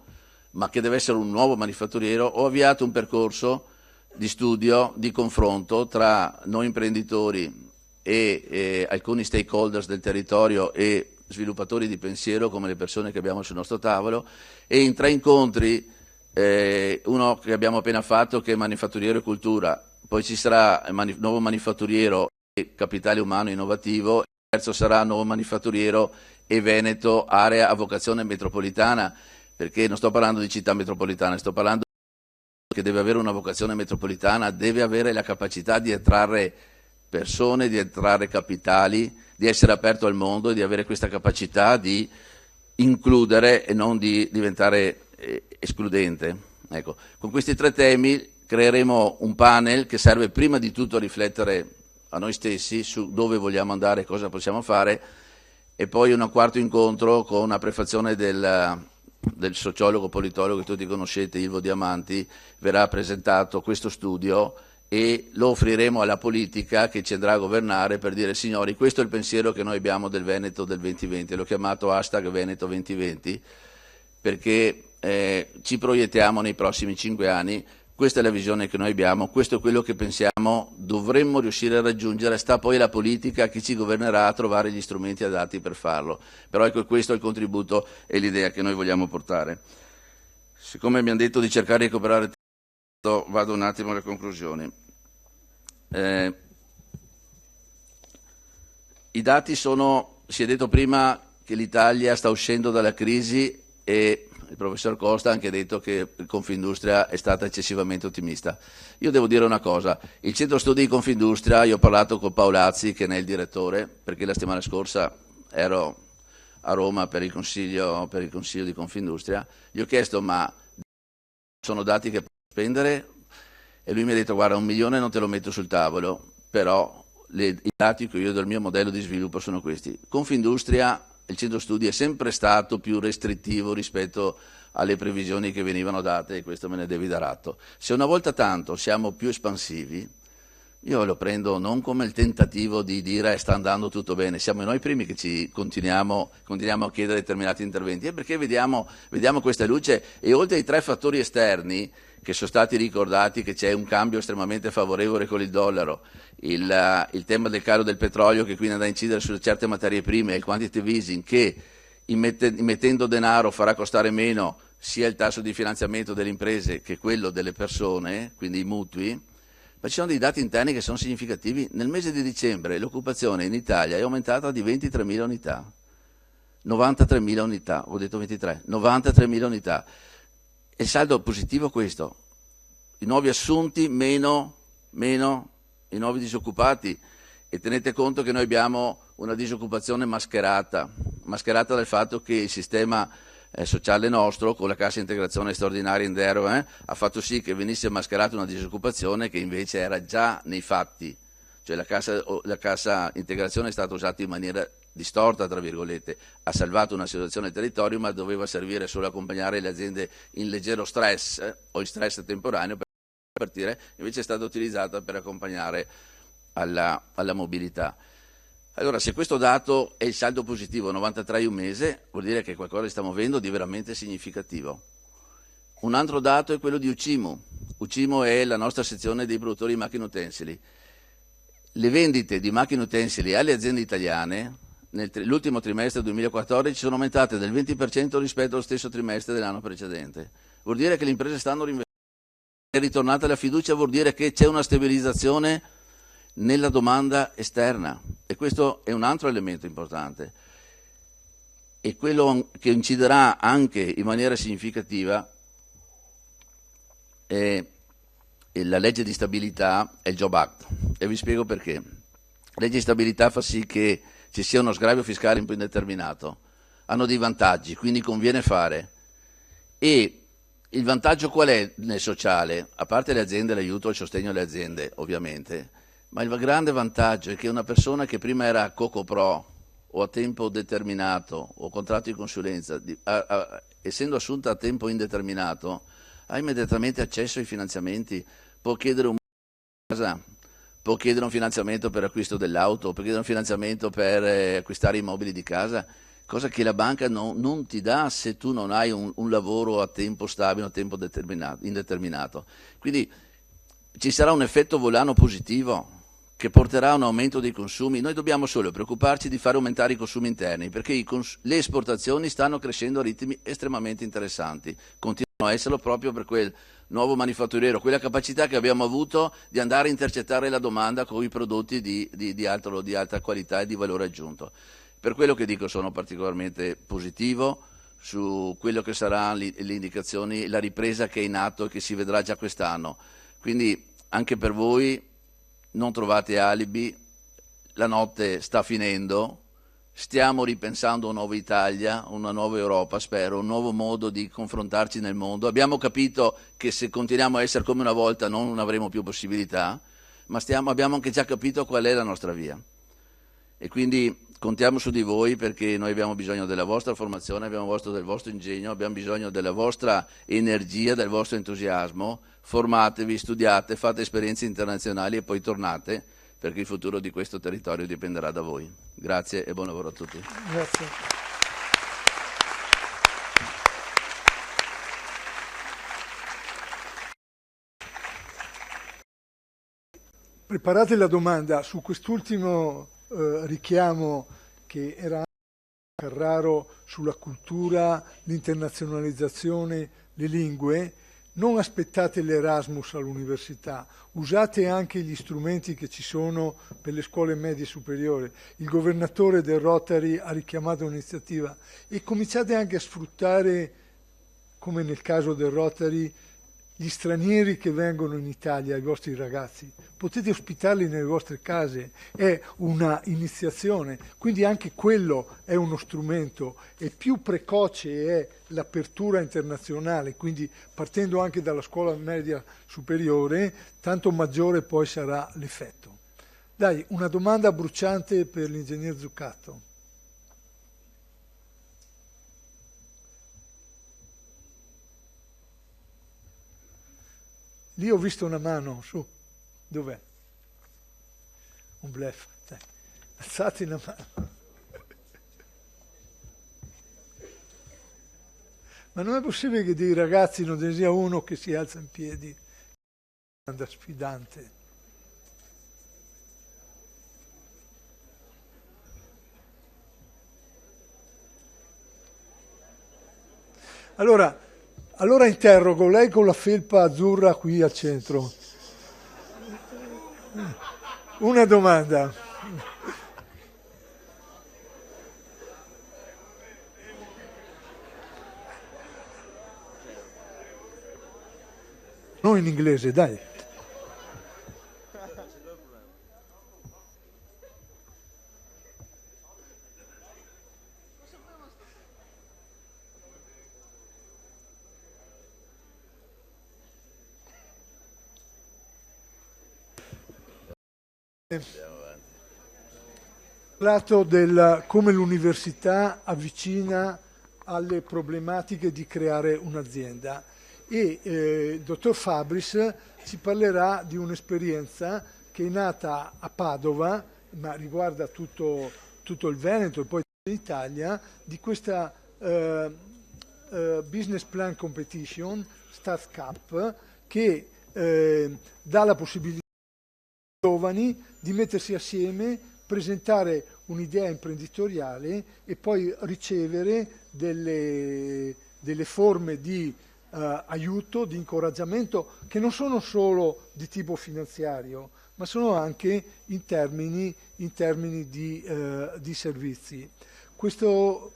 ma che deve essere un nuovo manifatturiero, ho avviato un percorso di studio, di confronto tra noi imprenditori e alcuni stakeholders del territorio e sviluppatori di pensiero come le persone che abbiamo sul nostro tavolo, e in 3 incontri, uno che abbiamo appena fatto che è manifatturiero e cultura, poi ci sarà nuovo manifatturiero e capitale umano innovativo, il terzo sarà nuovo manifatturiero e Veneto area a vocazione metropolitana, perché non sto parlando di città metropolitane, sto parlando che deve avere una vocazione metropolitana, deve avere la capacità di attrarre persone, di attrarre capitali, di essere aperto al mondo e di avere questa capacità di includere e non di diventare escludente. Ecco, con questi 3 temi creeremo un panel che serve prima di tutto a riflettere a noi stessi su dove vogliamo andare e cosa possiamo fare, e poi un quarto incontro con una prefazione del sociologo politologo che tutti conoscete, Ilvo Diamanti. Verrà presentato questo studio e lo offriremo alla politica che ci andrà a governare per dire: signori, questo è il pensiero che noi abbiamo del Veneto del 2020, l'ho chiamato #Veneto 2020 perché ci proiettiamo nei prossimi 5 anni. Questa è la visione che noi abbiamo, questo è quello che pensiamo dovremmo riuscire a raggiungere, sta poi la politica che ci governerà a trovare gli strumenti adatti per farlo. Però ecco, questo è il contributo e l'idea che noi vogliamo portare. Siccome mi hanno detto di cercare di recuperare tempo, vado un attimo alle conclusioni. I dati sono, si è detto prima che l'Italia sta uscendo dalla crisi e il professor Costa ha anche detto che Confindustria è stata eccessivamente ottimista. Io devo dire una cosa, il centro studi di Confindustria, io ho parlato con Paolazzi che ne è il direttore, perché la settimana scorsa ero a Roma per il consiglio di Confindustria, gli ho chiesto ma sono dati che posso spendere? E lui mi ha detto: guarda, 1 milione non te lo metto sul tavolo, però i dati che io ho del mio modello di sviluppo sono questi. Confindustria, il centro studi è sempre stato più restrittivo rispetto alle previsioni che venivano date, e questo me ne devi dar atto. Se una volta tanto siamo più espansivi, io lo prendo non come il tentativo di dire sta andando tutto bene, siamo noi primi che ci continuiamo a chiedere determinati interventi, perché vediamo questa luce, e oltre ai 3 fattori esterni che sono stati ricordati, che c'è un cambio estremamente favorevole con il dollaro, il tema del caro del petrolio che quindi andrà a incidere su certe materie prime, il quantitative easing che immettendo denaro farà costare meno sia il tasso di finanziamento delle imprese che quello delle persone, quindi i mutui, ma ci sono dei dati interni che sono significativi. Nel mese di dicembre l'occupazione in Italia è aumentata di 23.000 unità, 93.000 unità, ho detto 23, 93.000 unità. E il saldo positivo è questo, i nuovi assunti meno i nuovi disoccupati, e tenete conto che noi abbiamo una disoccupazione mascherata dal fatto che il sistema sociale nostro, con la cassa integrazione straordinaria in deroga, ha fatto sì che venisse mascherata una disoccupazione che invece era già nei fatti, cioè la cassa integrazione è stata usata in maniera distorta, tra virgolette, ha salvato una situazione del territorio, ma doveva servire solo a accompagnare le aziende in leggero stress o in stress temporaneo per partire, invece è stata utilizzata per accompagnare alla mobilità. Allora, se questo dato è il saldo positivo 93 in un mese, vuol dire che qualcosa stiamo avendo di veramente significativo. Un altro dato è quello di Ucimo. Ucimo è la nostra sezione dei produttori di macchine utensili. Le vendite di macchine utensili alle aziende italiane nell'ultimo trimestre 2014 sono aumentate del 20% rispetto allo stesso trimestre dell'anno precedente. Vuol dire che le imprese stanno reinvestendo, è ritornata la fiducia, vuol dire che c'è una stabilizzazione nella domanda esterna, e questo è un altro elemento importante. E quello che inciderà anche in maniera significativa è la legge di stabilità e il Job Act, e vi spiego perché. La legge di stabilità fa sì che ci sia uno sgravio fiscale a tempo indeterminato, hanno dei vantaggi, quindi conviene fare. E il vantaggio qual è nel sociale? A parte le aziende, l'aiuto e il sostegno alle aziende, ovviamente, ma il grande vantaggio è che una persona che prima era co-co-pro o a tempo determinato o contratto di consulenza, essendo assunta a tempo indeterminato, ha immediatamente accesso ai finanziamenti, può chiedere un casa, può chiedere un finanziamento per acquisto dell'auto, può chiedere un finanziamento per acquistare immobili di casa, cosa che la banca non ti dà se tu non hai un lavoro a tempo stabile, a tempo indeterminato. Quindi ci sarà un effetto volano positivo che porterà a un aumento dei consumi. Noi dobbiamo solo preoccuparci di fare aumentare i consumi interni, perché le esportazioni stanno crescendo a ritmi estremamente interessanti, continuano a esserlo proprio per quel nuovo manifatturiero, quella capacità che abbiamo avuto di andare a intercettare la domanda con i prodotti di alta qualità e di valore aggiunto. Per quello che dico sono particolarmente positivo su quello che saranno le indicazioni, la ripresa che è in atto e che si vedrà già quest'anno. Quindi anche per voi non trovate alibi, la notte sta finendo, stiamo ripensando una nuova Italia, una nuova Europa, spero, un nuovo modo di confrontarci nel mondo. Abbiamo capito che se continuiamo a essere come una volta non avremo più possibilità, ma abbiamo anche già capito qual è la nostra via. E quindi contiamo su di voi, perché noi abbiamo bisogno della vostra formazione, abbiamo bisogno del vostro ingegno, abbiamo bisogno della vostra energia, del vostro entusiasmo. Formatevi, studiate, fate esperienze internazionali e poi tornate, perché il futuro di questo territorio dipenderà da voi. Grazie e buon lavoro a tutti. Grazie. Preparate la domanda su quest'ultimo richiamo che era Carraro sulla cultura, l'internazionalizzazione, le lingue. Non aspettate l'Erasmus all'università, usate anche gli strumenti che ci sono per le scuole medie superiori. Il governatore del Rotary ha richiamato un'iniziativa e cominciate anche a sfruttare, come nel caso del Rotary, gli stranieri che vengono in Italia, i vostri ragazzi. Potete ospitarli nelle vostre case, è una iniziazione, quindi anche quello è uno strumento, e più precoce è l'apertura internazionale, quindi partendo anche dalla scuola media superiore, tanto maggiore poi sarà l'effetto. Dai, una domanda bruciante per l'ingegner Zuccato. Lì ho visto una mano, su, dov'è? Un bluff, dai. Alzate una mano. Ma non è possibile che dei ragazzi non ce ne sia uno che si alza in piedi? Anda sfidante. Allora interrogo lei con la felpa azzurra qui al centro. Una domanda. Non in inglese, dai. Parlato del come l'università avvicina alle problematiche di creare un'azienda e il dottor Fabris ci parlerà di un'esperienza che è nata a Padova, ma riguarda tutto il Veneto e poi l'Italia, di questa Business Plan Competition, Start Cup, che dà la possibilità ai giovani di mettersi assieme, presentare un'idea imprenditoriale e poi ricevere delle forme di aiuto, di incoraggiamento, che non sono solo di tipo finanziario, ma sono anche in termini di servizi. Questo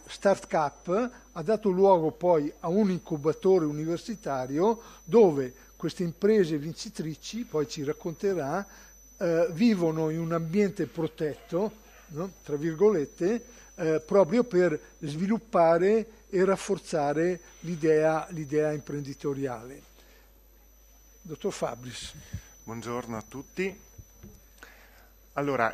Start Cup ha dato luogo poi a un incubatore universitario dove queste imprese vincitrici, poi ci racconterà, vivono in un ambiente protetto, no? Tra virgolette, proprio per sviluppare e rafforzare l'idea imprenditoriale. Dottor Fabris. Buongiorno a tutti. Allora,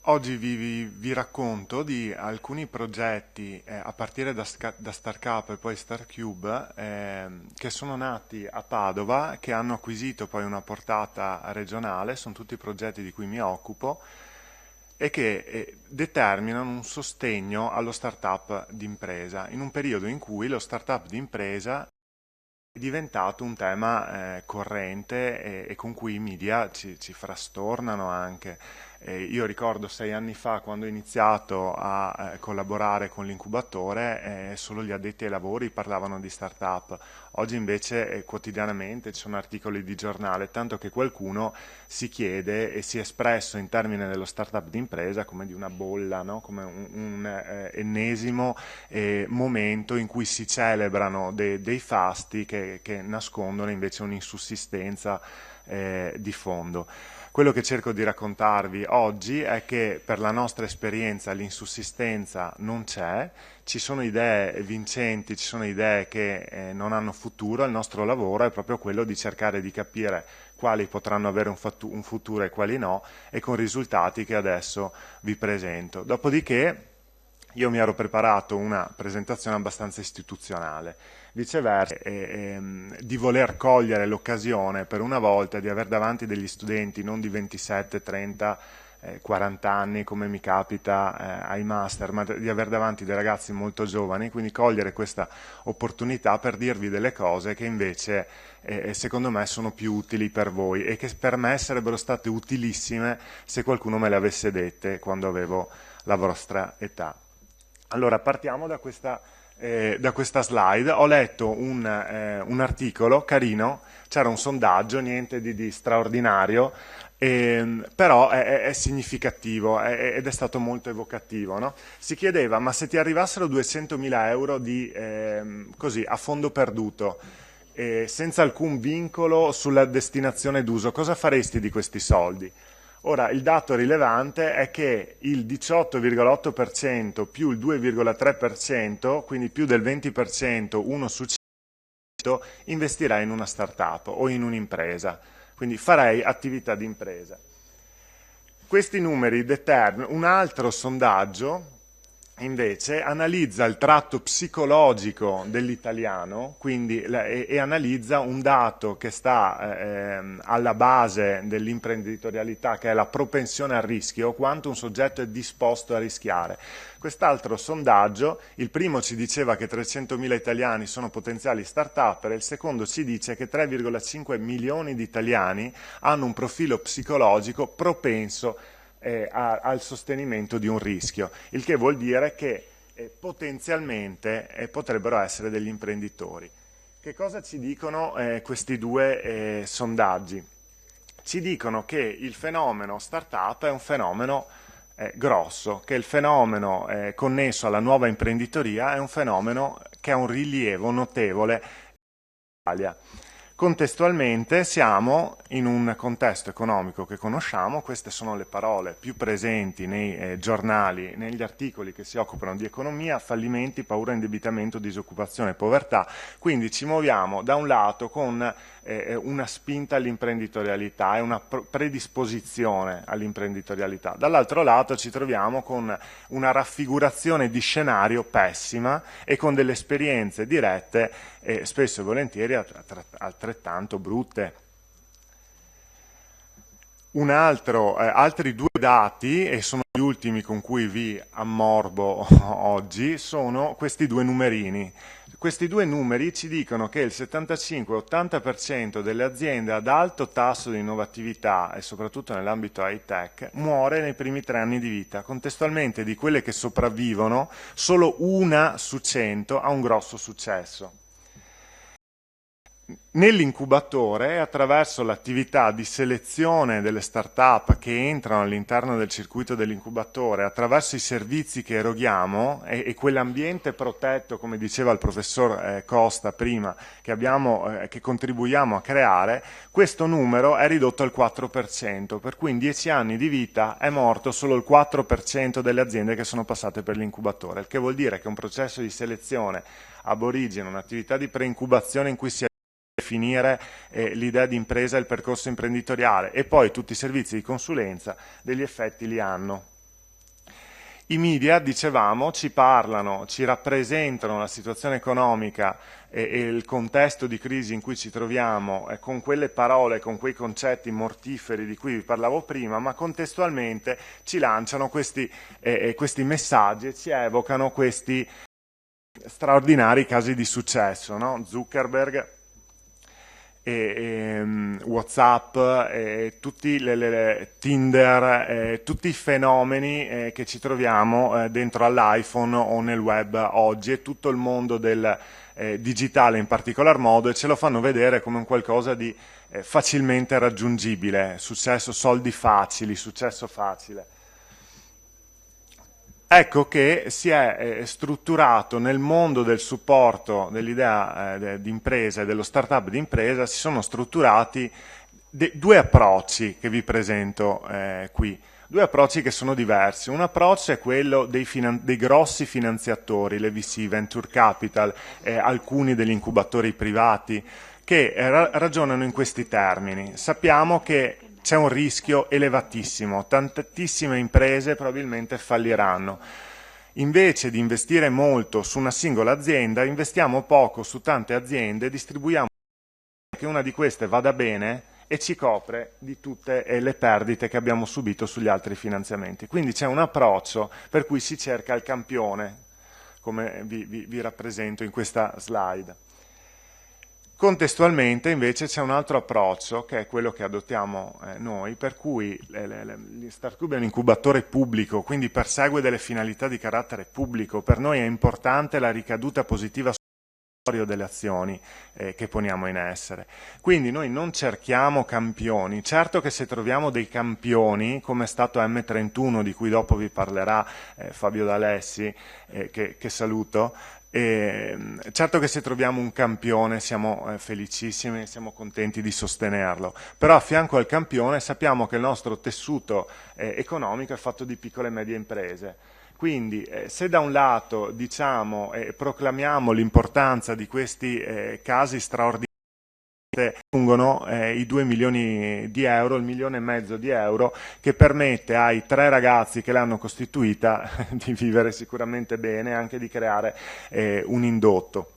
oggi vi racconto di alcuni progetti a partire da StarCup e poi StarCube che sono nati a Padova, che hanno acquisito poi una portata regionale, sono tutti progetti di cui mi occupo e che determinano un sostegno allo startup d'impresa in un periodo in cui lo startup d'impresa è diventato un tema corrente e con cui i media ci frastornano anche. Io ricordo 6 anni fa, quando ho iniziato a collaborare con l'incubatore, solo gli addetti ai lavori parlavano di start-up. Oggi invece quotidianamente ci sono articoli di giornale, tanto che qualcuno si chiede e si è espresso in termini dello start-up d'impresa come di una bolla, no? Come un ennesimo momento in cui si celebrano dei fasti che nascondono invece un'insussistenza di fondo. Quello che cerco di raccontarvi oggi è che per la nostra esperienza l'insussistenza non c'è, ci sono idee vincenti, ci sono idee che non hanno futuro. Il nostro lavoro è proprio quello di cercare di capire quali potranno avere un futuro e quali no, e con risultati che adesso vi presento. Dopodiché io mi ero preparato una presentazione abbastanza istituzionale, viceversa di voler cogliere l'occasione per una volta di aver davanti degli studenti non di 27, 30, 40 anni come mi capita ai master, ma di aver davanti dei ragazzi molto giovani, quindi cogliere questa opportunità per dirvi delle cose che invece secondo me sono più utili per voi e che per me sarebbero state utilissime se qualcuno me le avesse dette quando avevo la vostra età. Allora, partiamo da questa slide. Ho letto un articolo carino, c'era un sondaggio, niente di straordinario, però è significativo ed è stato molto evocativo, no? Si chiedeva, ma se ti arrivassero 200.000 euro così, a fondo perduto, senza alcun vincolo sulla destinazione d'uso, cosa faresti di questi soldi? Ora, il dato rilevante è che il 18,8% più il 2,3%, quindi più del 20%, 1 su 100, investirà in una startup o in un'impresa. Quindi farei attività di impresa. Questi numeri determinano un altro sondaggio invece analizza il tratto psicologico dell'italiano, quindi, e analizza un dato che sta alla base dell'imprenditorialità, che è la propensione al rischio, quanto un soggetto è disposto a rischiare. Quest'altro sondaggio, il primo ci diceva che 300.000 italiani sono potenziali start-up, e il secondo ci dice che 3,5 milioni di italiani hanno un profilo psicologico propenso al sostenimento di un rischio, il che vuol dire che potenzialmente potrebbero essere degli imprenditori. Che cosa ci dicono questi due sondaggi? Ci dicono che il fenomeno startup è un fenomeno grosso, che il fenomeno connesso alla nuova imprenditoria è un fenomeno che ha un rilievo notevole in Italia. Contestualmente siamo in un contesto economico che conosciamo, queste sono le parole più presenti nei giornali, negli articoli che si occupano di economia: fallimenti, paura, indebitamento, disoccupazione, povertà. Quindi ci muoviamo da un lato con una spinta all'imprenditorialità e una predisposizione all'imprenditorialità, dall'altro lato ci troviamo con una raffigurazione di scenario pessima e con delle esperienze dirette spesso e volentieri altrettanto brutte. Altri due dati, e sono gli ultimi con cui vi ammorbo oggi, sono questi due numerini. Questi due numeri ci dicono che il 75-80% delle aziende ad alto tasso di innovatività, e soprattutto nell'ambito high-tech, muore nei primi 3 anni di vita. Contestualmente, di quelle che sopravvivono, solo 1 su 100 ha un grosso successo. Nell'incubatore, attraverso l'attività di selezione delle start-up che entrano all'interno del circuito dell'incubatore, attraverso i servizi che eroghiamo e quell'ambiente protetto, come diceva il professor Costa prima, che contribuiamo a creare, questo numero è ridotto al 4%, per cui in 10 anni di vita è morto solo il 4% delle aziende che sono passate per l'incubatore, il che vuol dire che un processo di selezione ab origine, un'attività di preincubazione in cui si definire l'idea di impresa e il percorso imprenditoriale, e poi tutti i servizi di consulenza, degli effetti li hanno. I media, dicevamo, ci parlano, ci rappresentano la situazione economica e il contesto di crisi in cui ci troviamo con quelle parole, con quei concetti mortiferi di cui vi parlavo prima, ma contestualmente ci lanciano questi messaggi e ci evocano questi straordinari casi di successo, no? Zuckerberg, WhatsApp, Tinder, tutti i fenomeni che ci troviamo dentro all'iPhone o nel web oggi, e tutto il mondo del digitale in particolar modo, e ce lo fanno vedere come un qualcosa di facilmente raggiungibile, successo, soldi facili, successo facile. Ecco che si è strutturato nel mondo del supporto dell'idea di impresa e dello startup di impresa, si sono strutturati due approcci che vi presento qui, due approcci che sono diversi. Un approccio è quello dei grossi finanziatori, le VC, Venture Capital, alcuni degli incubatori privati, che ragionano in questi termini. Sappiamo che c'è un rischio elevatissimo, tantissime imprese probabilmente falliranno. Invece di investire molto su una singola azienda, investiamo poco su tante aziende, distribuiamo che una di queste vada bene e ci copre di tutte le perdite che abbiamo subito sugli altri finanziamenti. Quindi c'è un approccio per cui si cerca il campione, come vi rappresento in questa slide. Contestualmente invece c'è un altro approccio, che è quello che adottiamo noi, per cui Startcube è un incubatore pubblico, quindi persegue delle finalità di carattere pubblico. Per noi è importante la ricaduta positiva sul territorio delle azioni che poniamo in essere. Quindi noi non cerchiamo campioni. Certo che se troviamo dei campioni, come è stato M31, di cui dopo vi parlerà Fabio D'Alessi, che saluto, certo che se troviamo un campione siamo felicissimi e siamo contenti di sostenerlo, però a fianco al campione sappiamo che il nostro tessuto economico è fatto di piccole e medie imprese. Quindi se da un lato diciamo e proclamiamo l'importanza di questi casi straordinari fungono i 2 milioni di euro, il 1,5 milioni di euro, che permette ai 3 ragazzi che l'hanno costituita di vivere sicuramente bene e anche di creare un indotto.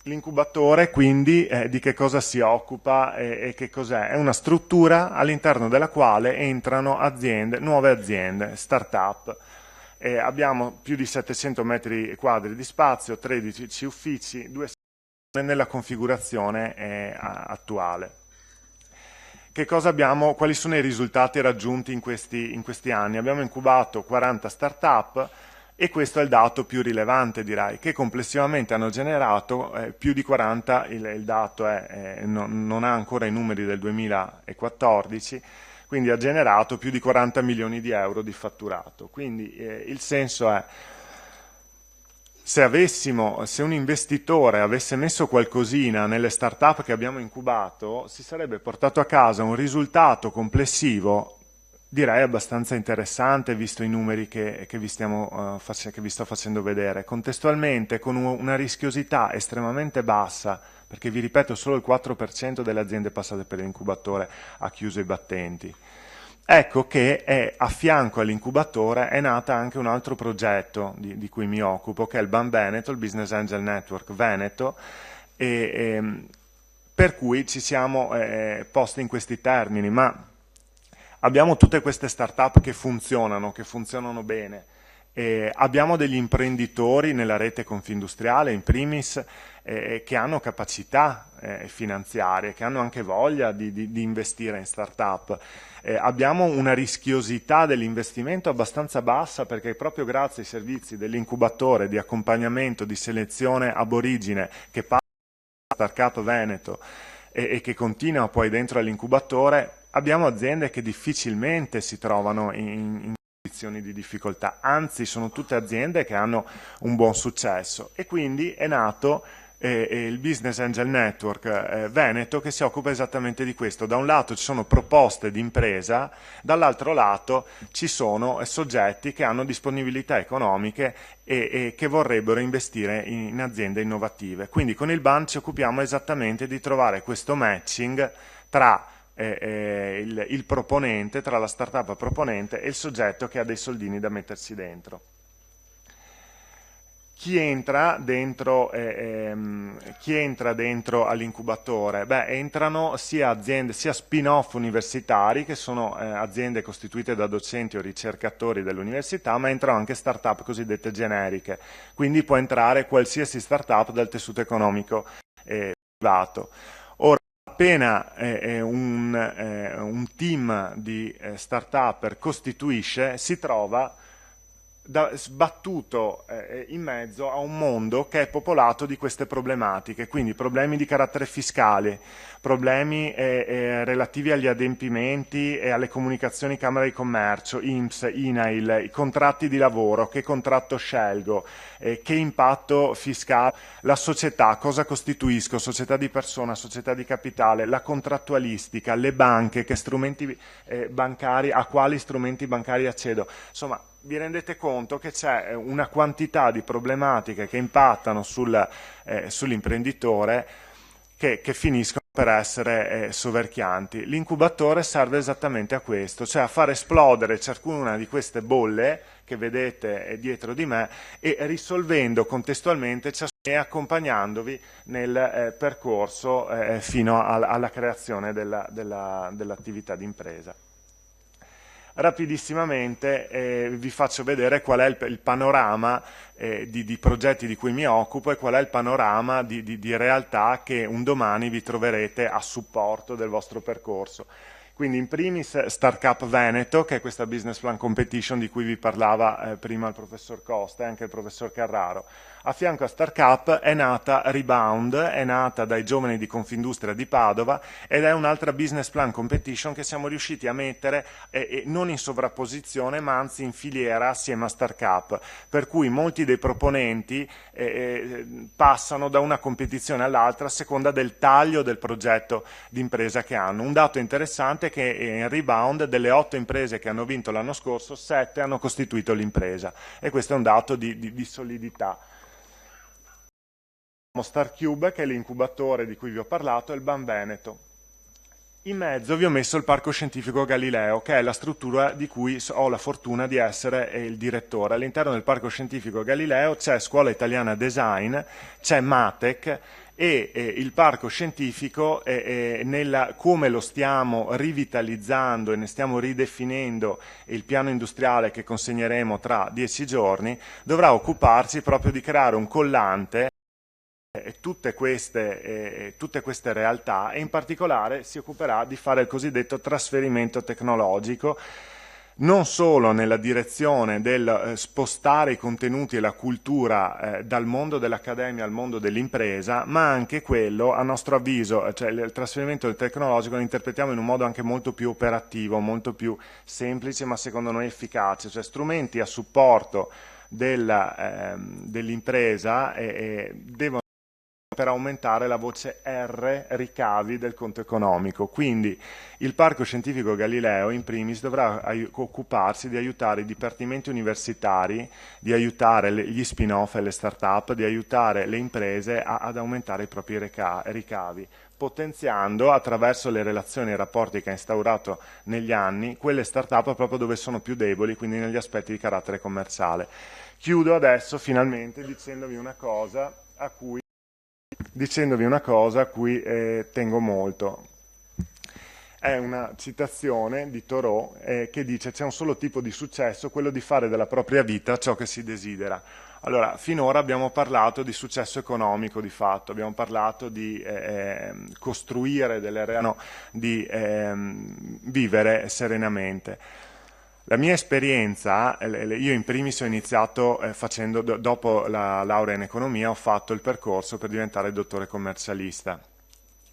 L'incubatore quindi di che cosa si occupa e che cos'è? È una struttura all'interno della quale entrano aziende, nuove aziende, start-up. Abbiamo più di 700 metri quadri di spazio, 13 uffici, 2 nella configurazione attuale. Che cosa abbiamo, quali sono i risultati raggiunti in questi anni? Abbiamo incubato 40 start-up e questo è il dato più rilevante, direi, che complessivamente hanno generato più di 40, il dato non ha ancora i numeri del 2014, quindi ha generato più di 40 milioni di euro di fatturato. Quindi il senso è, se un investitore avesse messo qualcosina nelle start-up che abbiamo incubato, si sarebbe portato a casa un risultato complessivo, direi abbastanza interessante, visto i numeri che vi sto facendo vedere. Contestualmente, con una rischiosità estremamente bassa, perché vi ripeto, solo il 4% delle aziende passate per l'incubatore ha chiuso i battenti. Ecco che a fianco all'incubatore è nata anche un altro progetto di cui mi occupo, che è il BAN Veneto, il Business Angel Network Veneto, per cui ci siamo posti in questi termini, ma abbiamo tutte queste start-up che funzionano bene. Abbiamo degli imprenditori nella rete confindustriale, in primis, che hanno capacità finanziarie, che hanno anche voglia di investire in start-up. Abbiamo una rischiosità dell'investimento abbastanza bassa, perché proprio grazie ai servizi dell'incubatore, di accompagnamento, di selezione ab origine che passa Startup Veneto e che continua poi dentro all'incubatore, abbiamo aziende che difficilmente si trovano in condizioni di difficoltà, anzi sono tutte aziende che hanno un buon successo, e quindi è nato il Business Angel Network Veneto, che si occupa esattamente di questo. Da un lato ci sono proposte di impresa, dall'altro lato ci sono soggetti che hanno disponibilità economiche e che vorrebbero investire in aziende innovative. Quindi con il BAN ci occupiamo esattamente di trovare questo matching tra il proponente, tra la startup proponente e il soggetto che ha dei soldini da metterci dentro. Chi entra dentro all'incubatore? Beh, entrano sia aziende, sia spin-off universitari, che sono aziende costituite da docenti o ricercatori dell'università, ma entrano anche start-up cosiddette generiche, quindi può entrare qualsiasi start-up dal tessuto economico privato. Ora, appena un team di start-upper costituisce, si trova sbattuto in mezzo a un mondo che è popolato di queste problematiche, quindi problemi di carattere fiscale, problemi relativi agli adempimenti e alle comunicazioni Camera di Commercio, INPS, INAIL, i contratti di lavoro, che contratto scelgo, che impatto fiscale, la società, cosa costituisco, società di persona, società di capitale, la contrattualistica, le banche, che strumenti bancari, a quali strumenti bancari accedo, insomma. Vi rendete conto che c'è una quantità di problematiche che impattano sull'imprenditore che finiscono per essere soverchianti. L'incubatore serve esattamente a questo, cioè a far esplodere ciascuna di queste bolle che vedete dietro di me, e risolvendo contestualmente e accompagnandovi nel percorso fino alla creazione dell'attività d'impresa. Rapidissimamente vi faccio vedere qual è il panorama di progetti di cui mi occupo e qual è il panorama di realtà che un domani vi troverete a supporto del vostro percorso. Quindi in primis Startup Veneto, che è questa business plan competition di cui vi parlava prima il professor Costa e anche il professor Carraro. A fianco a Startup è nata Rebound, è nata dai giovani di Confindustria di Padova, ed è un'altra business plan competition che siamo riusciti a mettere non in sovrapposizione, ma anzi in filiera assieme a Startup, per cui molti dei proponenti passano da una competizione all'altra a seconda del taglio del progetto di impresa che hanno. Un dato interessante è che in Rebound, delle 8 imprese che hanno vinto l'anno scorso, 7 hanno costituito l'impresa, e questo è un dato di solidità. StarCube, che è l'incubatore di cui vi ho parlato, e il Ban Veneto. In mezzo vi ho messo il Parco Scientifico Galileo, che è la struttura di cui ho la fortuna di essere il direttore. All'interno del Parco Scientifico Galileo c'è Scuola Italiana Design, c'è Matec, e il parco scientifico, come lo stiamo rivitalizzando e ne stiamo ridefinendo il piano industriale che consegneremo tra 10 giorni, dovrà occuparsi proprio di creare un collante tutte queste realtà, e in particolare si occuperà di fare il cosiddetto trasferimento tecnologico, non solo nella direzione del spostare i contenuti e la cultura dal mondo dell'accademia al mondo dell'impresa, ma anche quello, a nostro avviso, cioè il trasferimento tecnologico lo interpretiamo in un modo anche molto più operativo, molto più semplice, ma secondo noi efficace, cioè strumenti a supporto dell'impresa devono per aumentare la voce R ricavi del conto economico. Quindi il Parco Scientifico Galileo in primis dovrà occuparsi di aiutare i dipartimenti universitari, di aiutare gli spin-off e le start-up, di aiutare le imprese ad aumentare i propri ricavi, potenziando attraverso le relazioni e i rapporti che ha instaurato negli anni quelle start-up proprio dove sono più deboli, quindi negli aspetti di carattere commerciale. Chiudo adesso finalmente dicendovi una cosa a cui tengo molto. È una citazione di Thoreau che dice: c'è un solo tipo di successo, quello di fare della propria vita ciò che si desidera. Allora, finora abbiamo parlato di successo economico di fatto, abbiamo parlato di costruire delle realtà, di vivere serenamente. La mia esperienza, io in primis ho iniziato dopo la laurea in economia, ho fatto il percorso per diventare dottore commercialista.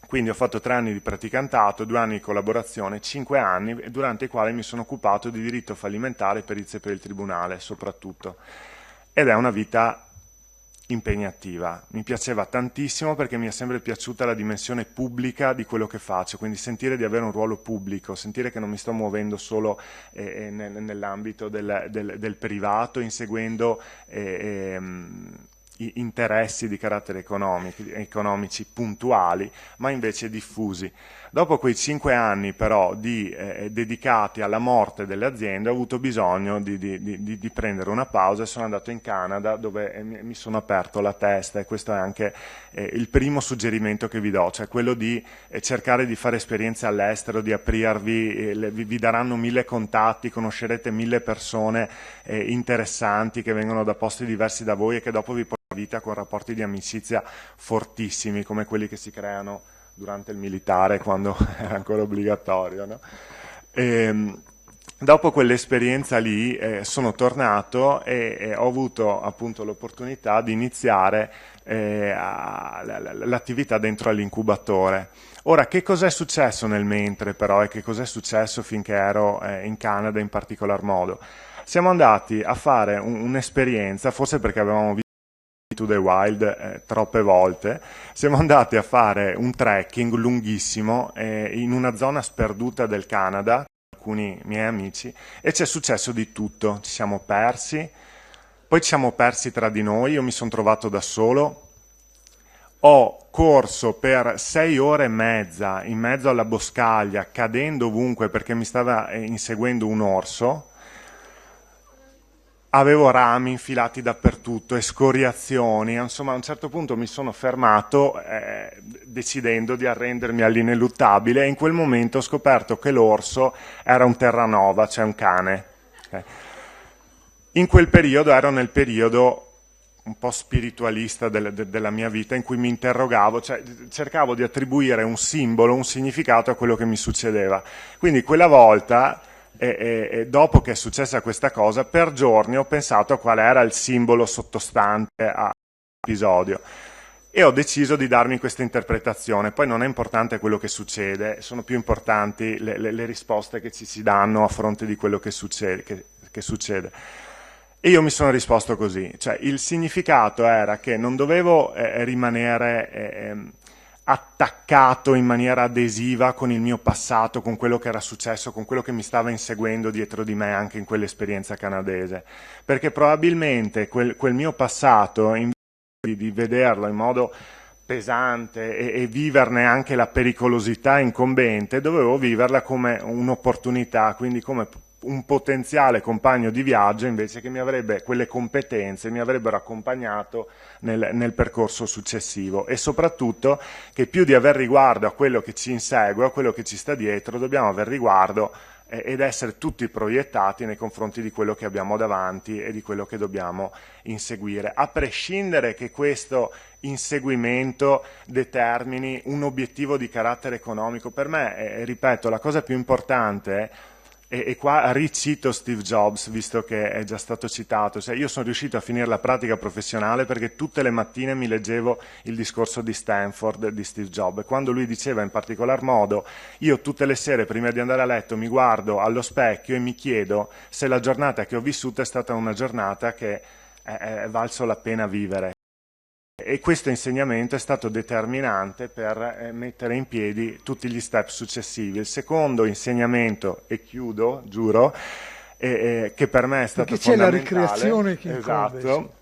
Quindi ho fatto 3 anni di praticantato, 2 anni di collaborazione, 5 anni durante i quali mi sono occupato di diritto fallimentare e perizie per il tribunale soprattutto. Ed è una vita impegnativa. Mi piaceva tantissimo perché mi è sempre piaciuta la dimensione pubblica di quello che faccio, quindi sentire di avere un ruolo pubblico, sentire che non mi sto muovendo solo nell'ambito del privato, inseguendo interessi di carattere economici puntuali, ma invece diffusi. Dopo quei 5 anni però dedicati alla morte delle aziende, ho avuto bisogno di prendere una pausa e sono andato in Canada, dove mi sono aperto la testa, e questo è anche il primo suggerimento che vi do, cioè quello di cercare di fare esperienze all'estero, di aprirvi, vi daranno 1000 contatti, conoscerete 1000 persone interessanti che vengono da posti diversi da voi e che dopo vi portano vita con rapporti di amicizia fortissimi, come quelli che si creano durante il militare, quando era ancora obbligatorio, no? Dopo quell'esperienza lì sono tornato e ho avuto appunto l'opportunità di iniziare l'attività dentro all'incubatore. Ora, che cos'è successo nel mentre però, e che cos'è successo finché ero in Canada in particolar modo? Siamo andati a fare un'esperienza, forse perché avevamo visto to the Wild troppe volte, siamo andati a fare un trekking lunghissimo in una zona sperduta del Canada con alcuni miei amici, e c'è successo di tutto. Ci siamo persi, poi ci siamo persi tra di noi, io mi sono trovato da solo, ho corso per 6 ore e mezza in mezzo alla boscaglia, cadendo ovunque perché mi stava inseguendo un orso. Avevo rami infilati dappertutto, escoriazioni, insomma a un certo punto mi sono fermato decidendo di arrendermi all'ineluttabile, e in quel momento ho scoperto che l'orso era un terranova, cioè un cane. In quel periodo ero nel periodo un po' spiritualista della mia vita, in cui mi interrogavo, cioè cercavo di attribuire un simbolo, un significato a quello che mi succedeva. Quindi quella volta, e dopo che è successa questa cosa, per giorni ho pensato a qual era il simbolo sottostante all'episodio e ho deciso di darmi questa interpretazione. Poi non è importante quello che succede, sono più importanti le risposte che ci si danno a fronte di quello che succede. E io mi sono risposto così, cioè il significato era che non dovevo rimanere attaccato in maniera adesiva con il mio passato, con quello che era successo, con quello che mi stava inseguendo dietro di me anche in quell'esperienza canadese, perché probabilmente quel mio passato, invece di vederlo in modo pesante e viverne anche la pericolosità incombente, dovevo viverla come un'opportunità, quindi come un potenziale compagno di viaggio invece che mi avrebbe quelle competenze, mi avrebbero accompagnato nel percorso successivo, e soprattutto che più di aver riguardo a quello che ci insegue, a quello che ci sta dietro, dobbiamo aver riguardo ed essere tutti proiettati nei confronti di quello che abbiamo davanti e di quello che dobbiamo inseguire, a prescindere che questo inseguimento determini un obiettivo di carattere economico. Per me, ripeto, la cosa più importante, e qua ricito Steve Jobs, visto che è già stato citato, cioè io sono riuscito a finire la pratica professionale perché tutte le mattine mi leggevo il discorso di Stanford di Steve Jobs, e quando lui diceva in particolar modo: io tutte le sere prima di andare a letto mi guardo allo specchio e mi chiedo se la giornata che ho vissuto è stata una giornata che è valso la pena vivere. E questo insegnamento è stato determinante per mettere in piedi tutti gli step successivi. Il secondo insegnamento, e chiudo, giuro, che per me è stato perché fondamentale, c'è la ricreazione che esatto,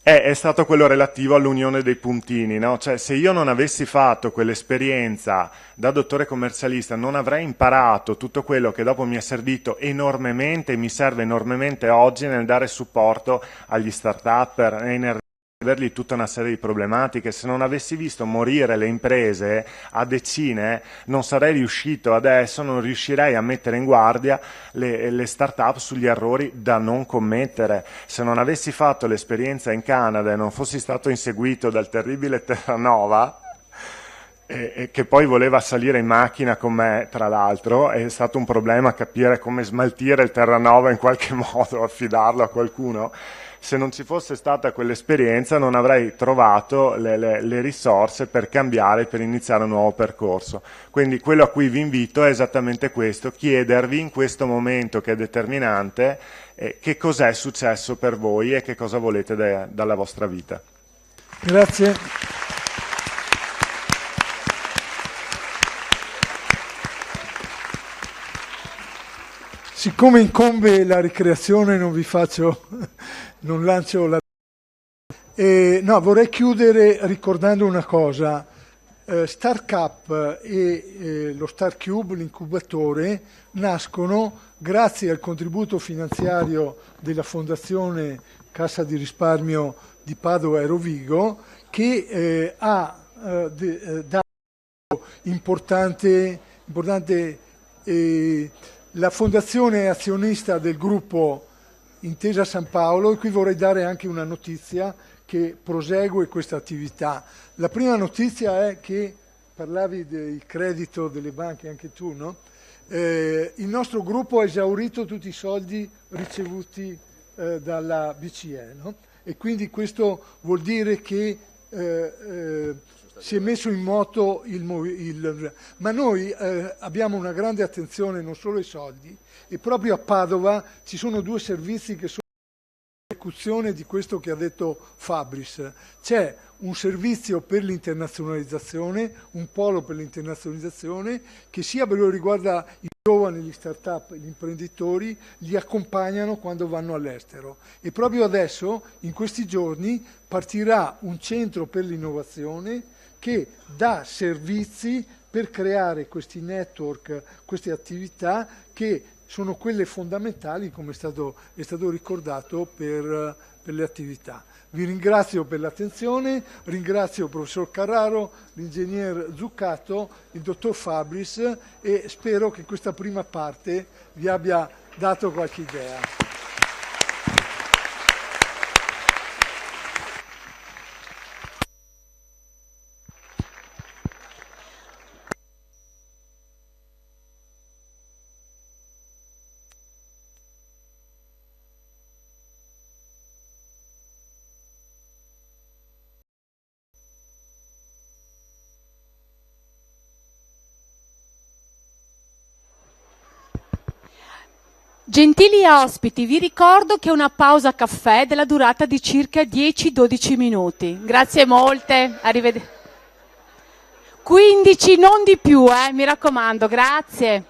è stato quello relativo all'unione dei puntini, no? Cioè, se io non avessi fatto quell'esperienza da dottore commercialista, non avrei imparato tutto quello che dopo mi è servito enormemente e mi serve enormemente oggi nel dare supporto agli start-up e nel avergli tutta una serie di problematiche. Se non avessi visto morire le imprese a decine, non sarei riuscito adesso, non riuscirei a mettere in guardia le start-up sugli errori da non commettere. Se non avessi fatto l'esperienza in Canada e non fossi stato inseguito dal terribile Terranova, che poi voleva salire in macchina con me, tra l'altro, è stato un problema capire come smaltire il Terranova in qualche modo, affidarlo a qualcuno. Se non ci fosse stata quell'esperienza non avrei trovato le risorse per cambiare, per iniziare un nuovo percorso. Quindi quello a cui vi invito è esattamente questo: chiedervi in questo momento che è determinante che cos'è successo per voi e che cosa volete dalla vostra vita. Grazie. Siccome incombe la ricreazione non lancio la... no, vorrei chiudere ricordando una cosa. StarCup e lo StarCube, l'incubatore, nascono grazie al contributo finanziario della Fondazione Cassa di Risparmio di Padova e Rovigo, che ha dato importante la fondazione è azionista del gruppo Intesa San Paolo, e qui vorrei dare anche una notizia che prosegue questa attività. La prima notizia è che, parlavi del credito delle banche anche tu, no? Il nostro gruppo ha esaurito tutti i soldi ricevuti dalla BCE, no? E quindi questo vuol dire che si è messo in moto ma noi abbiamo una grande attenzione non solo ai soldi, e proprio a Padova ci sono due servizi che sono l'esecuzione di questo che ha detto Fabris. C'è un servizio per l'internazionalizzazione, un polo per l'internazionalizzazione, che sia per quello che riguarda i giovani, gli start-up, gli imprenditori, li accompagnano quando vanno all'estero. E proprio adesso, in questi giorni, partirà un centro per l'innovazione che dà servizi per creare questi network, queste attività che sono quelle fondamentali, come è stato ricordato, per le attività. Vi ringrazio per l'attenzione, ringrazio il professor Carraro, l'ingegner Zuccato, il dottor Fabris, e spero che questa prima parte vi abbia dato qualche idea. Gentili ospiti, vi ricordo che una pausa caffè della durata di circa 10-12 minuti. Grazie molte, arrivederci. 15, non di più, mi raccomando, grazie.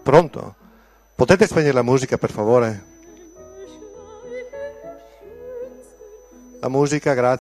Pronto? Potete spegnere la musica, per favore? La musica, grazie.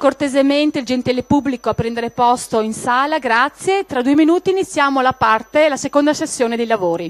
cortesemente il gentile pubblico a prendere posto in sala, grazie. Tra 2 minuti iniziamo la seconda sessione dei lavori.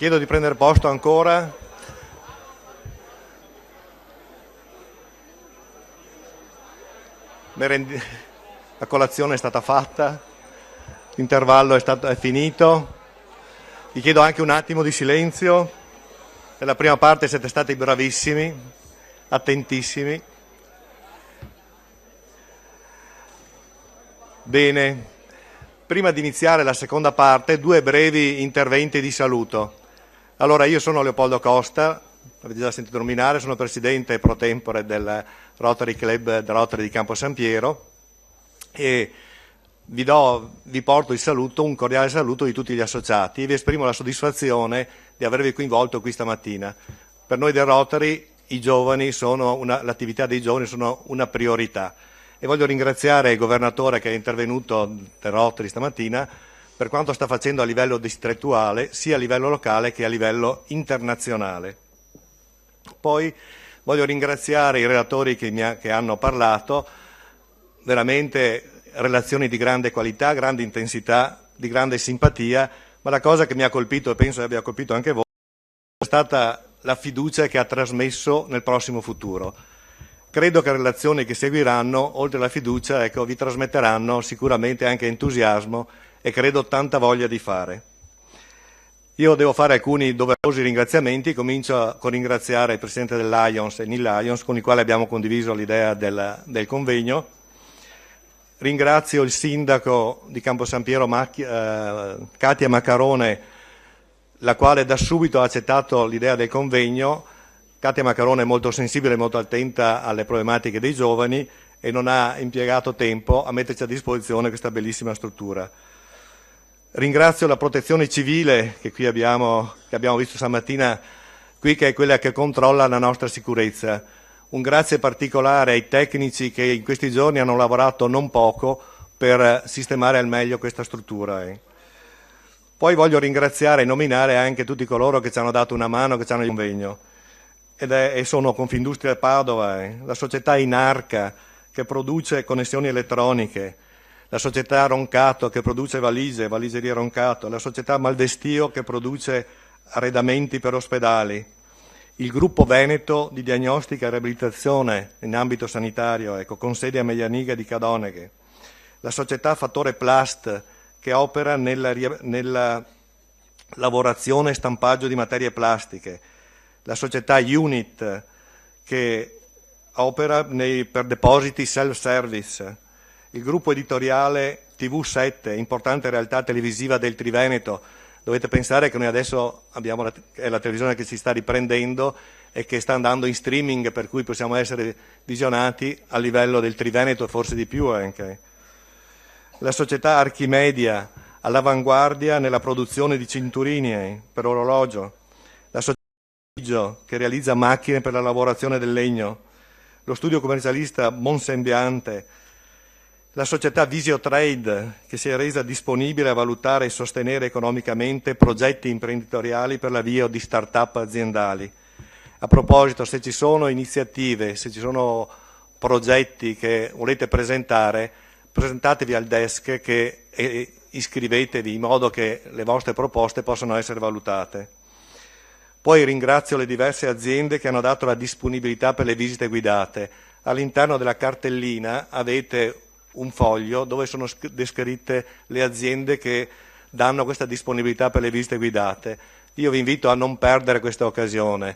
chiedo di prendere posto ancora. La colazione è stata fatta, l'intervallo è finito. Vi chiedo anche un attimo di silenzio. Nella prima parte siete stati bravissimi, attentissimi. Bene, prima di iniziare la seconda parte, 2 brevi interventi di saluto. Allora, io sono Leopoldo Costa, avete già sentito nominare, sono presidente pro tempore del Rotary Club del Rotary di Campo San Piero e vi porto il saluto, un cordiale saluto di tutti gli associati e vi esprimo la soddisfazione di avervi coinvolto qui stamattina. Per noi del Rotary l'attività dei giovani sono una priorità e voglio ringraziare il governatore che è intervenuto del Rotary stamattina per quanto sta facendo a livello distrettuale, sia a livello locale che a livello internazionale. Poi voglio ringraziare i relatori che hanno parlato, veramente relazioni di grande qualità, grande intensità, di grande simpatia, ma la cosa che mi ha colpito e penso abbia colpito anche voi è stata la fiducia che ha trasmesso nel prossimo futuro. Credo che le relazioni che seguiranno, oltre alla fiducia, vi trasmetteranno sicuramente anche entusiasmo e credo tanta voglia di fare. Io devo fare alcuni doverosi ringraziamenti, comincio con ringraziare il Presidente del Lions e Neil Lions, con il quale abbiamo condiviso l'idea del convegno. Ringrazio il Sindaco di Campo San Piero, Katia Maccarone, la quale da subito ha accettato l'idea del convegno. Katia Maccarone è molto sensibile e molto attenta alle problematiche dei giovani e non ha impiegato tempo a metterci a disposizione questa bellissima struttura. Ringrazio la protezione civile che abbiamo visto stamattina qui, che è quella che controlla la nostra sicurezza. Un grazie particolare ai tecnici che in questi giorni hanno lavorato non poco per sistemare al meglio questa struttura. Poi voglio ringraziare e nominare anche tutti coloro che ci hanno dato una mano, che ci hanno il convegno. E sono Confindustria Padova, la società Inarca che produce connessioni elettroniche, la società Roncato che produce valigerie Roncato, la società Maldestio che produce arredamenti per ospedali, il gruppo Veneto di diagnostica e riabilitazione in ambito sanitario, con sede a Meglianiga di Cadoneghe, la società Fattore Plast che opera nella lavorazione e stampaggio di materie plastiche, la società Unit che opera per depositi self-service, il gruppo editoriale TV7, importante realtà televisiva del Triveneto. Dovete pensare che noi adesso è la televisione che si sta riprendendo e che sta andando in streaming, per cui possiamo essere visionati a livello del Triveneto e forse di più anche. La società Archimedia, all'avanguardia nella produzione di cinturini per orologio. La società che realizza macchine per la lavorazione del legno. Lo studio commercialista Monsembiante. La società Visiotrade che si è resa disponibile a valutare e sostenere economicamente progetti imprenditoriali per l'avvio di start-up aziendali. A proposito, se ci sono iniziative, se ci sono progetti che volete presentare, presentatevi al desk e iscrivetevi in modo che le vostre proposte possano essere valutate. Poi ringrazio le diverse aziende che hanno dato la disponibilità per le visite guidate. All'interno della cartellina avete un foglio dove sono descritte le aziende che danno questa disponibilità per le visite guidate. Io vi invito a non perdere questa occasione.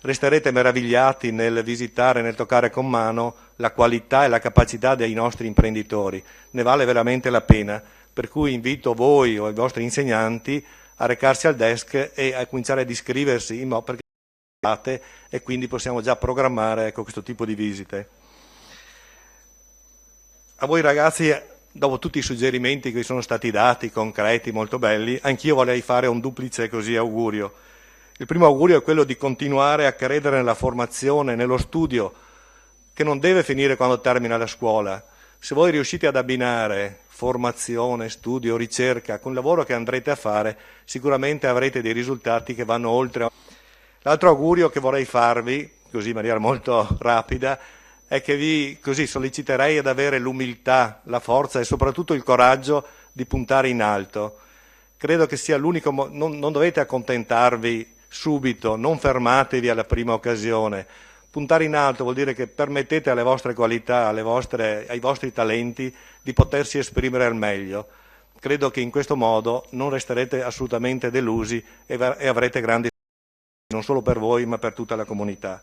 Resterete meravigliati nel visitare, nel toccare con mano la qualità e la capacità dei nostri imprenditori. Ne vale veramente la pena. Per cui invito voi o i vostri insegnanti a recarsi al desk e a cominciare ad iscriversi in modo perché e quindi possiamo già programmare questo tipo di visite. A voi ragazzi, dopo tutti i suggerimenti che vi sono stati dati, concreti, molto belli, anch'io vorrei fare un duplice augurio. Il primo augurio è quello di continuare a credere nella formazione, nello studio, che non deve finire quando termina la scuola. Se voi riuscite ad abbinare formazione, studio, ricerca con il lavoro che andrete a fare, sicuramente avrete dei risultati che vanno oltre. L'altro augurio che vorrei farvi, così in maniera molto rapida, è che vi solleciterei ad avere l'umiltà, la forza e soprattutto il coraggio di puntare in alto. credo che sia l'unico non dovete accontentarvi subito, non fermatevi alla prima occasione. Puntare in alto vuol dire che permettete alle vostre qualità, ai vostri talenti di potersi esprimere al meglio. Credo che in questo modo non resterete assolutamente delusi e avrete grandi successi, non solo per voi ma per tutta la comunità.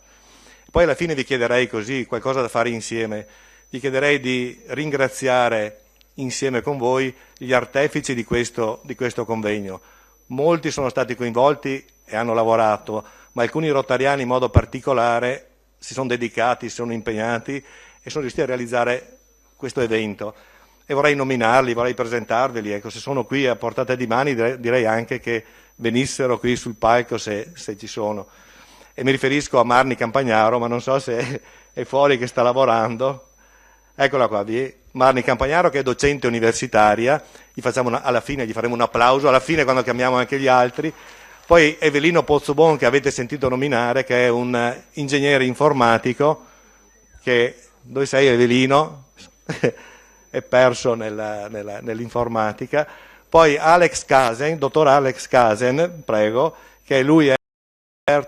Poi alla fine vi chiederei così, qualcosa da fare insieme, vi chiederei di ringraziare insieme con voi gli artefici di questo convegno. Molti sono stati coinvolti e hanno lavorato, ma alcuni rotariani in modo particolare si sono dedicati, si sono impegnati e sono riusciti a realizzare questo evento. E vorrei nominarli, vorrei presentarveli, ecco, se sono qui a portata di mani direi anche che venissero qui sul palco se ci sono. E mi riferisco a Marni Campagnaro, ma non so se è fuori che sta lavorando. Eccola qua, Marni Campagnaro, che è docente universitaria, alla fine gli faremo un applauso, alla fine quando chiamiamo anche gli altri. Poi Evelino Pozzobon, che avete sentito nominare, che è un ingegnere informatico, dove sei Evelino? È perso nell'informatica. Poi Alex Casen, dottor Alex Casen, prego, che lui è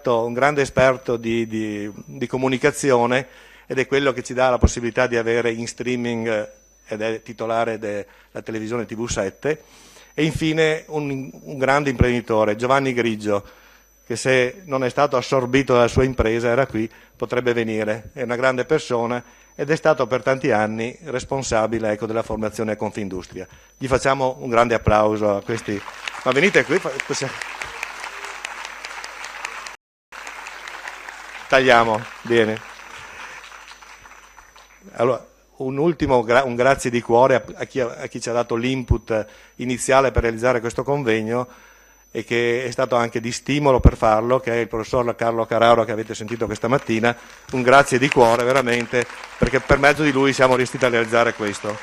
un grande esperto di comunicazione ed è quello che ci dà la possibilità di avere in streaming ed è titolare della televisione TV7. E infine un grande imprenditore, Giovanni Grigio, che se non è stato assorbito dalla sua impresa era qui, potrebbe venire, è una grande persona ed è stato per tanti anni responsabile della formazione a Confindustria. Gli facciamo un grande applauso a questi. Ma venite qui, tagliamo, bene. Allora, un grazie di cuore a chi ci ha dato l'input iniziale per realizzare questo convegno e che è stato anche di stimolo per farlo, che è il professor Carlo Carraro che avete sentito questa mattina. Un grazie di cuore veramente, perché per mezzo di lui siamo riusciti a realizzare questo.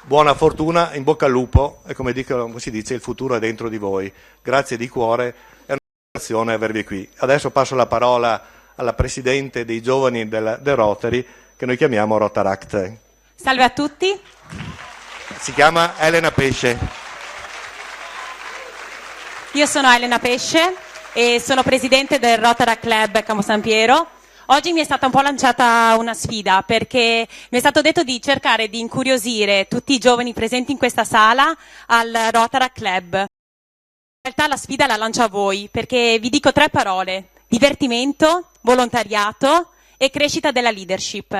Buona fortuna, in bocca al lupo e come si dice, il futuro è dentro di voi. Grazie di cuore, è una grazione avervi qui. Adesso passo la parola alla Presidente dei Giovani del Rotary, che noi chiamiamo Rotaract. Salve a tutti. Si chiama Elena Pesce. Io sono Elena Pesce e sono Presidente del Rotaract Club Campo San Piero. Oggi mi è stata un po' lanciata una sfida perché mi è stato detto di cercare di incuriosire tutti i giovani presenti in questa sala al Rotaract Club. In realtà la sfida la lancio a voi perché vi dico 3 parole: divertimento, volontariato e crescita della leadership.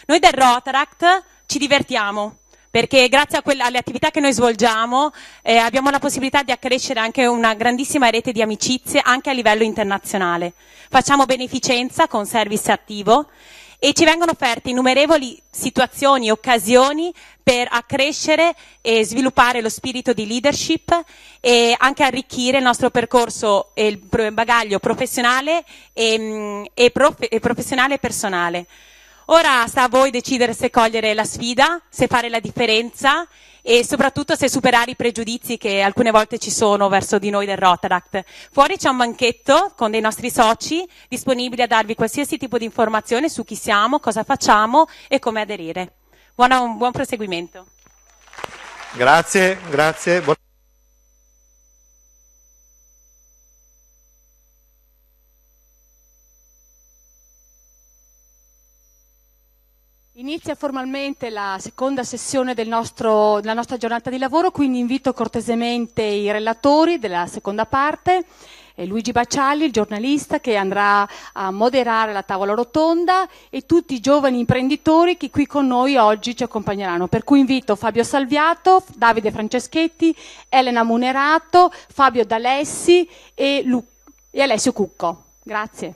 Noi del Rotaract ci divertiamo perché grazie alle attività che noi svolgiamo abbiamo la possibilità di accrescere anche una grandissima rete di amicizie anche a livello internazionale. Facciamo beneficenza con service attivo e ci vengono offerte innumerevoli situazioni e occasioni per accrescere e sviluppare lo spirito di leadership e anche arricchire il nostro percorso e il bagaglio professionale e professionale e personale. Ora sta a voi decidere se cogliere la sfida, se fare la differenza e soprattutto se superare i pregiudizi che alcune volte ci sono verso di noi del Rotaract. Fuori c'è un banchetto con dei nostri soci disponibili a darvi qualsiasi tipo di informazione su chi siamo, cosa facciamo e come aderire. Buon proseguimento. Grazie. Inizia formalmente la seconda sessione della nostra giornata di lavoro, quindi invito cortesemente i relatori della seconda parte, Luigi Baccialli, il giornalista che andrà a moderare la tavola rotonda, e tutti i giovani imprenditori che qui con noi oggi ci accompagneranno. Per cui invito Fabio Salviato, Davide Franceschetti, Elena Munerato, Fabio D'Alessi e Alessio Cucco. Grazie.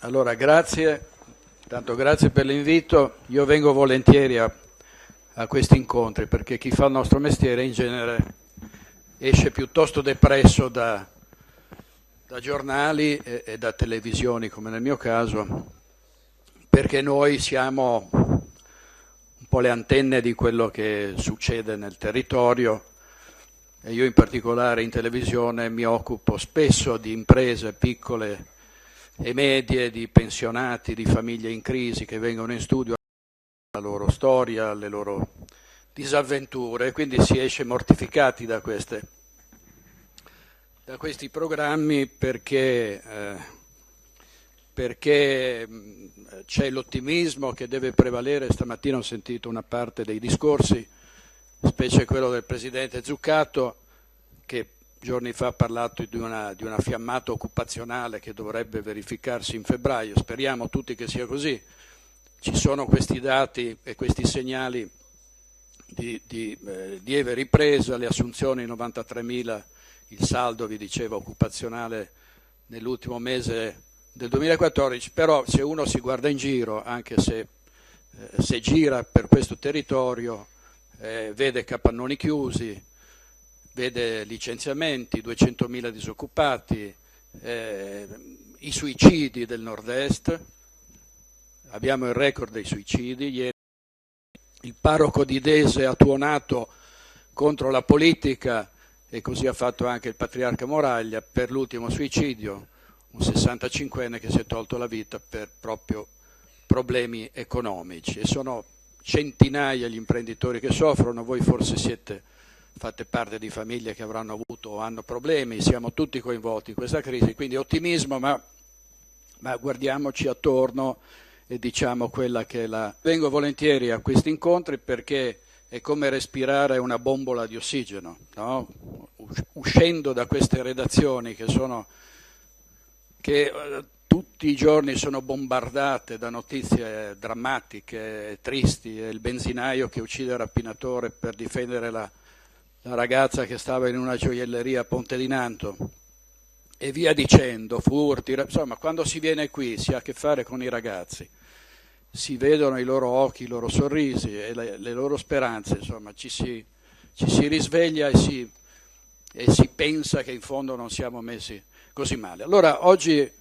Allora, grazie, tanto grazie per l'invito. Io vengo volentieri a questi incontri perché chi fa il nostro mestiere in genere esce piuttosto depresso da giornali e da televisioni, come nel mio caso, perché noi siamo un po' le antenne di quello che succede nel territorio e io in particolare in televisione mi occupo spesso di imprese piccole e medie, di pensionati, di famiglie in crisi che vengono in studio, la loro storia, le loro disavventure, e quindi si esce mortificati da questi programmi perché c'è l'ottimismo che deve prevalere. Stamattina ho sentito una parte dei discorsi, specie quello del presidente Zuccato, che giorni fa ha parlato di una fiammata occupazionale che dovrebbe verificarsi in febbraio. Speriamo tutti che sia così. Ci sono questi dati e questi segnali di lieve ripresa, le assunzioni 93.000, il saldo, vi dicevo, occupazionale nell'ultimo mese del 2014, però se uno si guarda in giro, anche se gira per questo territorio, vede capannoni chiusi, vede licenziamenti, 200.000 disoccupati, i suicidi del nord-est, abbiamo il record dei suicidi. Ieri il parroco di Dese ha tuonato contro la politica e così ha fatto anche il patriarca Moraglia per l'ultimo suicidio, un 65enne che si è tolto la vita per proprio problemi economici, e sono centinaia gli imprenditori che soffrono. Voi forse fate parte di famiglie che avranno avuto o hanno problemi, siamo tutti coinvolti in questa crisi, quindi ottimismo, ma guardiamoci attorno e diciamo quella che è la... Vengo volentieri a questi incontri perché è come respirare una bombola di ossigeno, no? Uscendo da queste redazioni che tutti i giorni sono bombardate da notizie drammatiche, tristi, e il benzinaio che uccide il rapinatore per difendere la ragazza che stava in una gioielleria a Ponte di Nanto, e via dicendo, furti, insomma, quando si viene qui si ha a che fare con i ragazzi, si vedono i loro occhi, i loro sorrisi e le loro speranze, insomma, ci si risveglia e si pensa che in fondo non siamo messi così male. Allora oggi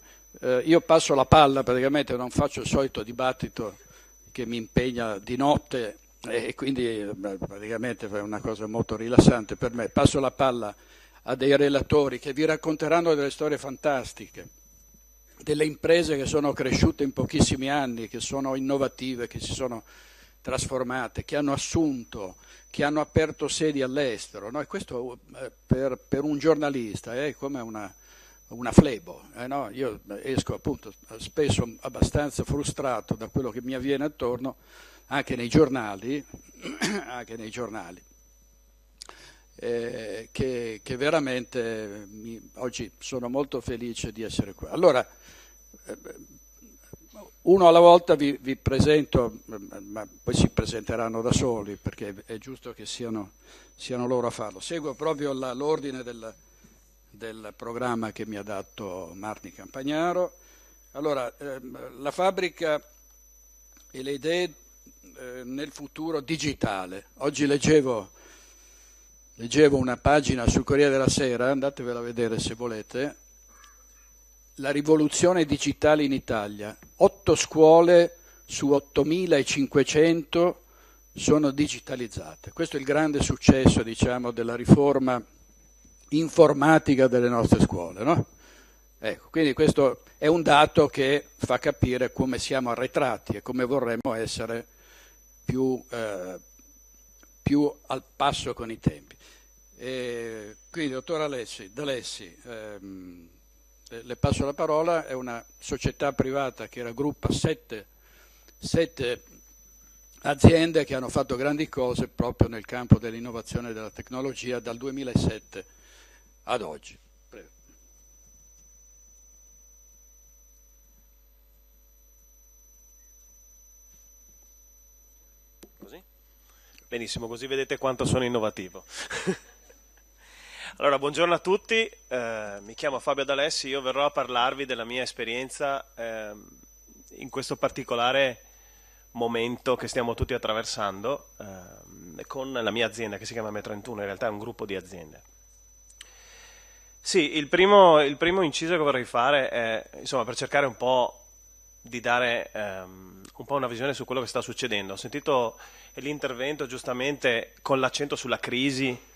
io passo la palla, praticamente non faccio il solito dibattito che mi impegna di notte e quindi praticamente è una cosa molto rilassante per me. Passo la palla a dei relatori che vi racconteranno delle storie fantastiche, delle imprese che sono cresciute in pochissimi anni, che sono innovative, che si sono trasformate, che hanno assunto, che hanno aperto sedi all'estero, no? E questo per un giornalista è come una flebo, no? Io esco appunto spesso abbastanza frustrato da quello che mi avviene attorno, anche nei giornali, che veramente oggi sono molto felice di essere qua. Allora, uno alla volta vi presento, ma poi si presenteranno da soli perché è giusto che siano loro a farlo. Seguo proprio l'ordine del programma che mi ha dato Marni Campagnaro. Allora, la fabbrica e le idee nel futuro digitale. Oggi leggevo una pagina sul Corriere della Sera, andatevela a vedere se volete, la rivoluzione digitale in Italia. 8 scuole su 8.500 sono digitalizzate. Questo è il grande successo, diciamo, della riforma informatica delle nostre scuole, no? Ecco, quindi questo è un dato che fa capire come siamo arretrati e come vorremmo essere più al passo con i tempi. Quindi, dottor D'Alessi, le passo la parola. È una società privata che raggruppa 7 aziende che hanno fatto grandi cose proprio nel campo dell'innovazione e della tecnologia dal 2007 ad oggi. Prego. Così? Benissimo, così vedete quanto sono innovativo. Allora, buongiorno a tutti, mi chiamo Fabio D'Alessi, io verrò a parlarvi della mia esperienza in questo particolare momento che stiamo tutti attraversando con la mia azienda che si chiama Me31, in realtà è un gruppo di aziende. Sì, il primo inciso che vorrei fare è, insomma, per cercare un po' di dare un po' una visione su quello che sta succedendo. Ho sentito l'intervento giustamente con l'accento sulla crisi,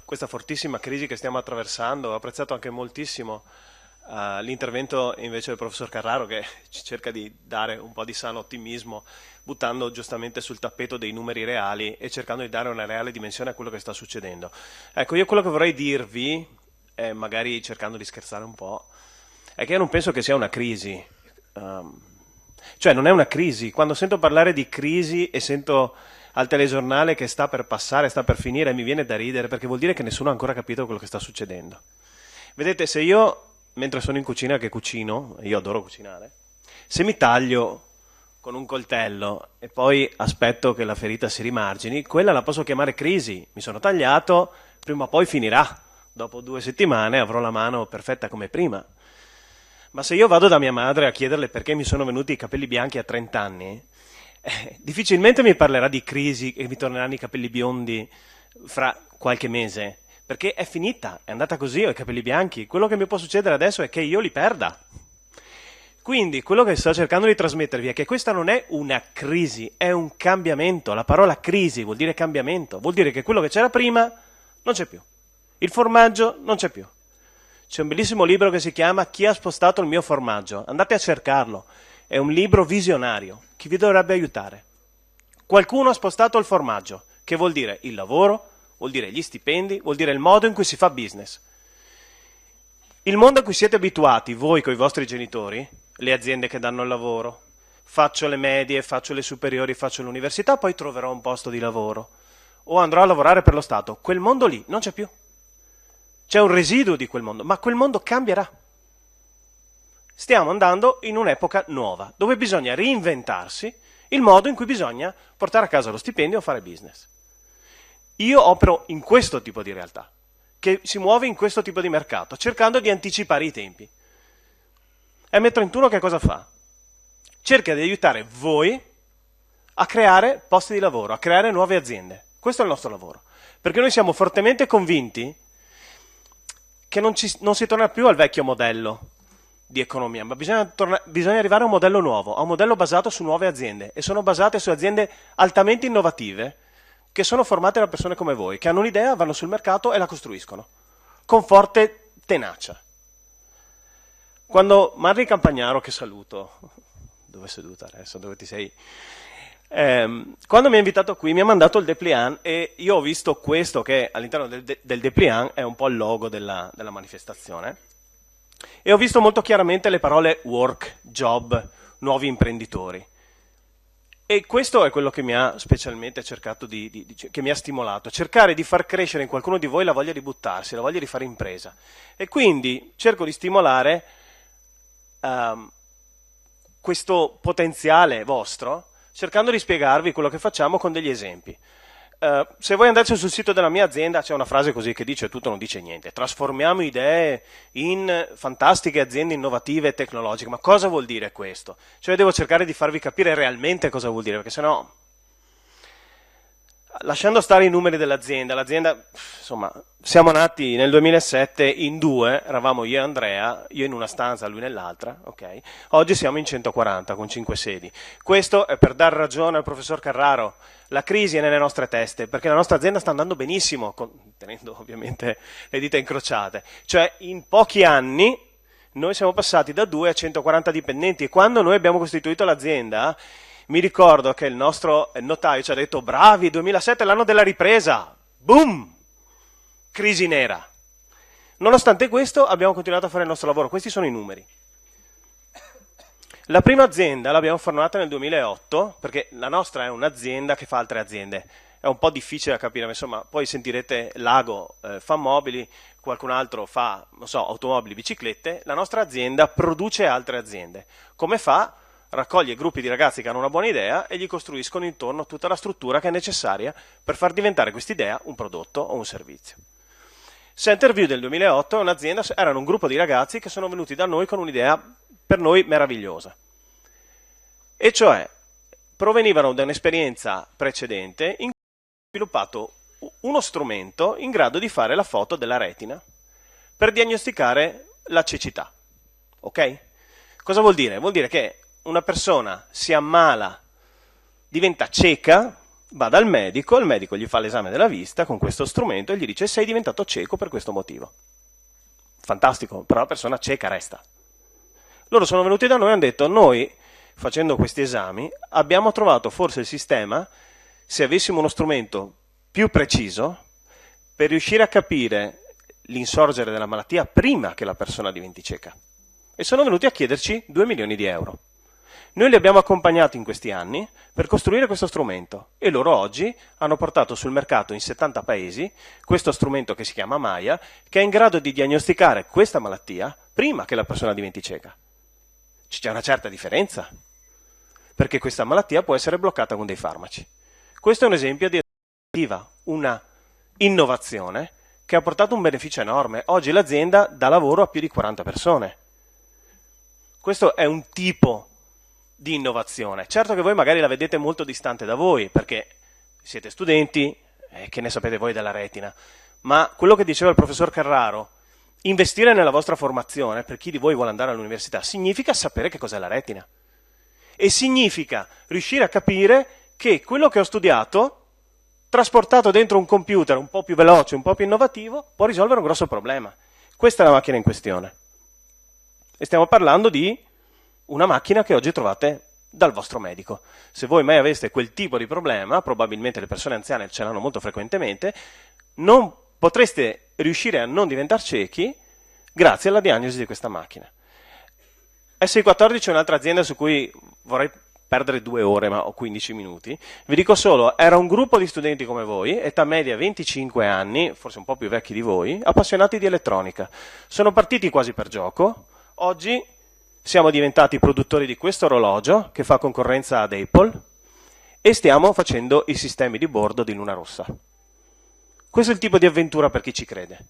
questa fortissima crisi che stiamo attraversando. Ho apprezzato anche moltissimo l'intervento invece del professor Carraro, che ci cerca di dare un po' di sano ottimismo, buttando giustamente sul tappeto dei numeri reali e cercando di dare una reale dimensione a quello che sta succedendo. Ecco, io quello che vorrei dirvi, magari cercando di scherzare un po', è che io non penso che sia una crisi. Cioè non è una crisi. Quando sento parlare di crisi e sento al telegiornale che sta per passare, sta per finire, mi viene da ridere, perché vuol dire che nessuno ha ancora capito quello che sta succedendo. Vedete, se io, mentre sono in cucina che cucino, io adoro cucinare, se mi taglio con un coltello e poi aspetto che la ferita si rimargini, quella la posso chiamare crisi. Mi sono tagliato, prima o poi finirà. Dopo 2 settimane avrò la mano perfetta come prima. Ma se io vado da mia madre a chiederle perché mi sono venuti i capelli bianchi a 30 anni, difficilmente mi parlerà di crisi e mi torneranno i capelli biondi fra qualche mese, perché è finita, è andata così, ho i capelli bianchi. Quello che mi può succedere adesso è che io li perda. Quindi quello che sto cercando di trasmettervi è che questa non è una crisi, è un cambiamento. La parola crisi vuol dire cambiamento, vuol dire che quello che c'era prima non c'è più. Il formaggio non c'è più. C'è un bellissimo libro che si chiama Chi ha spostato il mio formaggio? Andate a cercarlo. È un libro visionario che vi dovrebbe aiutare. Qualcuno ha spostato il formaggio, che vuol dire il lavoro, vuol dire gli stipendi, vuol dire il modo in cui si fa business. Il mondo a cui siete abituati, voi con i vostri genitori, le aziende che danno il lavoro, faccio le medie, faccio le superiori, faccio l'università, poi troverò un posto di lavoro. O andrò a lavorare per lo Stato. Quel mondo lì non c'è più. C'è un residuo di quel mondo, ma quel mondo cambierà. Stiamo andando in un'epoca nuova, dove bisogna reinventarsi il modo in cui bisogna portare a casa lo stipendio o fare business. Io opero in questo tipo di realtà, che si muove in questo tipo di mercato, cercando di anticipare i tempi. M31 che cosa fa? Cerca di aiutare voi a creare posti di lavoro, a creare nuove aziende. Questo è il nostro lavoro, perché noi siamo fortemente convinti che non si torna più al vecchio modello di economia, ma bisogna arrivare a un modello nuovo, a un modello basato su nuove aziende, e sono basate su aziende altamente innovative, che sono formate da persone come voi, che hanno un'idea, vanno sul mercato e la costruiscono, con forte tenacia. Quando Marri Campagnaro, che saluto, dove è seduta adesso, dove ti sei? Quando mi ha invitato qui mi ha mandato il dépliant e io ho visto questo che all'interno del dépliant è un po' il logo della manifestazione, e ho visto molto chiaramente le parole work, job, nuovi imprenditori, e questo è quello che mi ha specialmente cercato che mi ha stimolato, cercare di far crescere in qualcuno di voi la voglia di buttarsi, la voglia di fare impresa, e quindi cerco di stimolare questo potenziale vostro, cercando di spiegarvi quello che facciamo con degli esempi. Se voi andate sul sito della mia azienda c'è una frase così che dice tutto, non dice niente. Trasformiamo idee in fantastiche aziende innovative e tecnologiche. Ma cosa vuol dire questo? Cioè devo cercare di farvi capire realmente cosa vuol dire, perché sennò, lasciando stare i numeri dell'azienda, l'azienda, insomma, siamo nati nel 2007 in 2, eravamo io e Andrea, io in una stanza, lui nell'altra, ok? Oggi siamo in 140 con 5 sedi. Questo è per dar ragione al professor Carraro. La crisi è nelle nostre teste, perché la nostra azienda sta andando benissimo, tenendo ovviamente le dita incrociate. Cioè in pochi anni noi siamo passati da 2 a 140 dipendenti, e quando noi abbiamo costituito l'azienda mi ricordo che il nostro notaio ci ha detto: bravi, 2007 è l'anno della ripresa, boom, crisi nera. Nonostante questo abbiamo continuato a fare il nostro lavoro. Questi sono i numeri. La prima azienda l'abbiamo formata nel 2008, perché la nostra è un'azienda che fa altre aziende. È un po' difficile da capire, ma insomma, poi sentirete Lago fa mobili, qualcun altro fa, non so, automobili, biciclette. La nostra azienda produce altre aziende. Come fa? Raccoglie gruppi di ragazzi che hanno una buona idea e gli costruiscono intorno tutta la struttura che è necessaria per far diventare quest'idea un prodotto o un servizio. Centerview del 2008 è un'azienda, erano un gruppo di ragazzi che sono venuti da noi con un'idea per noi meravigliosa. E cioè, provenivano da un'esperienza precedente in cui hanno sviluppato uno strumento in grado di fare la foto della retina per diagnosticare la cecità. Ok? Cosa vuol dire? Vuol dire che una persona si ammala, diventa cieca, va dal medico, il medico gli fa l'esame della vista con questo strumento e gli dice sei diventato cieco per questo motivo. Fantastico, però la persona cieca resta. Loro sono venuti da noi e hanno detto noi, facendo questi esami, abbiamo trovato forse il sistema, se avessimo uno strumento più preciso, per riuscire a capire l'insorgere della malattia prima che la persona diventi cieca. E sono venuti a chiederci 2 milioni di euro. Noi li abbiamo accompagnati in questi anni per costruire questo strumento e loro oggi hanno portato sul mercato in 70 paesi questo strumento che si chiama Maya, che è in grado di diagnosticare questa malattia prima che la persona diventi cieca. C'è una certa differenza, perché questa malattia può essere bloccata con dei farmaci. Questo è un esempio di una innovazione che ha portato un beneficio enorme. Oggi l'azienda dà lavoro a più di 40 persone. Questo è un tipo di innovazione. Certo che voi magari la vedete molto distante da voi, perché siete studenti, che ne sapete voi della retina, ma quello che diceva il professor Carraro, investire nella vostra formazione, per chi di voi vuole andare all'università, significa sapere che cos'è la retina. E significa riuscire a capire che quello che ho studiato, trasportato dentro un computer un po' più veloce, un po' più innovativo, può risolvere un grosso problema. Questa è la macchina in questione. E stiamo parlando di una macchina che oggi trovate dal vostro medico. Se voi mai aveste quel tipo di problema, probabilmente le persone anziane ce l'hanno molto frequentemente, non potreste riuscire a non diventare ciechi grazie alla diagnosi di questa macchina. SI14 è un'altra azienda su cui vorrei perdere 2 ore, ma ho 15 minuti. Vi dico solo, era un gruppo di studenti come voi, età media 25 anni, forse un po' più vecchi di voi, appassionati di elettronica. Sono partiti quasi per gioco. Oggi siamo diventati produttori di questo orologio che fa concorrenza ad Apple e stiamo facendo i sistemi di bordo di Luna Rossa. Questo è il tipo di avventura per chi ci crede.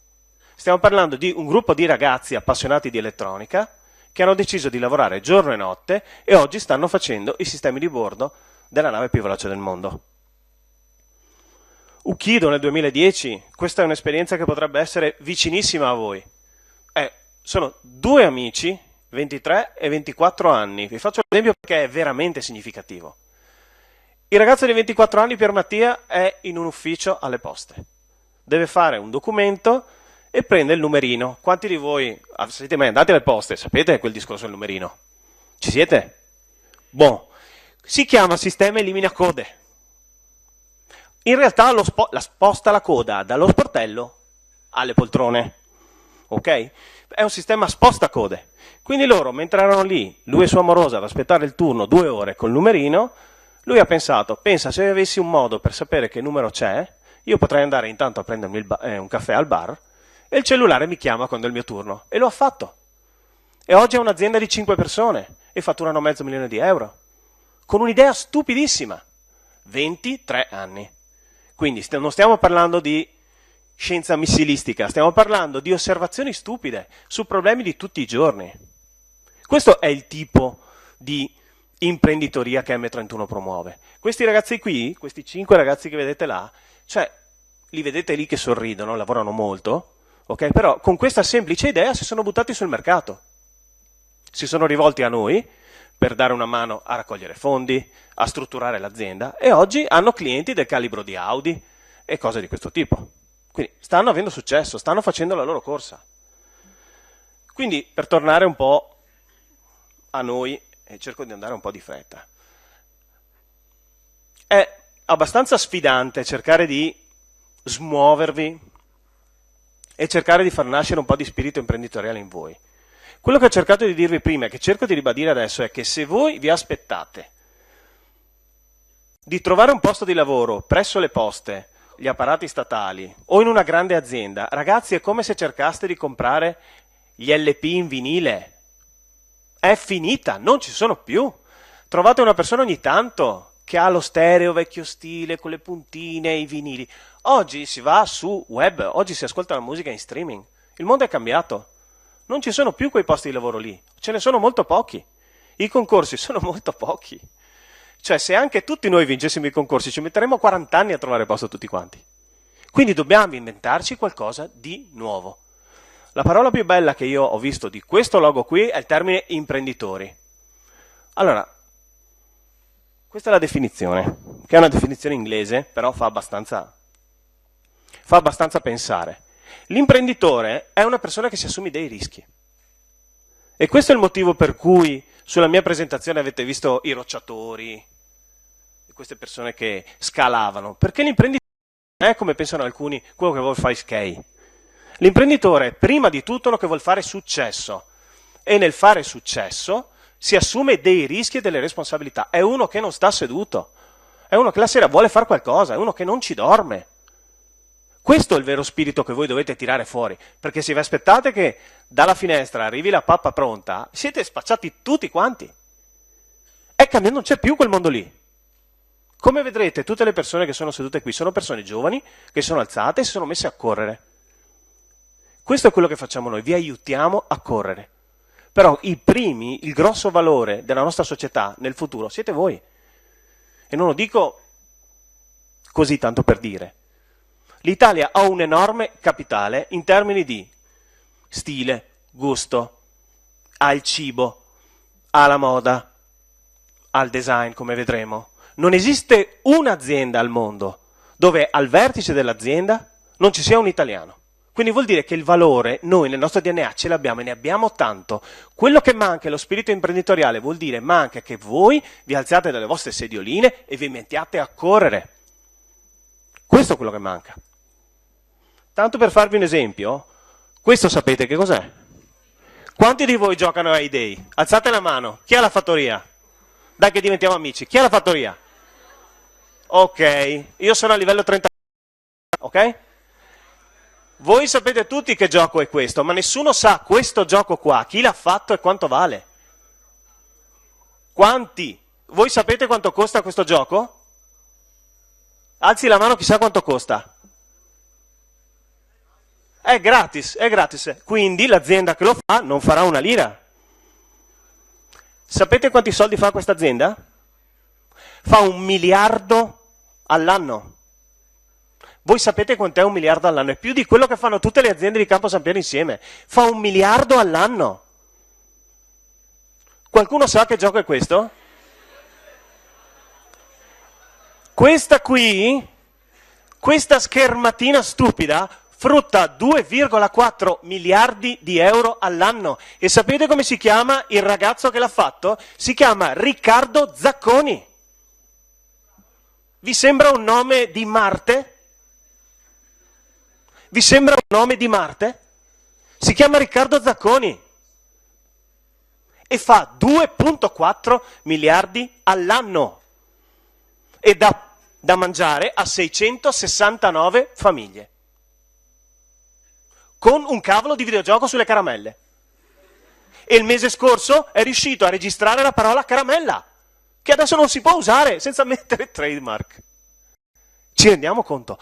Stiamo parlando di un gruppo di ragazzi appassionati di elettronica che hanno deciso di lavorare giorno e notte e oggi stanno facendo i sistemi di bordo della nave più veloce del mondo. Ukido nel 2010, questa è un'esperienza che potrebbe essere vicinissima a voi. Sono 2 amici, 23 e 24 anni. Vi faccio l'esempio perché è veramente significativo. Il ragazzo di 24 anni, Pier Mattia, è in un ufficio alle poste. Deve fare un documento e prende il numerino. Quanti di voi siete mai andati alle poste? Sapete quel discorso del numerino? Ci siete? Si chiama sistema elimina code. In realtà la sposta la coda dallo sportello alle poltrone. Ok? È un sistema sposta code. Quindi loro, mentre erano lì, lui e sua amorosa, ad aspettare il turno 2 ore col numerino, lui ha pensato, pensa se avessi un modo per sapere che numero c'è, io potrei andare intanto a prendermi un caffè al bar e il cellulare mi chiama quando è il mio turno. E lo ha fatto. E oggi è un'azienda di 5 persone e fatturano €500.000. Con un'idea stupidissima. 23 anni. Quindi non stiamo parlando di scienza missilistica, stiamo parlando di osservazioni stupide su problemi di tutti i giorni. Questo è il tipo di imprenditoria che M31 promuove. Questi ragazzi qui, questi 5 ragazzi che vedete là, cioè li vedete lì che sorridono, lavorano molto, ok? Però con questa semplice idea si sono buttati sul mercato. Si sono rivolti a noi per dare una mano a raccogliere fondi, a strutturare l'azienda e oggi hanno clienti del calibro di Audi e cose di questo tipo. Quindi stanno avendo successo, stanno facendo la loro corsa. Quindi, per tornare un po' a noi, e cerco di andare un po' di fretta, è abbastanza sfidante cercare di smuovervi e cercare di far nascere un po' di spirito imprenditoriale in voi. Quello che ho cercato di dirvi prima e che cerco di ribadire adesso è che se voi vi aspettate di trovare un posto di lavoro presso le poste, gli apparati statali o in una grande azienda, ragazzi, è come se cercaste di comprare gli LP in vinile. È finita, non ci sono più. Trovate una persona ogni tanto che ha lo stereo vecchio stile con le puntine e i vinili. Oggi si va su web, oggi si ascolta la musica in streaming. Il mondo è cambiato. Non ci sono più quei posti di lavoro lì, ce ne sono molto pochi. I concorsi sono molto pochi. Cioè, se anche tutti noi vincessimo i concorsi, ci metteremmo 40 anni a trovare posto tutti quanti. Quindi dobbiamo inventarci qualcosa di nuovo. La parola più bella che io ho visto di questo logo qui è il termine imprenditori. Allora, questa è la definizione, che è una definizione inglese, però fa abbastanza pensare. L'imprenditore è una persona che si assume dei rischi. E questo è il motivo per cui sulla mia presentazione avete visto i rocciatori, queste persone che scalavano, perché l'imprenditore non è, come pensano alcuni, quello che vuole fare skate. L'imprenditore è prima di tutto uno che vuole fare successo, e nel fare successo si assume dei rischi e delle responsabilità. È uno che non sta seduto, è uno che la sera vuole fare qualcosa, è uno che non ci dorme. Questo è il vero spirito che voi dovete tirare fuori, perché se vi aspettate che dalla finestra arrivi la pappa pronta, siete spacciati tutti quanti. È cambiato, non c'è più quel mondo lì. Come vedrete, tutte le persone che sono sedute qui sono persone giovani, che sono alzate e si sono messe a correre. Questo è quello che facciamo noi, vi aiutiamo a correre. Però il grosso valore della nostra società nel futuro siete voi. E non lo dico così tanto per dire. L'Italia ha un enorme capitale in termini di stile, gusto, al cibo, alla moda, al design, come vedremo. Non esiste un'azienda al mondo dove al vertice dell'azienda non ci sia un italiano. Quindi vuol dire che il valore noi nel nostro DNA ce l'abbiamo e ne abbiamo tanto. Quello che manca è lo spirito imprenditoriale, vuol dire manca che voi vi alziate dalle vostre sedioline e vi mettiate a correre. Questo è quello che manca. Tanto per farvi un esempio, questo sapete che cos'è? Quanti di voi giocano ai Day? Alzate la mano. Chi ha la fattoria? Dai che diventiamo amici. Chi ha la fattoria? Ok, io sono a livello 30. Ok? Voi sapete tutti che gioco è questo, ma nessuno sa questo gioco qua, chi l'ha fatto e quanto vale. Quanti? Voi sapete quanto costa questo gioco? Alzi la mano chi sa quanto costa. È gratis, quindi l'azienda che lo fa non farà una lira. Sapete quanti soldi fa questa azienda? Fa 1 miliardo all'anno. Voi sapete quant'è 1 miliardo all'anno? È più di quello che fanno tutte le aziende di Campo San Piero insieme. Fa 1 miliardo all'anno. Qualcuno sa che gioco è questo? Questa qui, questa schermatina stupida, frutta 2,4 miliardi di euro all'anno. E sapete come si chiama il ragazzo che l'ha fatto? Si chiama Riccardo Zacconi. Vi sembra un nome di Marte? Vi sembra un nome di Marte? Si chiama Riccardo Zacconi e fa 2,4 miliardi all'anno e dà da mangiare a 669 famiglie con un cavolo di videogioco sulle caramelle. E il mese scorso è riuscito a registrare la parola caramella, che adesso non si può usare senza mettere trademark. Ci rendiamo conto?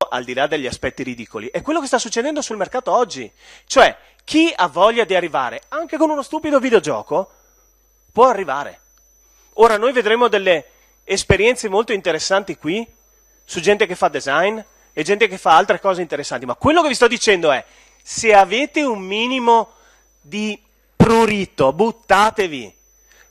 Al di là degli aspetti ridicoli, è quello che sta succedendo sul mercato oggi. Cioè, chi ha voglia di arrivare, anche con uno stupido videogioco, può arrivare. Ora, noi vedremo delle esperienze molto interessanti qui, su gente che fa design e gente che fa altre cose interessanti, ma quello che vi sto dicendo è, se avete un minimo di prurito, buttatevi,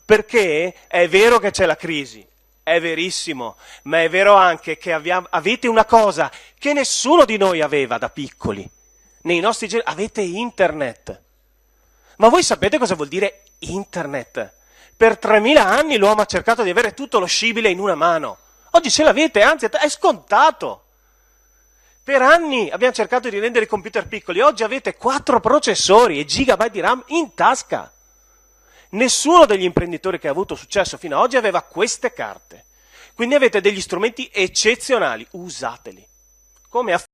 perché è vero che c'è la crisi, è verissimo, ma è vero anche che avete una cosa che nessuno di noi aveva da piccoli. Nei nostri avete internet. Ma voi sapete cosa vuol dire internet? Per 3000 anni l'uomo ha cercato di avere tutto lo scibile in una mano. Oggi ce l'avete, anzi è scontato. Per anni abbiamo cercato di rendere i computer piccoli, oggi avete 4 processori e gigabyte di RAM in tasca. Nessuno degli imprenditori che ha avuto successo fino ad oggi aveva queste carte. Quindi avete degli strumenti eccezionali, usateli. Come ha fatto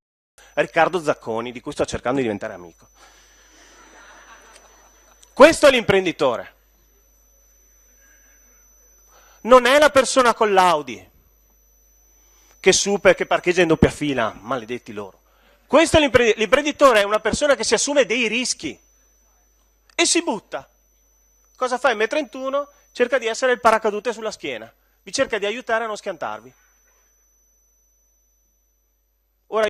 Riccardo Zacconi, di cui sto cercando di diventare amico. Questo è l'imprenditore. Non è la persona con l'Audi. che parcheggia in doppia fila, maledetti loro. Questo è l'imprenditore, è una persona che si assume dei rischi e si butta. Cosa fa M31? Cerca di essere il paracadute sulla schiena, vi cerca di aiutare a non schiantarvi. Ora,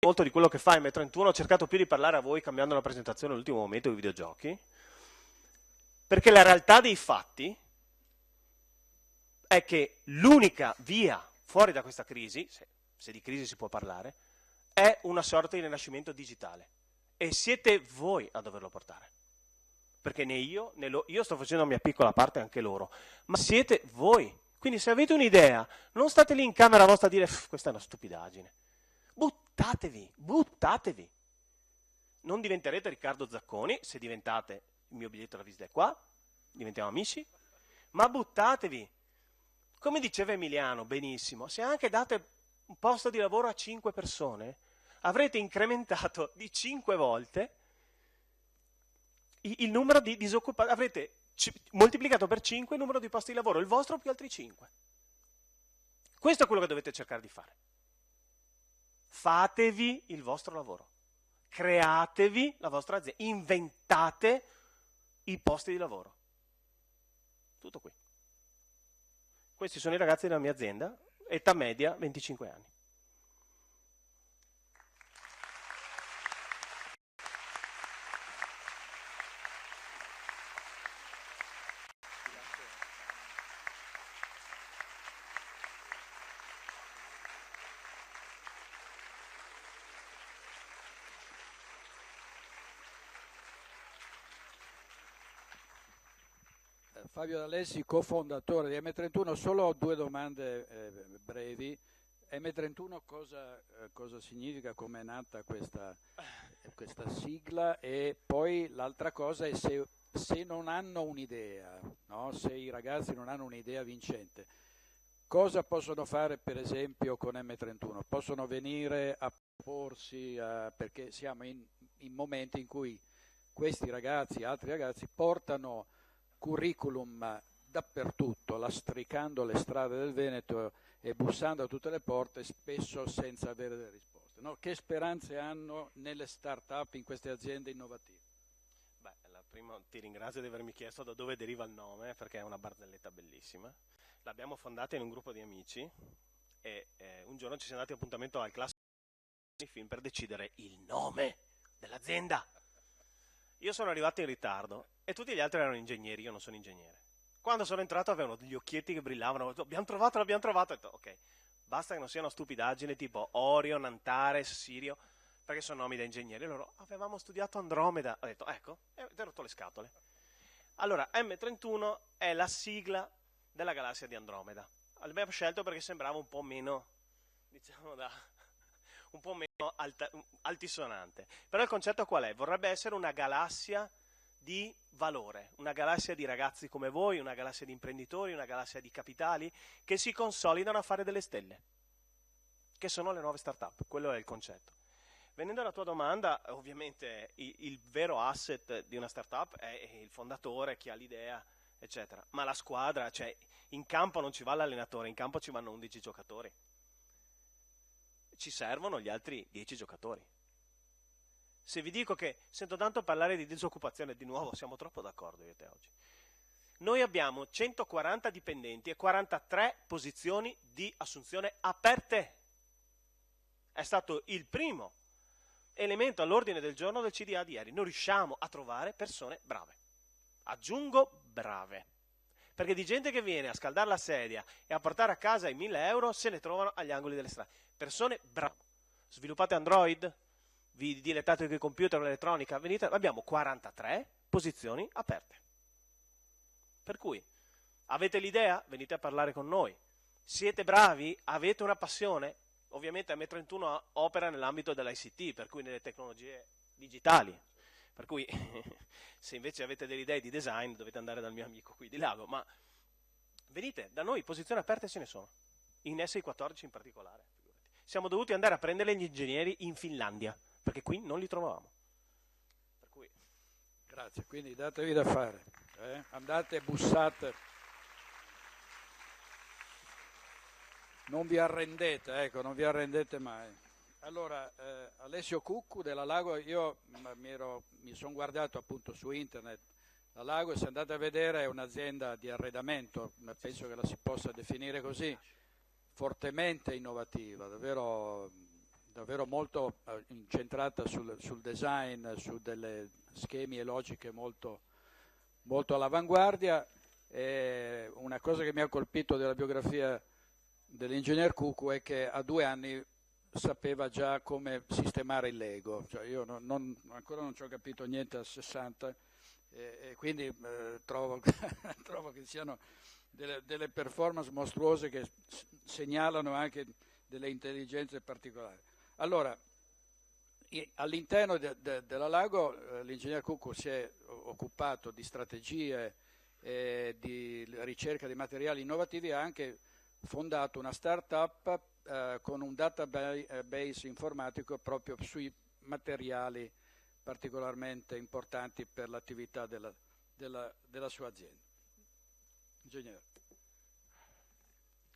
molto di quello che fa M31, ho cercato più di parlare a voi cambiando la presentazione all'ultimo momento dei videogiochi, perché la realtà dei fatti è che l'unica via fuori da questa crisi, se di crisi si può parlare, è una sorta di rinascimento digitale. E siete voi a doverlo portare. Perché né io, né io sto facendo la mia piccola parte, anche loro, ma siete voi. Quindi se avete un'idea, non state lì in camera vostra a dire questa è una stupidaggine. Buttatevi, buttatevi. Non diventerete Riccardo Zacconi, se diventate, il mio biglietto da visita è qua, diventiamo amici, ma buttatevi. Come diceva Emiliano, benissimo, se anche date un posto di lavoro a 5 persone, avrete incrementato di 5 volte il numero di disoccupati, avrete moltiplicato per 5 il numero di posti di lavoro, il vostro più altri 5. Questo è quello che dovete cercare di fare. Fatevi il vostro lavoro, createvi la vostra azienda, inventate i posti di lavoro. Tutto qui. Questi sono i ragazzi della mia azienda, età media 25 anni. Fabio D'Alessi, cofondatore di M31, solo 2 domande brevi. M31 cosa significa, come è nata questa sigla, e poi l'altra cosa è se non hanno un'idea, no? Se i ragazzi non hanno un'idea vincente, cosa possono fare per esempio con M31? Possono venire a porsi, perché siamo in momenti in cui questi ragazzi, altri ragazzi, portano curriculum dappertutto, lastricando le strade del Veneto e bussando a tutte le porte, spesso senza avere delle risposte. No? Che speranze hanno nelle start-up, in queste aziende innovative? Beh, prima ti ringrazio di avermi chiesto da dove deriva il nome, perché è una barzelletta bellissima. L'abbiamo fondata in un gruppo di amici e un giorno ci siamo dati appuntamento al classico film per decidere il nome dell'azienda. Io sono arrivato in ritardo e tutti gli altri erano ingegneri, io non sono ingegnere. Quando sono entrato avevano degli occhietti che brillavano, l'abbiamo trovato. Ho detto, ok, basta che non sia una stupidaggine tipo Orion, Antares, Sirio, perché sono nomi da ingegneri. Loro avevamo studiato Andromeda, ho detto, ecco, e ho rotto le scatole. Allora, M31 è la sigla della galassia di Andromeda. L'abbiamo scelto perché sembrava un po' meno, diciamo, un po' meno altisonante. Però il concetto qual è? Vorrebbe essere una galassia di valore, una galassia di ragazzi come voi, una galassia di imprenditori, una galassia di capitali che si consolidano a fare delle stelle, che sono le nuove start-up. Quello è il concetto. Venendo alla tua domanda, ovviamente il vero asset di una start-up è il fondatore, chi ha l'idea, eccetera. Ma la squadra, cioè in campo non ci va l'allenatore, in campo ci vanno 11 giocatori. Ci servono gli altri 10 giocatori. Se vi dico che sento tanto parlare di disoccupazione, di nuovo siamo troppo d'accordo io e te oggi. Noi abbiamo 140 dipendenti e 43 posizioni di assunzione aperte. È stato il primo elemento all'ordine del giorno del CDA di ieri. Non riusciamo a trovare persone brave. Aggiungo brave. Perché di gente che viene a scaldare la sedia e a portare a casa i 1.000 euro se ne trovano agli angoli delle strade. Persone brave. Sviluppate Android? Vi dilettate con i computer o l'elettronica? Venite, abbiamo 43 posizioni aperte. Per cui, avete l'idea? Venite a parlare con noi. Siete bravi? Avete una passione? Ovviamente M31 opera nell'ambito dell'ICT, per cui nelle tecnologie digitali. Per cui, se invece avete delle idee di design, dovete andare dal mio amico qui di lago. Ma venite, da noi posizioni aperte ce ne sono. In SI14 in particolare. Siamo dovuti andare a prendere gli ingegneri in Finlandia, perché qui non li trovavamo. Per cui... Grazie, quindi datevi da fare, andate e bussate. Non vi arrendete, ecco, non vi arrendete mai. Allora, Alessio Cuccu della Lago, io mi sono guardato appunto su internet. La Lago, se andate a vedere, è un'azienda di arredamento, penso che la si possa definire così, fortemente innovativa, davvero molto incentrata sul design, su delle schemi e logiche molto all'avanguardia. E una cosa che mi ha colpito della biografia dell'ingegner Cuccu è che a 2 anni sapeva già come sistemare il Lego, cioè io ancora non ci ho capito niente a 60 e quindi trovo che siano delle performance mostruose che segnalano anche delle intelligenze particolari. Allora, all'interno della Lago l'ingegner Cuccu si è occupato di strategie e di ricerca di materiali innovativi e ha anche fondato una start-up con un database informatico proprio sui materiali particolarmente importanti per l'attività della sua azienda. Ingegnere.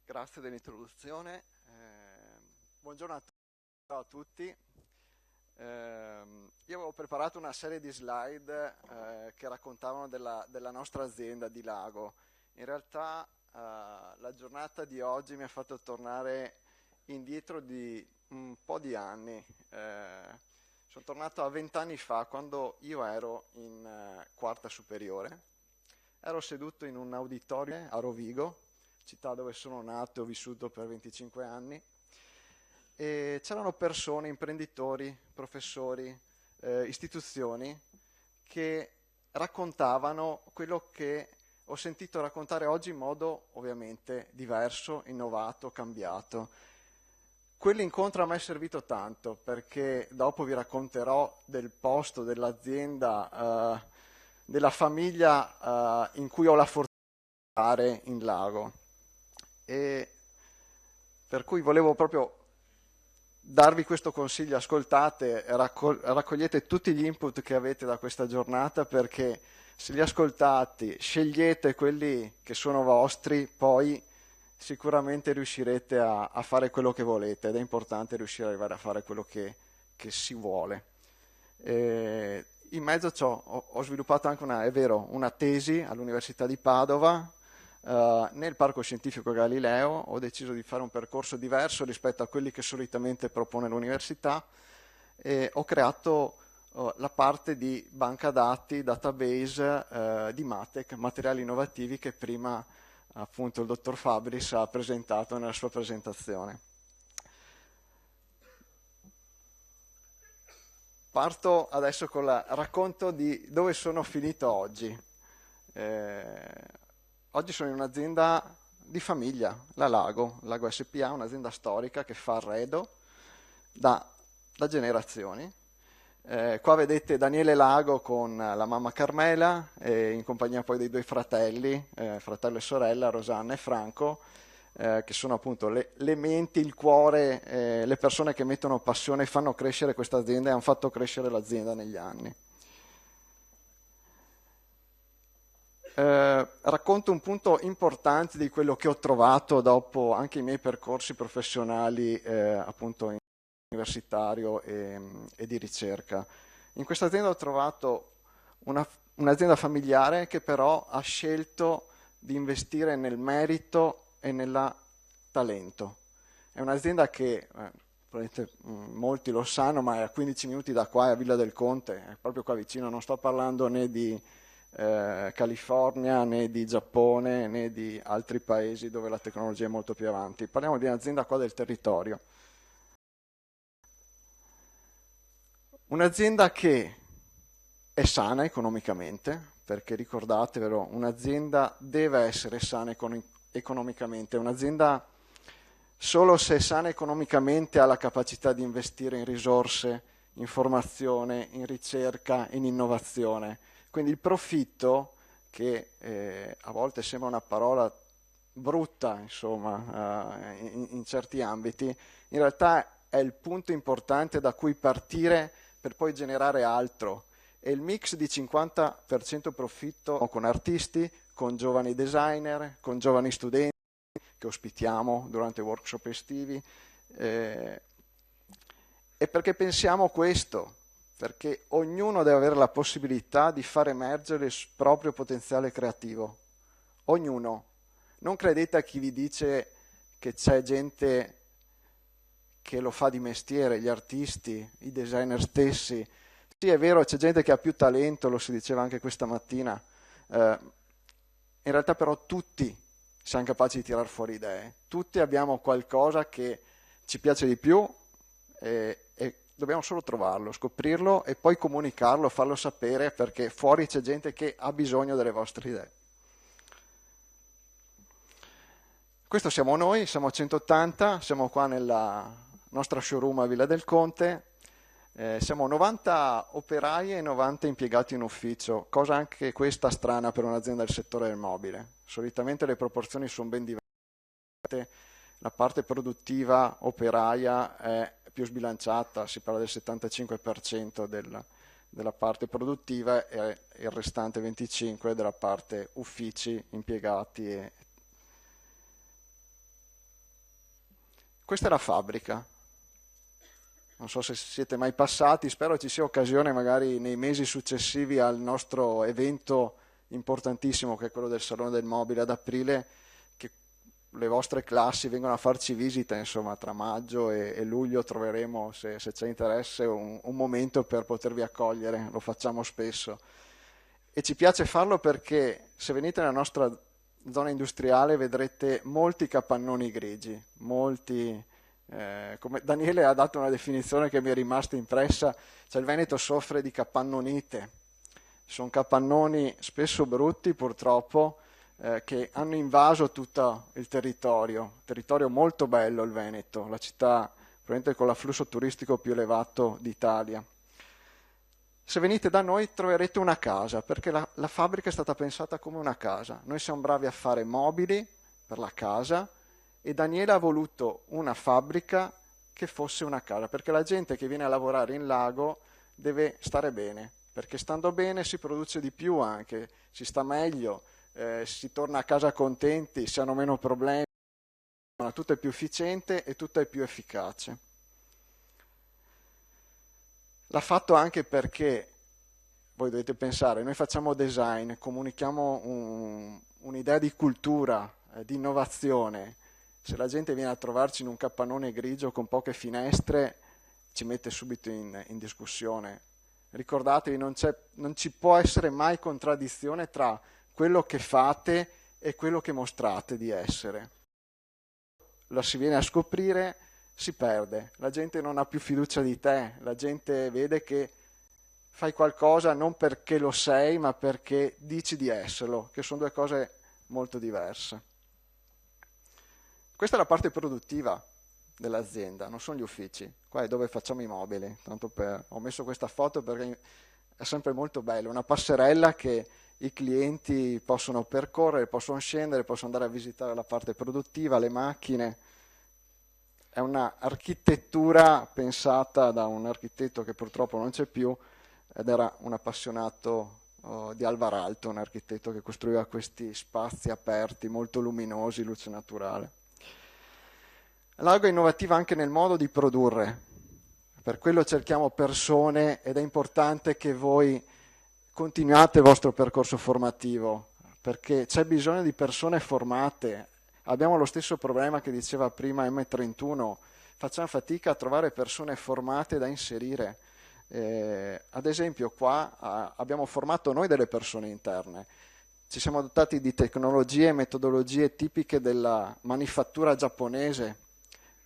Grazie dell'introduzione. Buongiorno a tutti. Io avevo preparato una serie di slide che raccontavano della nostra azienda di Lago. In realtà la giornata di oggi mi ha fatto tornare indietro di un po' di anni. Sono tornato a 20 anni fa, quando io ero in quarta superiore. Ero seduto in un auditorio a Rovigo, città dove sono nato e ho vissuto per 25 anni, e c'erano persone, imprenditori, professori, istituzioni che raccontavano quello che ho sentito raccontare oggi in modo ovviamente diverso, innovato, cambiato. Quell'incontro a me è servito tanto, perché dopo vi racconterò del posto, dell'azienda, della famiglia in cui ho la fortuna di stare in Lago. E per cui volevo proprio darvi questo consiglio: ascoltate, raccogliete tutti gli input che avete da questa giornata, perché se li ascoltate, scegliete quelli che sono vostri, poi sicuramente riuscirete a fare quello che volete, ed è importante riuscire ad arrivare a fare quello che si vuole. In mezzo ho sviluppato anche una tesi all'Università di Padova, nel Parco Scientifico Galileo. Ho deciso di fare un percorso diverso rispetto a quelli che solitamente propone l'università, e ho creato la parte di banca dati, database di Matec, materiali innovativi, che prima appunto il dottor Fabris ha presentato nella sua presentazione. Parto adesso con il racconto di dove sono finito oggi. Oggi sono in un'azienda di famiglia, la Lago SPA, un'azienda storica che fa arredo da generazioni. Qua vedete Daniele Lago con la mamma Carmela, in compagnia poi dei 2 fratelli, fratello e sorella, Rosanna e Franco, che sono appunto le menti, il cuore, le persone che mettono passione e fanno crescere questa azienda e hanno fatto crescere l'azienda negli anni. Racconto un punto importante di quello che ho trovato dopo anche i miei percorsi professionali appunto universitario e di ricerca. In questa azienda ho trovato un'azienda familiare che però ha scelto di investire nel merito e nel talento. È un'azienda che probabilmente molti lo sanno, ma è a 15 minuti da qua, è a Villa del Conte, è proprio qua vicino. Non sto parlando né di California, né di Giappone, né di altri paesi dove la tecnologia è molto più avanti. Parliamo di un'azienda qua del territorio. Un'azienda che è sana economicamente, perché ricordatevelo, un'azienda deve essere sana economicamente. Un'azienda solo se è sana economicamente ha la capacità di investire in risorse, in formazione, in ricerca, in innovazione. Quindi il profitto, che a volte sembra una parola brutta, insomma, in certi ambiti, in realtà è il punto importante da cui partire per poi generare altro. E il mix di 50% profitto con artisti, con giovani designer, con giovani studenti, che ospitiamo durante i workshop estivi, e perché pensiamo questo, perché ognuno deve avere la possibilità di far emergere il proprio potenziale creativo, ognuno. Non credete a chi vi dice che c'è gente che lo fa di mestiere, gli artisti, i designer stessi. Sì, è vero, c'è gente che ha più talento, lo si diceva anche questa mattina. In realtà però tutti siamo capaci di tirar fuori idee. Tutti abbiamo qualcosa che ci piace di più e dobbiamo solo trovarlo, scoprirlo e poi comunicarlo, farlo sapere, perché fuori c'è gente che ha bisogno delle vostre idee. Questo siamo noi, siamo 180, siamo qua nella nostra showroom a Villa del Conte, siamo 90 operai e 90 impiegati in ufficio, cosa anche questa strana per un'azienda del settore del mobile. Solitamente le proporzioni sono ben diverse, la parte produttiva operaia è più sbilanciata, si parla del 75% della parte produttiva e il restante 25% della parte uffici, impiegati. Questa è la fabbrica. Non so se siete mai passati, spero ci sia occasione magari nei mesi successivi al nostro evento importantissimo che è quello del Salone del Mobile ad aprile, che le vostre classi vengono a farci visita, insomma tra maggio e luglio troveremo, se c'è interesse, un momento per potervi accogliere, lo facciamo spesso. E ci piace farlo perché se venite nella nostra zona industriale vedrete molti capannoni grigi, molti, come Daniele ha dato una definizione che mi è rimasta impressa, cioè il Veneto soffre di capannonite, sono capannoni spesso brutti purtroppo, che hanno invaso tutto il territorio molto bello il Veneto, la città probabilmente con l'afflusso turistico più elevato d'Italia. Se venite da noi troverete una casa, perché la fabbrica è stata pensata come una casa. Noi siamo bravi a fare mobili per la casa e Daniele ha voluto una fabbrica che fosse una casa, perché la gente che viene a lavorare in lago deve stare bene, perché stando bene si produce di più anche, si sta meglio, si torna a casa contenti, si hanno meno problemi, tutto è più efficiente e tutto è più efficace. L'ha fatto anche perché, voi dovete pensare, noi facciamo design, comunichiamo un'idea di cultura, di innovazione. Se la gente viene a trovarci in un capannone grigio con poche finestre, ci mette subito in discussione. Ricordatevi, non ci può essere mai contraddizione tra quello che fate e quello che mostrate di essere. Lo si viene a scoprire, si perde, la gente non ha più fiducia di te, la gente vede che fai qualcosa non perché lo sei, ma perché dici di esserlo, che sono due cose molto diverse. Questa è la parte produttiva dell'azienda, non sono gli uffici, qua è dove facciamo i mobili, ho messo questa foto perché è sempre molto bello, una passerella che i clienti possono percorrere, possono scendere, possono andare a visitare la parte produttiva, le macchine. È un'architettura pensata da un architetto che purtroppo non c'è più ed era un appassionato di Alvaralto, un architetto che costruiva questi spazi aperti, molto luminosi, luce naturale. Lago è innovativa anche nel modo di produrre, per quello cerchiamo persone ed è importante che voi continuate il vostro percorso formativo, perché c'è bisogno di persone formate. Abbiamo lo stesso problema che diceva prima M31, facciamo fatica a trovare persone formate da inserire. Ad esempio qua abbiamo formato noi delle persone interne, ci siamo dotati di tecnologie e metodologie tipiche della manifattura giapponese,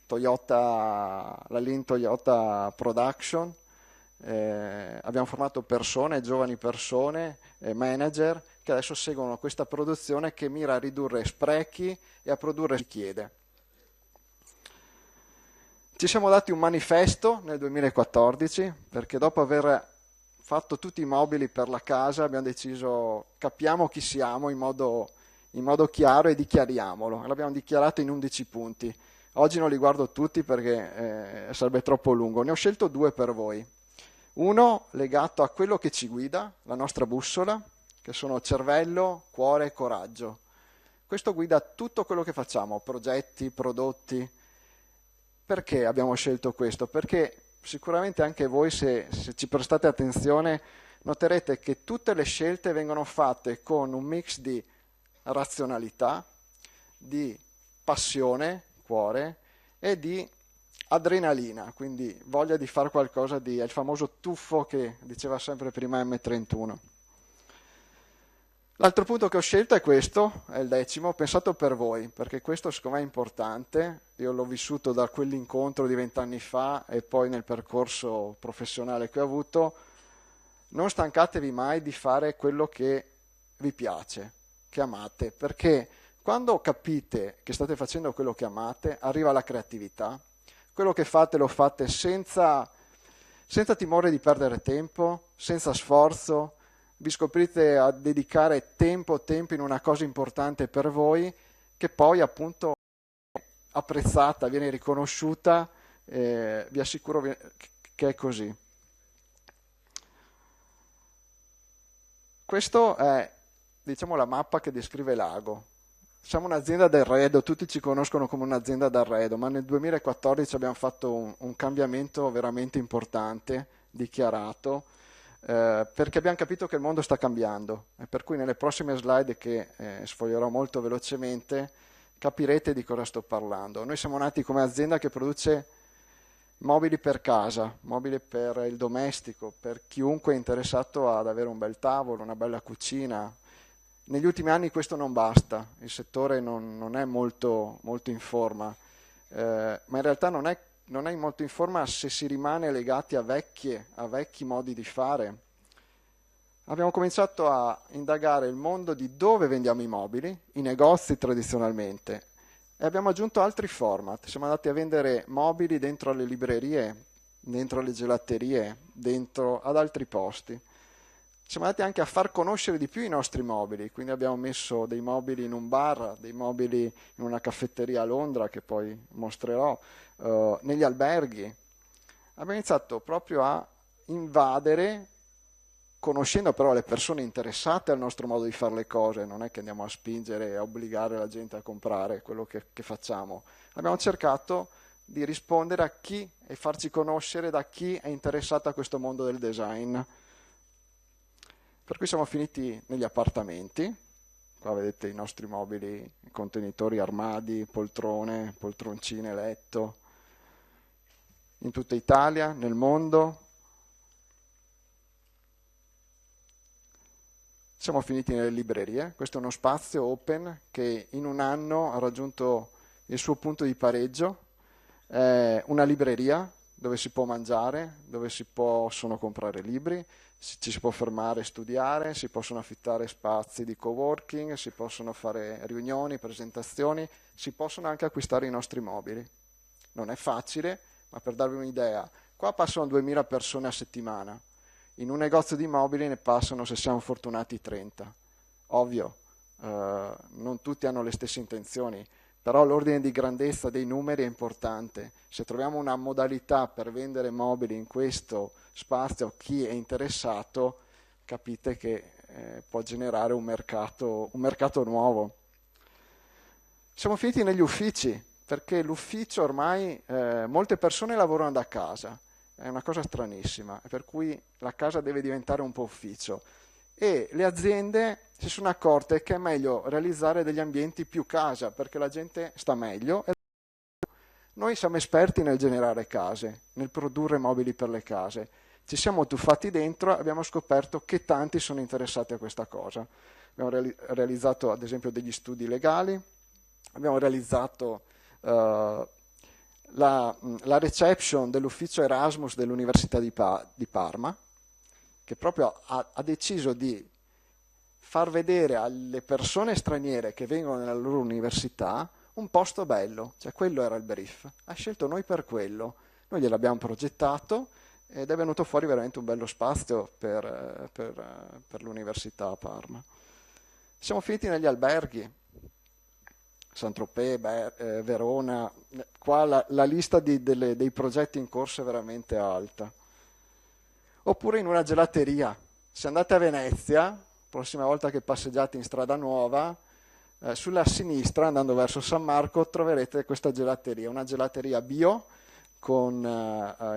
la Lean Toyota Production, abbiamo formato persone, giovani persone, manager, che adesso seguono questa produzione che mira a ridurre sprechi e a produrre richiede. Ci siamo dati un manifesto nel 2014, perché dopo aver fatto tutti i mobili per la casa abbiamo deciso, capiamo chi siamo in modo chiaro e dichiariamolo. L'abbiamo dichiarato in 11 punti. Oggi non li guardo tutti perché sarebbe troppo lungo, ne ho scelto 2 per voi. Uno legato a quello che ci guida, la nostra bussola, che sono cervello, cuore e coraggio. Questo guida tutto quello che facciamo, progetti, prodotti. Perché abbiamo scelto questo? Perché sicuramente anche voi, se ci prestate attenzione, noterete che tutte le scelte vengono fatte con un mix di razionalità, di passione, cuore, e di adrenalina, quindi voglia di fare qualcosa di... è il famoso tuffo che diceva sempre prima M31. L'altro punto che ho scelto è questo, è il 10º, ho pensato per voi, perché questo secondo me è importante, io l'ho vissuto da quell'incontro di 20 anni fa e poi nel percorso professionale che ho avuto. Non stancatevi mai di fare quello che vi piace, che amate, perché quando capite che state facendo quello che amate, arriva la creatività, quello che fate lo fate senza timore di perdere tempo, senza sforzo, vi scoprite a dedicare tempo in una cosa importante per voi, che poi appunto apprezzata, viene riconosciuta, vi assicuro che è così. Questo è, diciamo, la mappa che descrive Lago. Siamo un'azienda d'arredo, tutti ci conoscono come un'azienda d'arredo, ma nel 2014 abbiamo fatto un cambiamento veramente importante, dichiarato, perché abbiamo capito che il mondo sta cambiando e per cui nelle prossime slide che sfoglierò molto velocemente capirete di cosa sto parlando. Noi siamo nati come azienda che produce mobili per casa, mobili per il domestico, per chiunque è interessato ad avere un bel tavolo, una bella cucina. Negli ultimi anni questo non basta, il settore non è molto in forma, ma in realtà non è molto in forma se si rimane legati a vecchi modi di fare. Abbiamo cominciato a indagare il mondo di dove vendiamo i mobili, i negozi tradizionalmente, e abbiamo aggiunto altri format. Siamo andati a vendere mobili dentro alle librerie, dentro alle gelaterie, dentro ad altri posti. Siamo andati anche a far conoscere di più i nostri mobili, quindi abbiamo messo dei mobili in un bar, dei mobili in una caffetteria a Londra, che poi mostrerò, negli alberghi. Abbiamo iniziato proprio a invadere, conoscendo però le persone interessate al nostro modo di fare le cose, non è che andiamo a spingere e a obbligare la gente a comprare quello che facciamo. Abbiamo cercato di rispondere a chi e farci conoscere da chi è interessato a questo mondo del design. Per cui siamo finiti negli appartamenti, qua vedete i nostri mobili, contenitori, armadi, poltrone, poltroncine, letto, in tutta Italia, nel mondo. Siamo finiti nelle librerie, questo è uno spazio open che in un anno ha raggiunto il suo punto di pareggio, è una libreria dove si può mangiare, dove si possono comprare libri, ci si può fermare e studiare, si possono affittare spazi di coworking, si possono fare riunioni, presentazioni, si possono anche acquistare i nostri mobili. Non è facile, ma per darvi un'idea, qua passano 2000 persone a settimana, in un negozio di mobili ne passano, se siamo fortunati, 30. Ovvio, non tutti hanno le stesse intenzioni, però l'ordine di grandezza dei numeri è importante. Se troviamo una modalità per vendere mobili in questo spazio a chi è interessato, capite che può generare un mercato nuovo. Siamo finiti negli uffici, perché l'ufficio ormai molte persone lavorano da casa, è una cosa stranissima, per cui la casa deve diventare un po' ufficio. E le aziende si sono accorte che è meglio realizzare degli ambienti più casa, perché la gente sta meglio. Noi siamo esperti nel generare case, nel produrre mobili per le case. Ci siamo tuffati dentro e abbiamo scoperto che tanti sono interessati a questa cosa. Abbiamo realizzato ad esempio degli studi legali, abbiamo realizzato la reception dell'ufficio Erasmus dell'Università di Parma, che proprio ha deciso di far vedere alle persone straniere che vengono nella loro università un posto bello, cioè quello era il brief. Ha scelto noi per quello, noi gliel'abbiamo progettato ed è venuto fuori veramente un bello spazio per l'università a Parma. Siamo finiti negli alberghi, Saint-Tropez, Verona, qua la lista dei progetti in corso è veramente alta. Oppure in una gelateria, se andate a Venezia, prossima volta che passeggiate in Strada Nuova, Sulla sinistra, andando verso San Marco, troverete questa gelateria, una gelateria bio con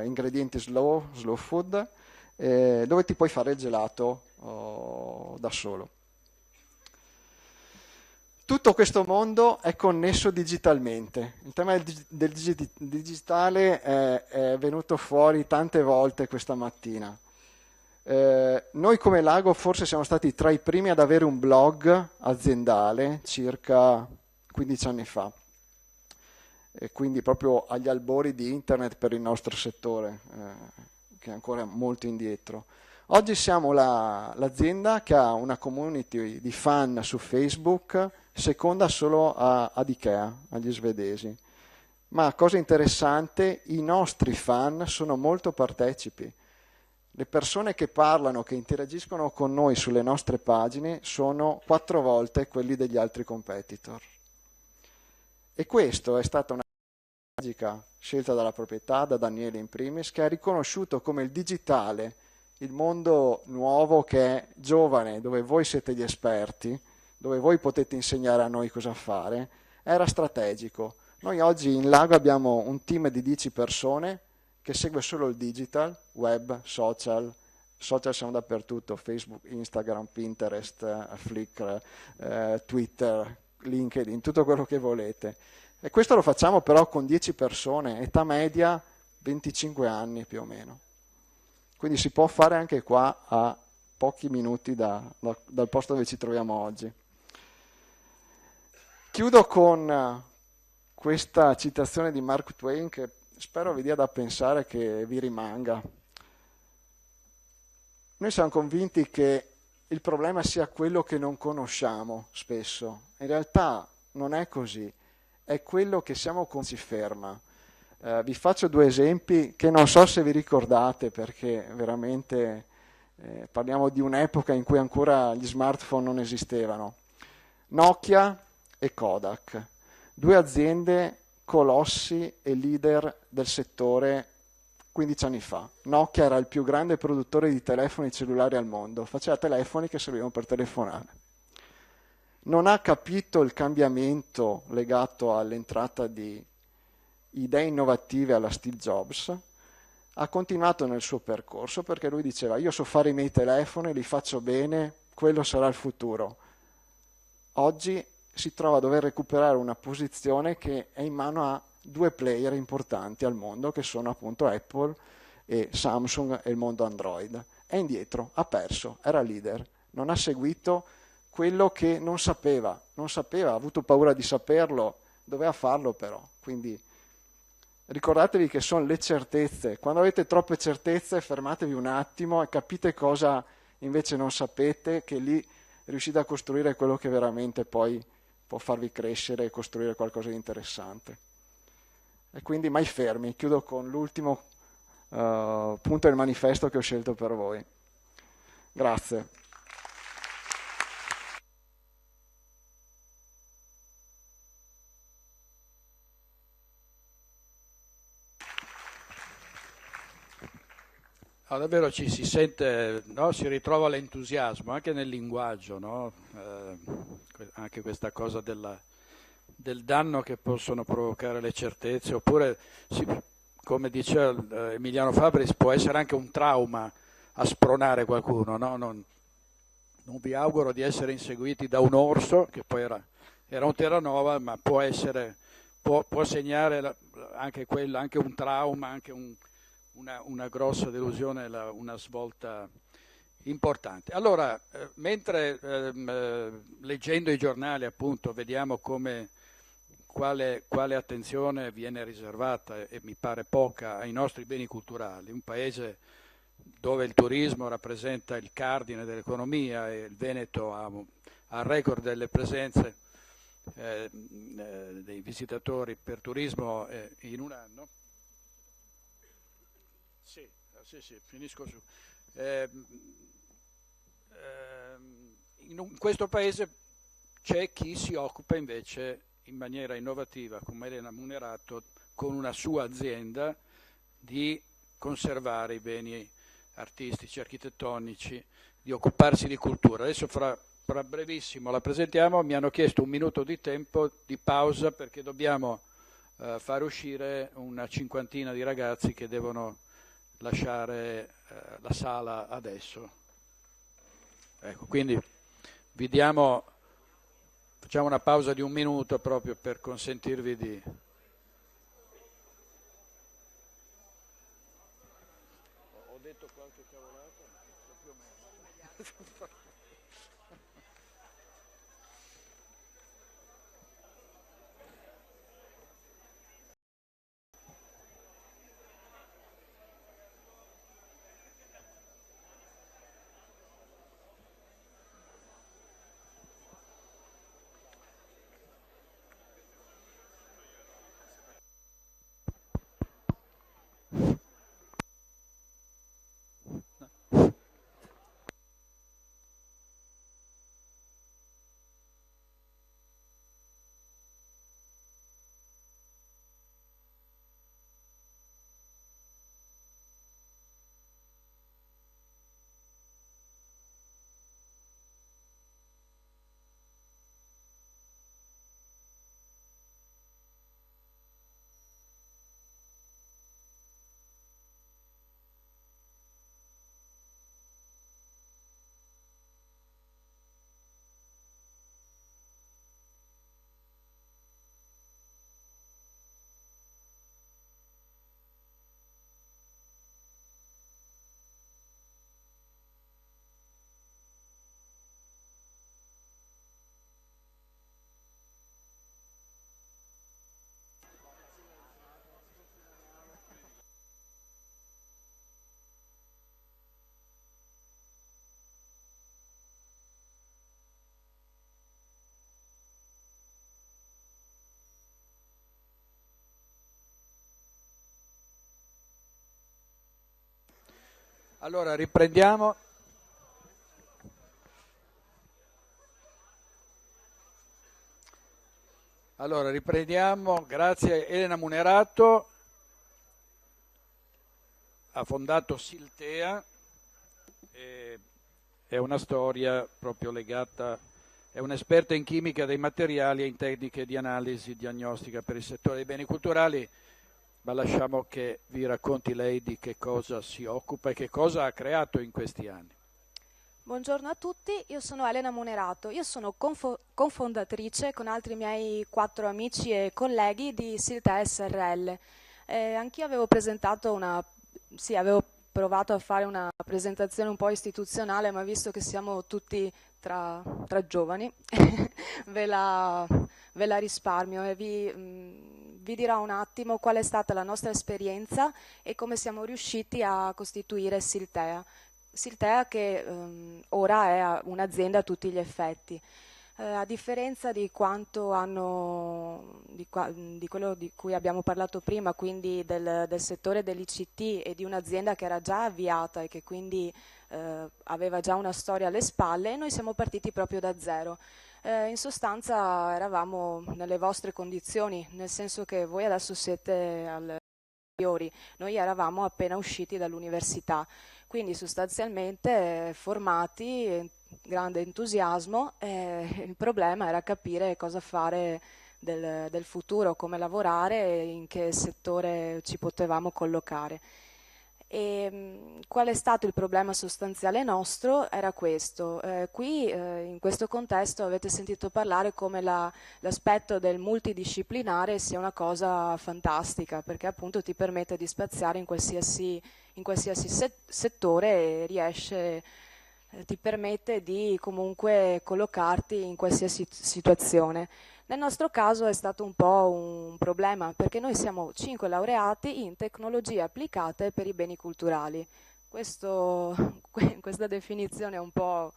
ingredienti slow food, dove ti puoi fare il gelato da solo. Tutto questo mondo è connesso digitalmente. Il tema del digitale è venuto fuori tante volte questa mattina. Noi come Lago forse siamo stati tra i primi ad avere un blog aziendale circa 15 anni fa, e quindi proprio agli albori di internet per il nostro settore, che è ancora molto indietro. Oggi siamo l'azienda che ha una community di fan su Facebook seconda solo ad Ikea, agli svedesi. Ma cosa interessante, i nostri fan sono molto partecipi. Le persone che parlano, che interagiscono con noi sulle nostre pagine sono 4 volte quelli degli altri competitor. E questo è stata una magica scelta dalla proprietà, da Daniele in primis, che ha riconosciuto come il digitale, il mondo nuovo che è giovane, dove voi siete gli esperti, dove voi potete insegnare a noi cosa fare, era strategico. Noi oggi in Lago abbiamo un team di 10 persone che segue solo il digital, web, social siamo dappertutto, Facebook, Instagram, Pinterest, Flickr, Twitter, LinkedIn, tutto quello che volete. E questo lo facciamo però con 10 persone, età media 25 anni più o meno. Quindi si può fare anche qua a pochi minuti dal posto dove ci troviamo oggi. Chiudo con questa citazione di Mark Twain che spero vi dia da pensare, che vi rimanga. Noi siamo convinti che il problema sia quello che non conosciamo spesso. In realtà non è così, è quello che siamo con si ferma. Vi faccio 2 esempi che non so se vi ricordate, perché veramente parliamo di un'epoca in cui ancora gli smartphone non esistevano. Nokia e Kodak, 2 aziende colossi e leader del settore 15 anni fa. Nokia era il più grande produttore di telefoni cellulari al mondo, faceva telefoni che servivano per telefonare. Non ha capito il cambiamento legato all'entrata di idee innovative alla Steve Jobs, ha continuato nel suo percorso perché lui diceva: io so fare i miei telefoni, li faccio bene, quello sarà il futuro. Oggi si trova a dover recuperare una posizione che è in mano a 2 player importanti al mondo, che sono appunto Apple e Samsung e il mondo Android. È indietro, ha perso, era leader, non ha seguito quello che non sapeva, ha avuto paura di saperlo, doveva farlo però. Quindi ricordatevi che sono le certezze. Quando avete troppe certezze fermatevi un attimo e capite cosa invece non sapete, che lì riuscite a costruire quello che veramente poi può farvi crescere e costruire qualcosa di interessante. E quindi mai fermi. Chiudo con l'ultimo punto del manifesto che ho scelto per voi. Grazie. No, davvero ci si sente, no? Si ritrova l'entusiasmo anche nel linguaggio, no? Anche questa cosa del danno che possono provocare le certezze, oppure come dice Emiliano Fabris, può essere anche un trauma a spronare qualcuno, no? Non vi auguro di essere inseguiti da un orso, che poi era un Terranova, ma può segnare anche quello, anche un trauma, anche una grossa delusione, una svolta importante. Allora, mentre leggendo i giornali appunto vediamo quale attenzione viene riservata, e mi pare poca, ai nostri beni culturali, un paese dove il turismo rappresenta il cardine dell'economia e il Veneto ha record delle presenze dei visitatori per turismo in un anno. Sì, finisco su. In questo paese c'è chi si occupa invece in maniera innovativa, come Elena Munerato, con una sua azienda, di conservare i beni artistici, architettonici, di occuparsi di cultura. Adesso fra brevissimo, la presentiamo. Mi hanno chiesto 1 minuto di tempo di pausa perché dobbiamo fare uscire una 50ina di ragazzi che devono lasciare la sala adesso. Ecco, quindi facciamo una pausa di 1 minuto proprio per consentirvi di... Ho detto qualche cavolata? Più o meno. Allora, riprendiamo. Grazie. Elena Munerato ha fondato Siltea, è una storia proprio legata, è un'esperta in chimica dei materiali e in tecniche di analisi diagnostica per il settore dei beni culturali, ma lasciamo che vi racconti lei di che cosa si occupa e che cosa ha creato in questi anni. Buongiorno a tutti, io sono Elena Munerato, io sono cofondatrice con altri miei 4 amici e colleghi di Siltea SRL. Anch'io avevo provato a fare una presentazione un po' istituzionale, ma visto che siamo tutti tra giovani, ve la risparmio e vi dirò un attimo qual è stata la nostra esperienza e come siamo riusciti a costituire Siltea. Siltea che ora è un'azienda a tutti gli effetti. A differenza di quanto di quello di cui abbiamo parlato prima, quindi del settore dell'ICT e di un'azienda che era già avviata e che quindi aveva già una storia alle spalle, noi siamo partiti proprio da zero. In sostanza eravamo nelle vostre condizioni, nel senso che voi adesso siete al superiori, noi eravamo appena usciti dall'università, quindi sostanzialmente formati, grande entusiasmo, il problema era capire cosa fare del futuro, come lavorare e in che settore ci potevamo collocare. E qual è stato il problema sostanziale nostro? Era questo. Qui in questo contesto avete sentito parlare come l'aspetto del multidisciplinare sia una cosa fantastica, perché appunto ti permette di spaziare in qualsiasi settore e ti permette di comunque collocarti in qualsiasi situazione. Nel nostro caso è stato un po' un problema perché noi siamo 5 laureati in tecnologie applicate per i beni culturali. Questa definizione è un po'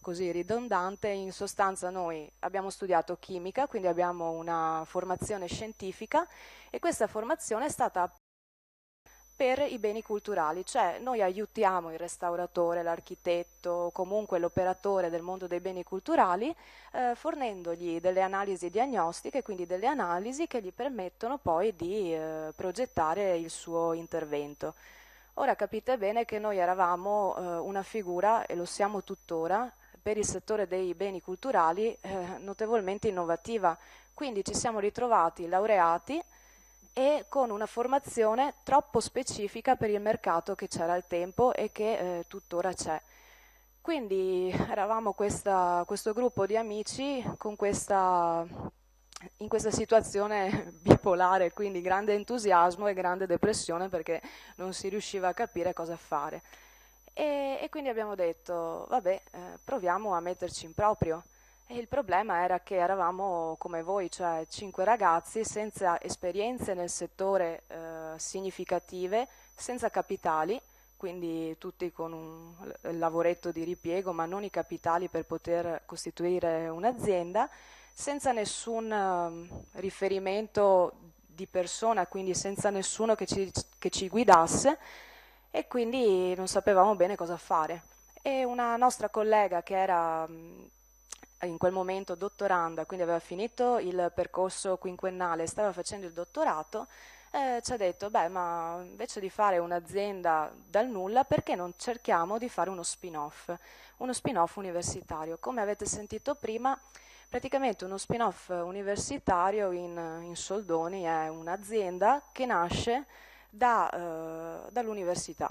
così ridondante, in sostanza noi abbiamo studiato chimica, quindi abbiamo una formazione scientifica e questa formazione è stata per i beni culturali, cioè noi aiutiamo il restauratore, l'architetto, comunque l'operatore del mondo dei beni culturali, fornendogli delle analisi diagnostiche, quindi delle analisi che gli permettono poi di progettare il suo intervento. Ora capite bene che noi eravamo una figura, e lo siamo tuttora, per il settore dei beni culturali notevolmente innovativa. Quindi ci siamo ritrovati laureati e con una formazione troppo specifica per il mercato che c'era al tempo e che tuttora c'è. Quindi eravamo questo gruppo di amici in questa situazione bipolare, quindi grande entusiasmo e grande depressione perché non si riusciva a capire cosa fare. E quindi abbiamo detto, vabbè, proviamo a metterci in proprio. E il problema era che eravamo come voi, cioè 5 ragazzi senza esperienze nel settore significative, senza capitali, quindi tutti con un lavoretto di ripiego, ma non i capitali per poter costituire un'azienda, senza nessun riferimento di persona, quindi senza nessuno che ci guidasse, e quindi non sapevamo bene cosa fare. E una nostra collega che era in quel momento dottoranda, quindi aveva finito il percorso quinquennale, stava facendo il dottorato, ci ha detto, beh, ma invece di fare un'azienda dal nulla, perché non cerchiamo di fare uno spin-off universitario? Come avete sentito prima, praticamente uno spin-off universitario in soldoni è un'azienda che nasce dall'università.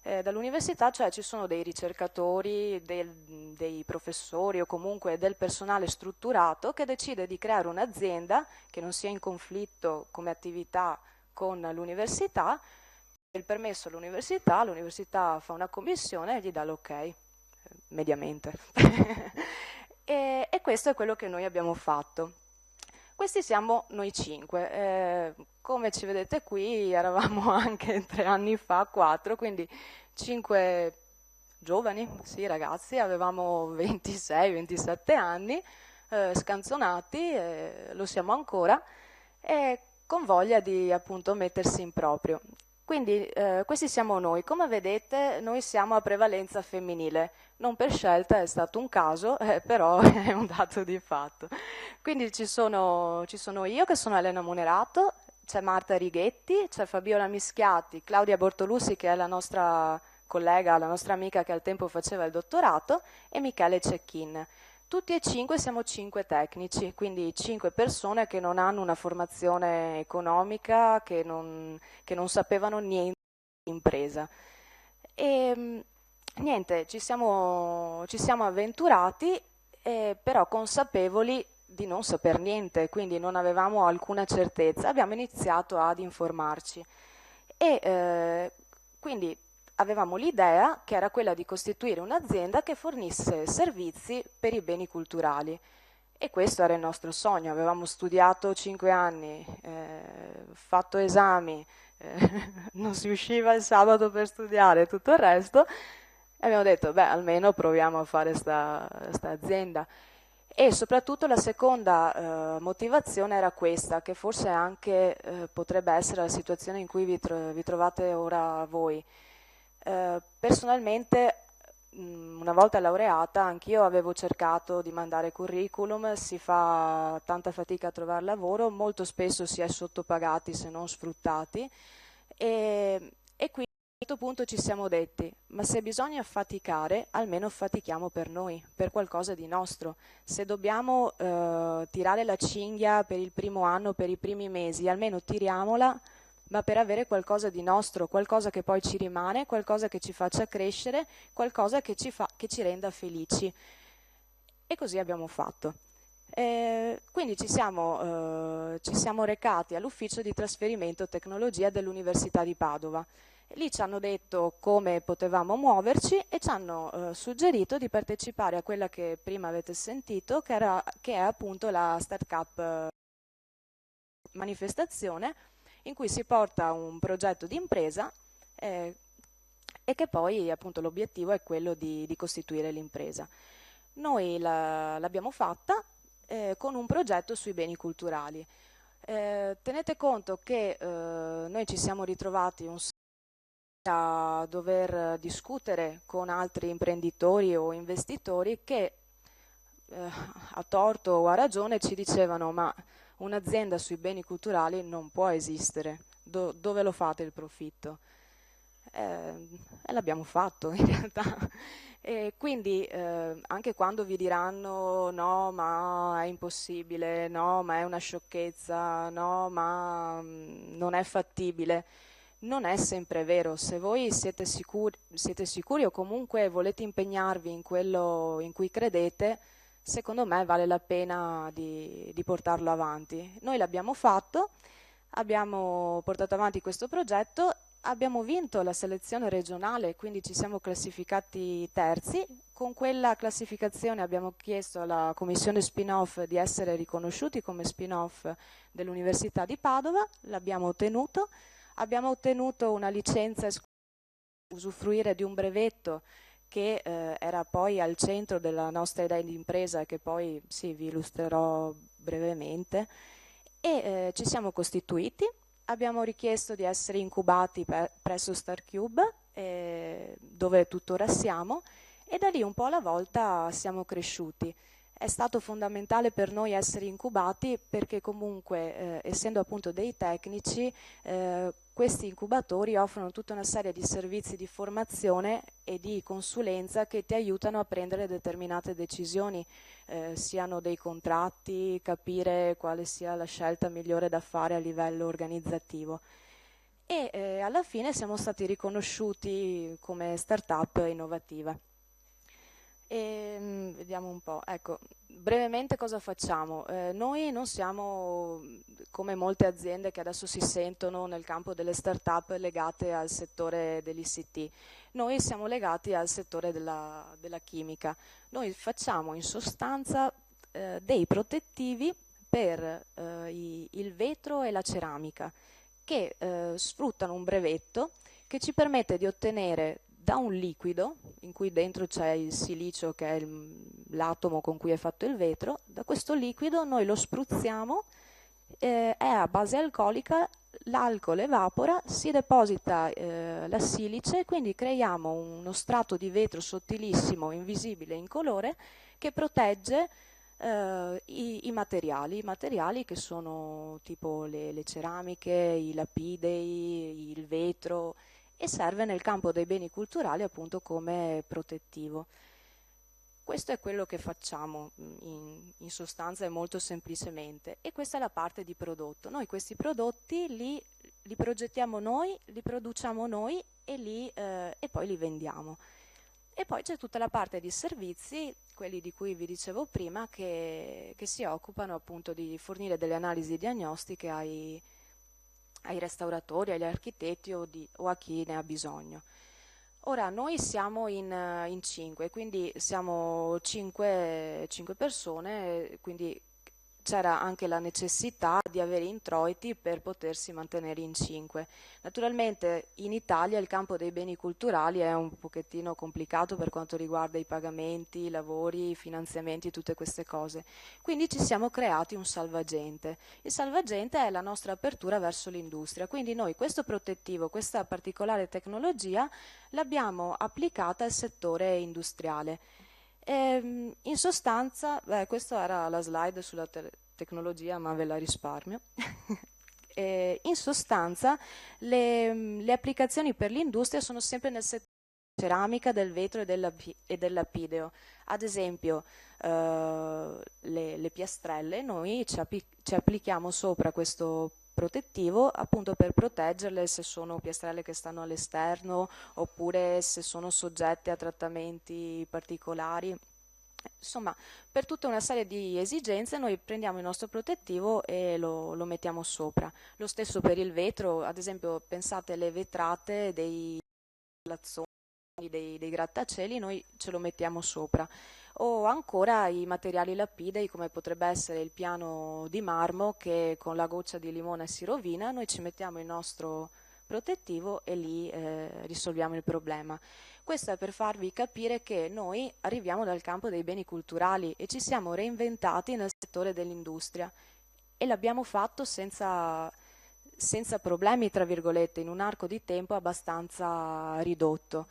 Dall'università, cioè ci sono dei ricercatori, dei professori o comunque del personale strutturato che decide di creare un'azienda che non sia in conflitto come attività con l'università, il permesso all'università, l'università fa una commissione e gli dà l'ok, mediamente. E questo è quello che noi abbiamo fatto. Questi siamo noi 5, come ci vedete qui eravamo anche 3 anni fa, 4, quindi 5 giovani, sì ragazzi, avevamo 26-27 anni, scanzonati, lo siamo ancora, e con voglia di appunto mettersi in proprio. Quindi questi siamo noi, come vedete noi siamo a prevalenza femminile, non per scelta, è stato un caso, però è un dato di fatto. Quindi ci sono io che sono Elena Munerato, c'è Marta Righetti, c'è Fabiola Mischiati, Claudia Bortolussi che è la nostra collega, la nostra amica che al tempo faceva il dottorato, e Michele Cecchin. Tutti e 5 siamo 5 tecnici, quindi 5 persone che non hanno una formazione economica, che non sapevano niente di impresa. E niente, ci siamo avventurati, però consapevoli di non saper niente, quindi non avevamo alcuna certezza. Abbiamo iniziato ad informarci e quindi avevamo l'idea che era quella di costituire un'azienda che fornisse servizi per i beni culturali, e questo era il nostro sogno. Avevamo studiato 5 anni, fatto esami, non si usciva il sabato per studiare e tutto il resto, e abbiamo detto, beh, almeno proviamo a fare sta azienda. E soprattutto la seconda motivazione era questa, che forse anche potrebbe essere la situazione in cui vi trovate ora voi. Personalmente, una volta laureata, anch'io avevo cercato di mandare curriculum, si fa tanta fatica a trovare lavoro, molto spesso si è sottopagati se non sfruttati, e quindi a un certo punto ci siamo detti, ma se bisogna faticare, almeno fatichiamo per noi, per qualcosa di nostro. Se dobbiamo tirare la cinghia per il primo anno, per i primi mesi, almeno tiriamola, ma per avere qualcosa di nostro, qualcosa che poi ci rimane, qualcosa che ci faccia crescere, qualcosa che ci renda felici. E così abbiamo fatto. Quindi ci siamo recati all'ufficio di trasferimento tecnologia dell'Università di Padova. Lì ci hanno detto come potevamo muoverci e ci hanno suggerito di partecipare a quella che prima avete sentito, che è appunto la Startup manifestazione, in cui si porta un progetto di impresa e che poi appunto l'obiettivo è quello di costituire l'impresa. Noi l'abbiamo fatta con un progetto sui beni culturali. Tenete conto che noi ci siamo ritrovati a dover discutere con altri imprenditori o investitori che a torto o a ragione ci dicevano, ma un'azienda sui beni culturali non può esistere, dove lo fate il profitto? E l'abbiamo fatto in realtà. E quindi anche quando vi diranno no ma è impossibile, no ma è una sciocchezza, no ma non è fattibile, non è sempre vero. Se voi siete sicuri o comunque volete impegnarvi in quello in cui credete, secondo me vale la pena di portarlo avanti. Noi l'abbiamo fatto, abbiamo portato avanti questo progetto. Abbiamo vinto la selezione regionale, quindi ci siamo classificati terzi. Con quella classificazione abbiamo chiesto alla commissione spin-off di essere riconosciuti come spin-off dell'Università di Padova, l'abbiamo ottenuto. Abbiamo ottenuto una licenza per usufruire di un brevetto che era poi al centro della nostra idea di impresa, che poi sì, vi illustrerò brevemente. E ci siamo costituiti. Abbiamo richiesto di essere incubati presso StarCube, dove tuttora siamo, e da lì un po' alla volta siamo cresciuti. È stato fondamentale per noi essere incubati perché comunque, essendo appunto dei tecnici, questi incubatori offrono tutta una serie di servizi di formazione e di consulenza che ti aiutano a prendere determinate decisioni, siano dei contratti, capire quale sia la scelta migliore da fare a livello organizzativo. E alla fine siamo stati riconosciuti come startup innovativa. E, vediamo un po', ecco, brevemente cosa facciamo? Noi non siamo come molte aziende che adesso si sentono nel campo delle start-up legate al settore dell'ICT, noi siamo legati al settore della chimica. Noi facciamo in sostanza dei protettivi per il vetro e la ceramica che sfruttano un brevetto che ci permette di ottenere da un liquido, in cui dentro c'è il silicio che è l'atomo con cui è fatto il vetro, da questo liquido noi lo spruzziamo, è a base alcolica, l'alcol evapora, si deposita la silice, quindi creiamo uno strato di vetro sottilissimo, invisibile, incolore, che protegge i materiali che sono tipo le ceramiche, i lapidei, il vetro, e serve nel campo dei beni culturali appunto come protettivo. Questo è quello che facciamo in sostanza e molto semplicemente, e questa è la parte di prodotto. Noi questi prodotti li progettiamo noi, li produciamo noi e poi li vendiamo. E poi c'è tutta la parte di servizi, quelli di cui vi dicevo prima, che si occupano appunto di fornire delle analisi diagnostiche ai restauratori, agli architetti o a chi ne ha bisogno. Ora, noi siamo in 5, quindi siamo 5 persone, quindi c'era anche la necessità di avere introiti per potersi mantenere in 5. Naturalmente in Italia il campo dei beni culturali è un pochettino complicato per quanto riguarda i pagamenti, i lavori, i finanziamenti, tutte queste cose. Quindi ci siamo creati un salvagente. Il salvagente è la nostra apertura verso l'industria, quindi noi questo protettivo, questa particolare tecnologia l'abbiamo applicata al settore industriale. In sostanza, questa era la slide sulla tecnologia, ma ve la risparmio. In sostanza, le applicazioni per l'industria sono sempre nel settore della ceramica, del vetro e del lapideo. Ad esempio, le piastrelle, noi ci applichiamo sopra questo protettivo appunto per proteggerle se sono piastrelle che stanno all'esterno oppure se sono soggette a trattamenti particolari. Insomma, per tutta una serie di esigenze noi prendiamo il nostro protettivo e lo mettiamo sopra. Lo stesso per il vetro, ad esempio pensate alle vetrate dei palazzoni, dei grattacieli, noi ce lo mettiamo sopra. O ancora i materiali lapidei come potrebbe essere il piano di marmo che con la goccia di limone si rovina, noi ci mettiamo il nostro protettivo e lì risolviamo il problema. Questo è per farvi capire che noi arriviamo dal campo dei beni culturali e ci siamo reinventati nel settore dell'industria e l'abbiamo fatto senza problemi, tra virgolette, in un arco di tempo abbastanza ridotto.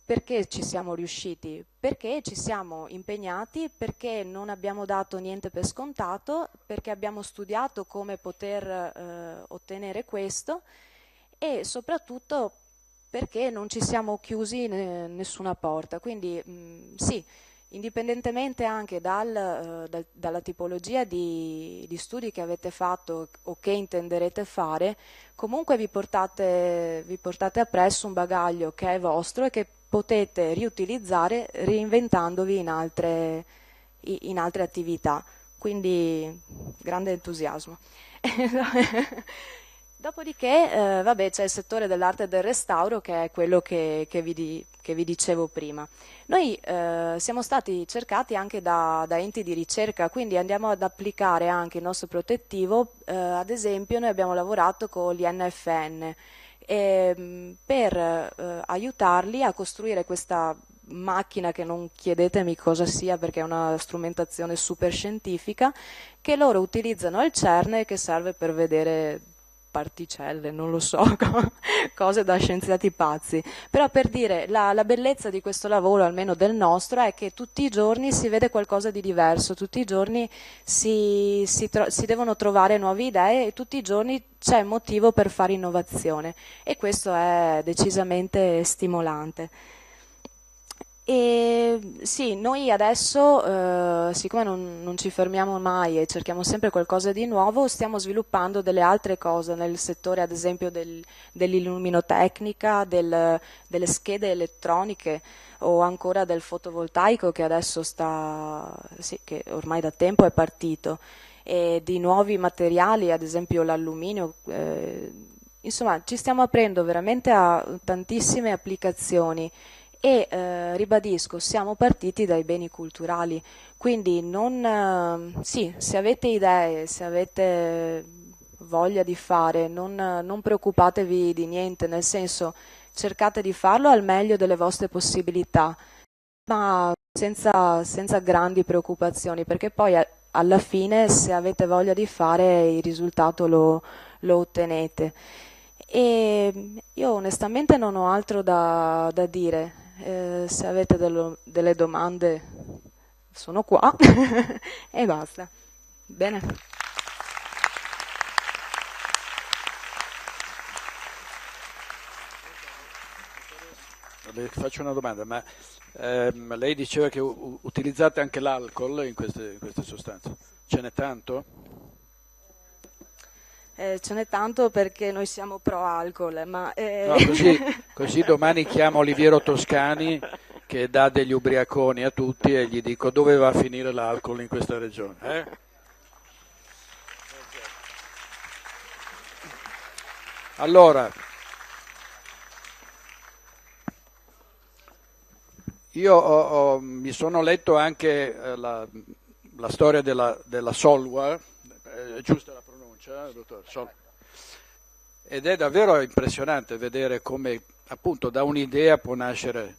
Perché ci siamo riusciti? Perché ci siamo impegnati, perché non abbiamo dato niente per scontato, perché abbiamo studiato come poter ottenere questo e soprattutto perché non ci siamo chiusi in nessuna porta. Quindi sì, indipendentemente anche dalla tipologia di studi che avete fatto o che intenderete fare, comunque vi portate appresso un bagaglio che è vostro e che potete riutilizzare reinventandovi in altre attività. Quindi grande entusiasmo. Dopodiché vabbè, c'è il settore dell'arte e del restauro, che è quello che vi dicevo prima. Noi siamo stati cercati anche da enti di ricerca, quindi andiamo ad applicare anche il nostro protettivo. Ad esempio noi abbiamo lavorato con l'INFN per aiutarli a costruire questa macchina, che non chiedetemi cosa sia perché è una strumentazione super scientifica, che loro utilizzano al CERN e che serve per vedere particelle, non lo so, cose da scienziati pazzi. Però per dire, la bellezza di questo lavoro, almeno del nostro, è che tutti i giorni si vede qualcosa di diverso, tutti i giorni si devono trovare nuove idee e tutti i giorni c'è motivo per fare innovazione, e questo è decisamente stimolante. E sì, noi adesso, siccome non ci fermiamo mai e cerchiamo sempre qualcosa di nuovo, stiamo sviluppando delle altre cose nel settore, ad esempio dell'illuminotecnica, delle schede elettroniche o ancora del fotovoltaico, che adesso che ormai da tempo è partito, e di nuovi materiali, ad esempio l'alluminio. Insomma, ci stiamo aprendo veramente a tantissime applicazioni. E ribadisco, siamo partiti dai beni culturali, quindi sì, se avete idee, se avete voglia di fare, non preoccupatevi di niente, nel senso, cercate di farlo al meglio delle vostre possibilità, ma senza grandi preoccupazioni, perché poi alla fine, se avete voglia di fare, il risultato lo ottenete. E io onestamente non ho altro da dire. Se avete delle domande sono qua e basta. Bene. Le faccio una domanda, ma lei diceva che utilizzate anche l'alcol in queste sostanze, ce n'è tanto? Ce n'è tanto perché noi siamo pro alcol, ma no, così domani chiamo Oliviero Toscani che dà degli ubriaconi a tutti e gli dico dove va a finire l'alcol in questa regione. Allora, io mi sono letto anche la storia della Solware, giusta la pronuncia, dottor Sol? Ed è davvero impressionante vedere come appunto da un'idea può nascere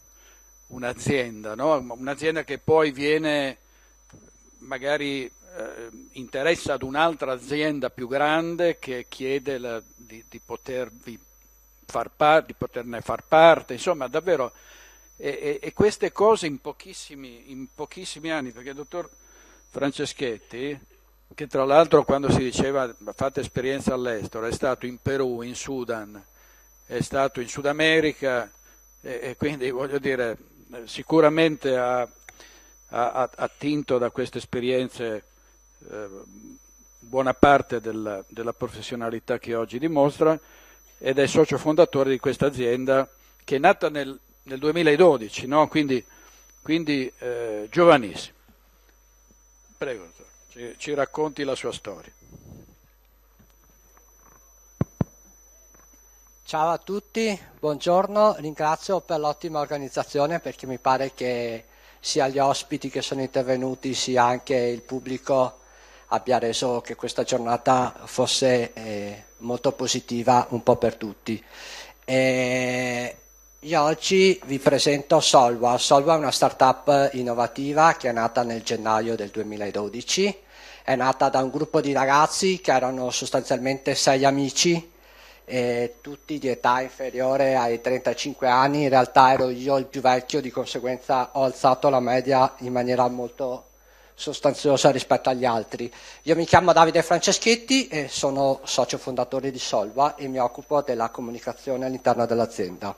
un'azienda, no? Un'azienda che poi viene magari interessa ad un'altra azienda più grande che chiede di poterne far parte, insomma davvero e queste cose in pochissimi anni, perché il dottor Franceschetti, che tra l'altro quando si diceva fate esperienza all'estero, è stato in Perù, in Sudan, è stato in Sud America e quindi voglio dire sicuramente ha attinto da queste esperienze buona parte della professionalità che oggi dimostra, ed è socio fondatore di questa azienda che è nata nel 2012, no? quindi giovanissimo. Prego, dottor. Ci racconti la sua storia. Ciao a tutti, buongiorno, ringrazio per l'ottima organizzazione, perché mi pare che sia gli ospiti che sono intervenuti sia anche il pubblico abbia reso che questa giornata fosse molto positiva un po' per tutti. Io oggi vi presento Solwa. Solwa è una startup innovativa che è nata nel gennaio del 2012, è nata da un gruppo di ragazzi che erano sostanzialmente 6 amici, tutti di età inferiore ai 35 anni, in realtà ero io il più vecchio, di conseguenza ho alzato la media in maniera molto sostanziosa rispetto agli altri. Io mi chiamo Davide Franceschetti e sono socio fondatore di Solva e mi occupo della comunicazione all'interno dell'azienda.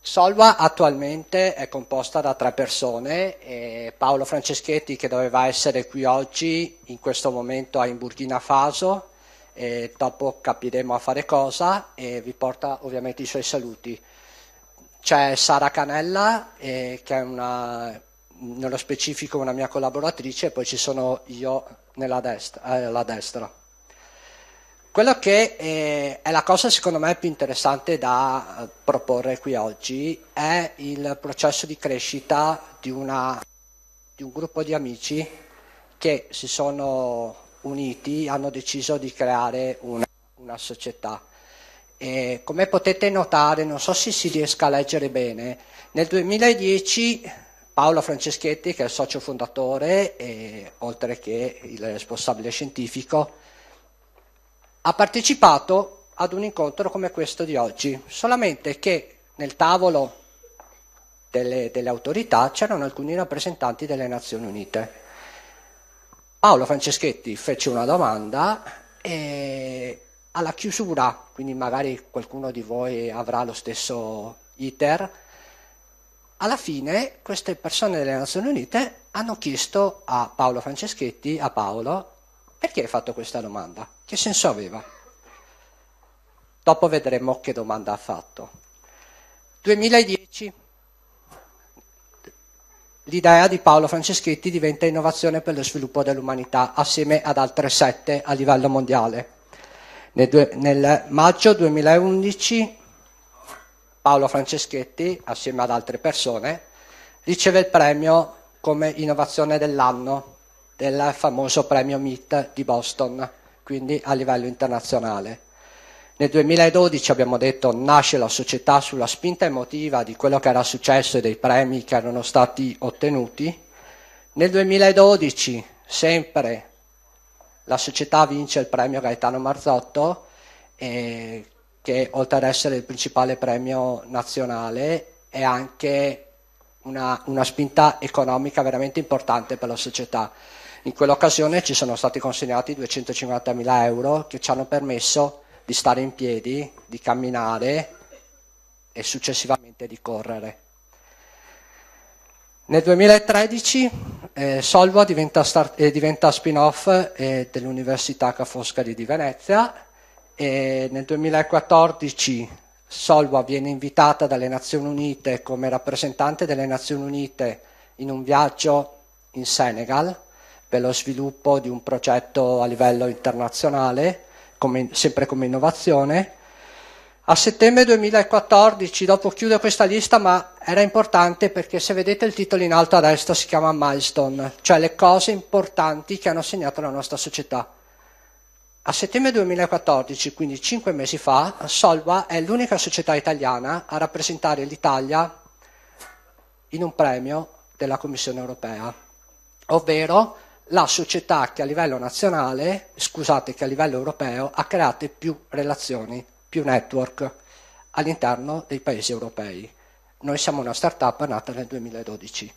Solva attualmente è composta da 3 persone, e Paolo Franceschetti, che doveva essere qui oggi, in questo momento è in Burkina Faso, e dopo capiremo a fare cosa, e vi porta ovviamente i suoi saluti. C'è Sara Canella, che è nello specifico una mia collaboratrice, e poi ci sono io alla destra. Quello che è la cosa secondo me più interessante da proporre qui oggi è il processo di crescita di un gruppo di amici che si sono uniti, hanno deciso di creare una società. E come potete notare, non so se si riesca a leggere bene, nel 2010 Paolo Franceschetti, che è il socio fondatore e oltre che il responsabile scientifico, ha partecipato ad un incontro come questo di oggi, solamente che nel tavolo delle autorità c'erano alcuni rappresentanti delle Nazioni Unite. Paolo Franceschetti fece una domanda e alla chiusura, quindi magari qualcuno di voi avrà lo stesso iter, alla fine queste persone delle Nazioni Unite hanno chiesto a Paolo Franceschetti, a Paolo, perché hai fatto questa domanda? Che senso aveva? Dopo vedremo che domanda ha fatto. 2010. L'idea di Paolo Franceschetti diventa innovazione per lo sviluppo dell'umanità assieme ad altre 7 a livello mondiale. Nel maggio 2011 Paolo Franceschetti, assieme ad altre persone, riceve il premio come innovazione dell'anno del famoso premio MIT di Boston, quindi a livello internazionale. Nel 2012, abbiamo detto, nasce la società sulla spinta emotiva di quello che era successo e dei premi che erano stati ottenuti. Nel 2012, sempre, la società vince il premio Gaetano Marzotto, che oltre ad essere il principale premio nazionale è anche una spinta economica veramente importante per la società. In quell'occasione ci sono stati consegnati 250.000 euro che ci hanno permesso di stare in piedi, di camminare e successivamente di correre. Nel 2013 Solva diventa spin-off dell'Università Ca' Foscari di Venezia, e nel 2014 Solva viene invitata dalle Nazioni Unite come rappresentante delle Nazioni Unite in un viaggio in Senegal per lo sviluppo di un progetto a livello internazionale, sempre come innovazione. A settembre 2014, dopo chiudo questa lista, ma era importante perché se vedete il titolo in alto a destra si chiama Milestone, cioè le cose importanti che hanno segnato la nostra società. A settembre 2014, quindi 5 mesi fa, Solva è l'unica società italiana a rappresentare l'Italia in un premio della Commissione Europea, ovvero la società che a livello che a livello europeo ha creato più relazioni, più network all'interno dei paesi europei. Noi siamo una startup nata nel 2012.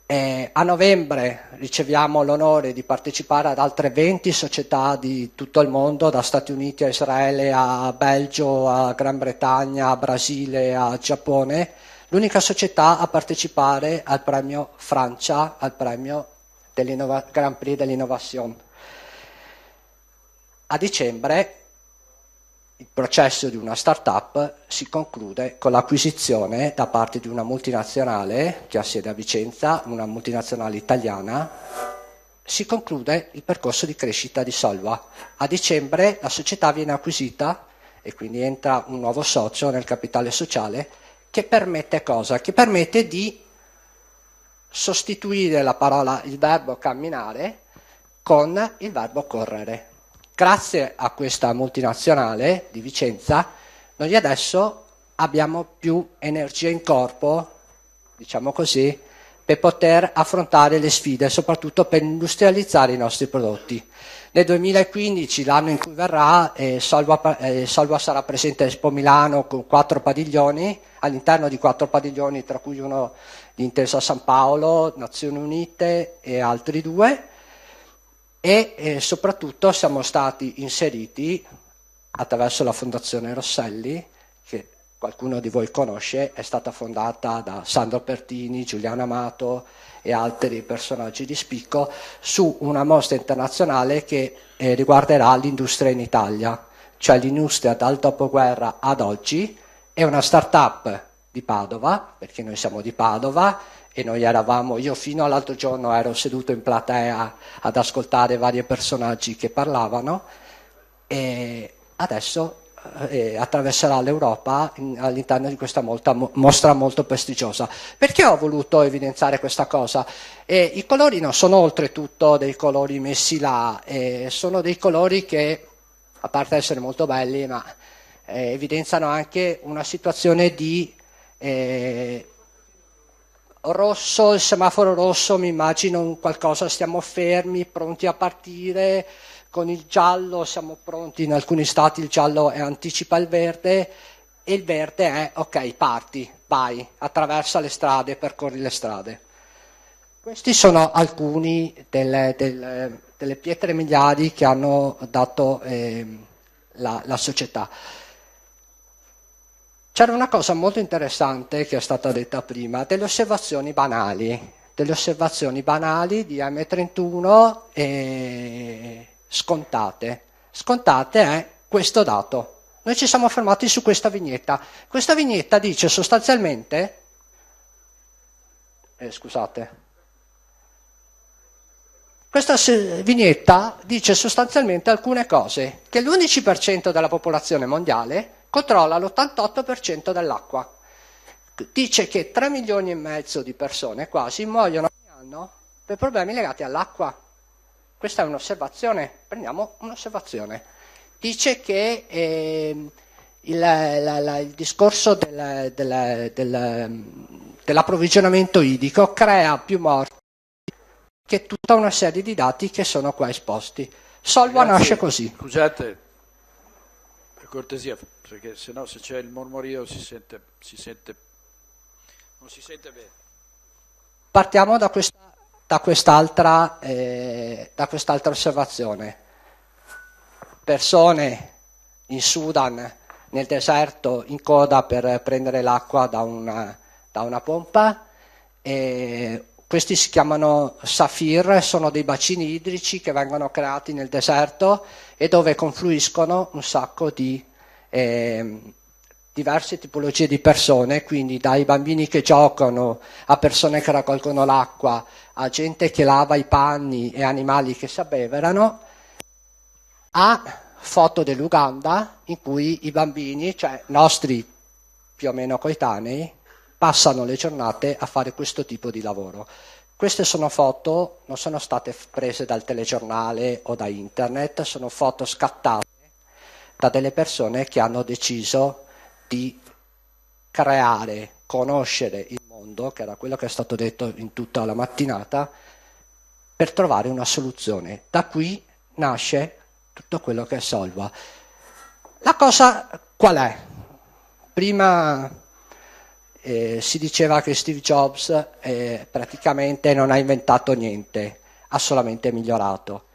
A novembre riceviamo l'onore di partecipare ad altre 20 società di tutto il mondo, da Stati Uniti a Israele, a Belgio, a Gran Bretagna, a Brasile, a Giappone, l'unica società a partecipare al premio Francia, al premio Grand Prix dell'Innovation. A dicembre il processo di una startup si conclude con l'acquisizione da parte di una multinazionale che ha sede a Vicenza, una multinazionale italiana. Si conclude il percorso di crescita di Solva. A dicembre la società viene acquisita e quindi entra un nuovo socio nel capitale sociale che permette cosa? Che permette di sostituire il verbo camminare con il verbo correre. Grazie a questa multinazionale di Vicenza, noi adesso abbiamo più energia in corpo, diciamo così, per poter affrontare le sfide, soprattutto per industrializzare i nostri prodotti. Nel 2015, l'anno in cui verrà, Solva sarà presente a Expo Milano con 4 padiglioni, all'interno di 4 padiglioni, tra cui uno di Intesa San Paolo, Nazioni Unite e altri 2, e soprattutto siamo stati inseriti attraverso la Fondazione Rosselli, che qualcuno di voi conosce, è stata fondata da Sandro Pertini, Giuliano Amato e altri personaggi di spicco, su una mostra internazionale che riguarderà l'industria in Italia, cioè l'industria dal dopoguerra ad oggi. È una start-up di Padova, perché noi siamo di Padova e noi eravamo, io fino all'altro giorno ero seduto in platea ad ascoltare vari personaggi che parlavano, e adesso attraverserà l'Europa all'interno di questa mostra molto prestigiosa. Perché ho voluto evidenziare questa cosa? I colori non sono oltretutto dei colori messi là, sono dei colori che, a parte essere molto belli, ma evidenziano anche una situazione di rosso, il semaforo rosso, mi immagino un qualcosa, stiamo fermi, pronti a partire. Con il giallo siamo pronti, in alcuni stati il giallo anticipa il verde, e il verde è ok, parti, vai, attraversa le strade, percorri le strade. Questi sono alcuni delle pietre miliari che hanno dato la società. C'era una cosa molto interessante che è stata detta prima, delle osservazioni banali di M31 e scontate. Scontate è questo dato. Noi ci siamo fermati su questa vignetta. Questa vignetta dice sostanzialmente, questa vignetta dice sostanzialmente alcune cose, che l'11% della popolazione mondiale controlla l'88% dell'acqua. Dice che 3 milioni e mezzo di persone quasi muoiono ogni anno per problemi legati all'acqua. Questa è un'osservazione, prendiamo un'osservazione. Dice che il discorso dell'approvvigionamento idrico crea più morti che tutta una serie di dati che sono qua esposti. Solva nasce così. Scusate, per cortesia, perché sennò se c'è il mormorio non si sente bene. Partiamo da quest'altra osservazione. Persone in Sudan, nel deserto, in coda per prendere l'acqua da una pompa. Questi si chiamano Safir, sono dei bacini idrici che vengono creati nel deserto e dove confluiscono un sacco di diverse tipologie di persone, quindi dai bambini che giocano a persone che raccolgono l'acqua, a gente che lava i panni e animali che si abbeverano, a foto dell'Uganda in cui i bambini, cioè nostri più o meno coetanei, passano le giornate a fare questo tipo di lavoro. Queste sono foto, non sono state prese dal telegiornale o da internet, sono foto scattate da delle persone che hanno deciso di creare, conoscere il mondo, che era quello che è stato detto in tutta la mattinata, per trovare una soluzione. Da qui nasce tutto quello che è Solva. La cosa qual è? Prima si diceva che Steve Jobs praticamente non ha inventato niente, ha solamente migliorato.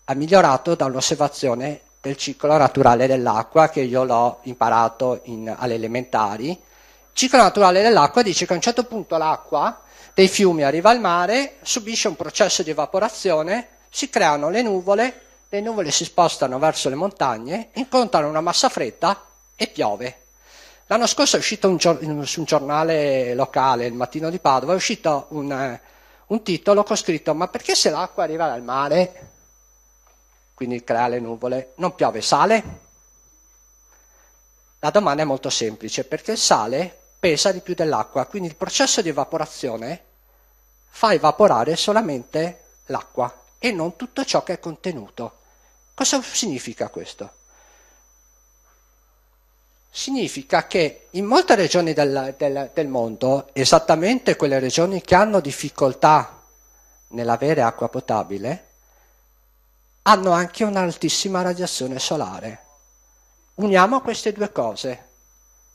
Ha migliorato da un'osservazione del ciclo naturale dell'acqua che io l'ho imparato alle elementari. Il ciclo naturale dell'acqua dice che a un certo punto l'acqua dei fiumi arriva al mare, subisce un processo di evaporazione, si creano le nuvole si spostano verso le montagne, incontrano una massa fredda e piove. L'anno scorso è uscito su un giornale locale, il Mattino di Padova, è uscito un titolo con scritto: ma perché se l'acqua arriva dal mare, quindi crea le nuvole, non piove, sale? La domanda è molto semplice, perché il sale pesa di più dell'acqua, quindi il processo di evaporazione fa evaporare solamente l'acqua e non tutto ciò che è contenuto. Cosa significa questo? Significa che in molte regioni del mondo, esattamente quelle regioni che hanno difficoltà nell'avere acqua potabile, hanno anche un'altissima radiazione solare. Uniamo queste due cose.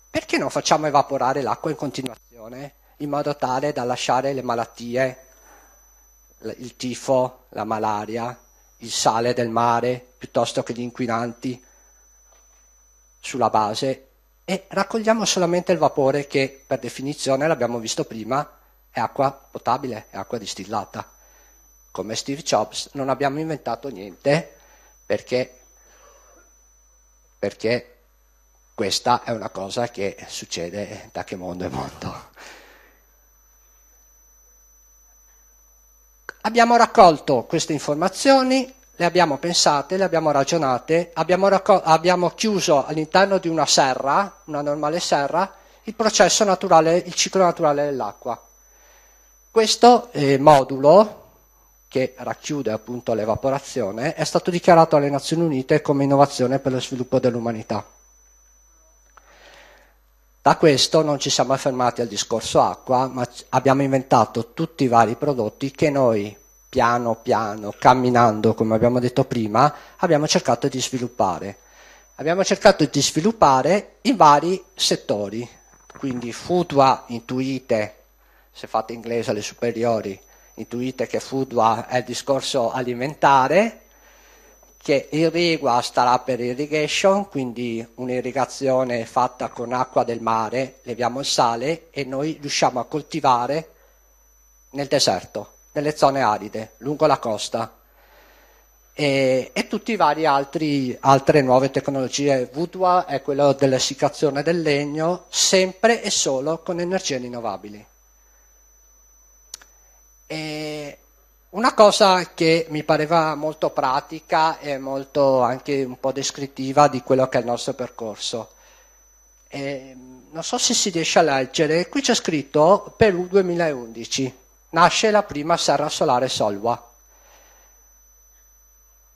Perché non facciamo evaporare l'acqua in continuazione in modo tale da lasciare le malattie, il tifo, la malaria, il sale del mare, piuttosto che gli inquinanti sulla base, e raccogliamo solamente il vapore che per definizione, l'abbiamo visto prima, è acqua potabile, è acqua distillata. Come Steve Jobs non abbiamo inventato niente perché questa è una cosa che succede da che mondo è mondo. Abbiamo raccolto queste informazioni, le abbiamo pensate, le abbiamo ragionate, abbiamo chiuso all'interno di una serra, una normale serra, il processo naturale, il ciclo naturale dell'acqua. Questo modulo, che racchiude appunto l'evaporazione, è stato dichiarato alle Nazioni Unite come innovazione per lo sviluppo dell'umanità. Da questo non ci siamo fermati al discorso acqua, ma abbiamo inventato tutti i vari prodotti che noi, piano piano, camminando, come abbiamo detto prima, abbiamo cercato di sviluppare. Abbiamo cercato di sviluppare in vari settori, quindi FUTWA intuite, se fate inglese alle superiori, intuite che FUTWA è il discorso alimentare, che irrigua starà per irrigation, quindi un'irrigazione fatta con acqua del mare, leviamo il sale e noi riusciamo a coltivare nel deserto, nelle zone aride, lungo la costa. E tutti i vari altre nuove tecnologie. VUTWA è quello dell'essiccazione del legno, sempre e solo con energie rinnovabili. E una cosa che mi pareva molto pratica e molto anche un po' descrittiva di quello che è il nostro percorso. Non so se si riesce a leggere, qui c'è scritto Perù 2011, nasce la prima serra solare Solwa.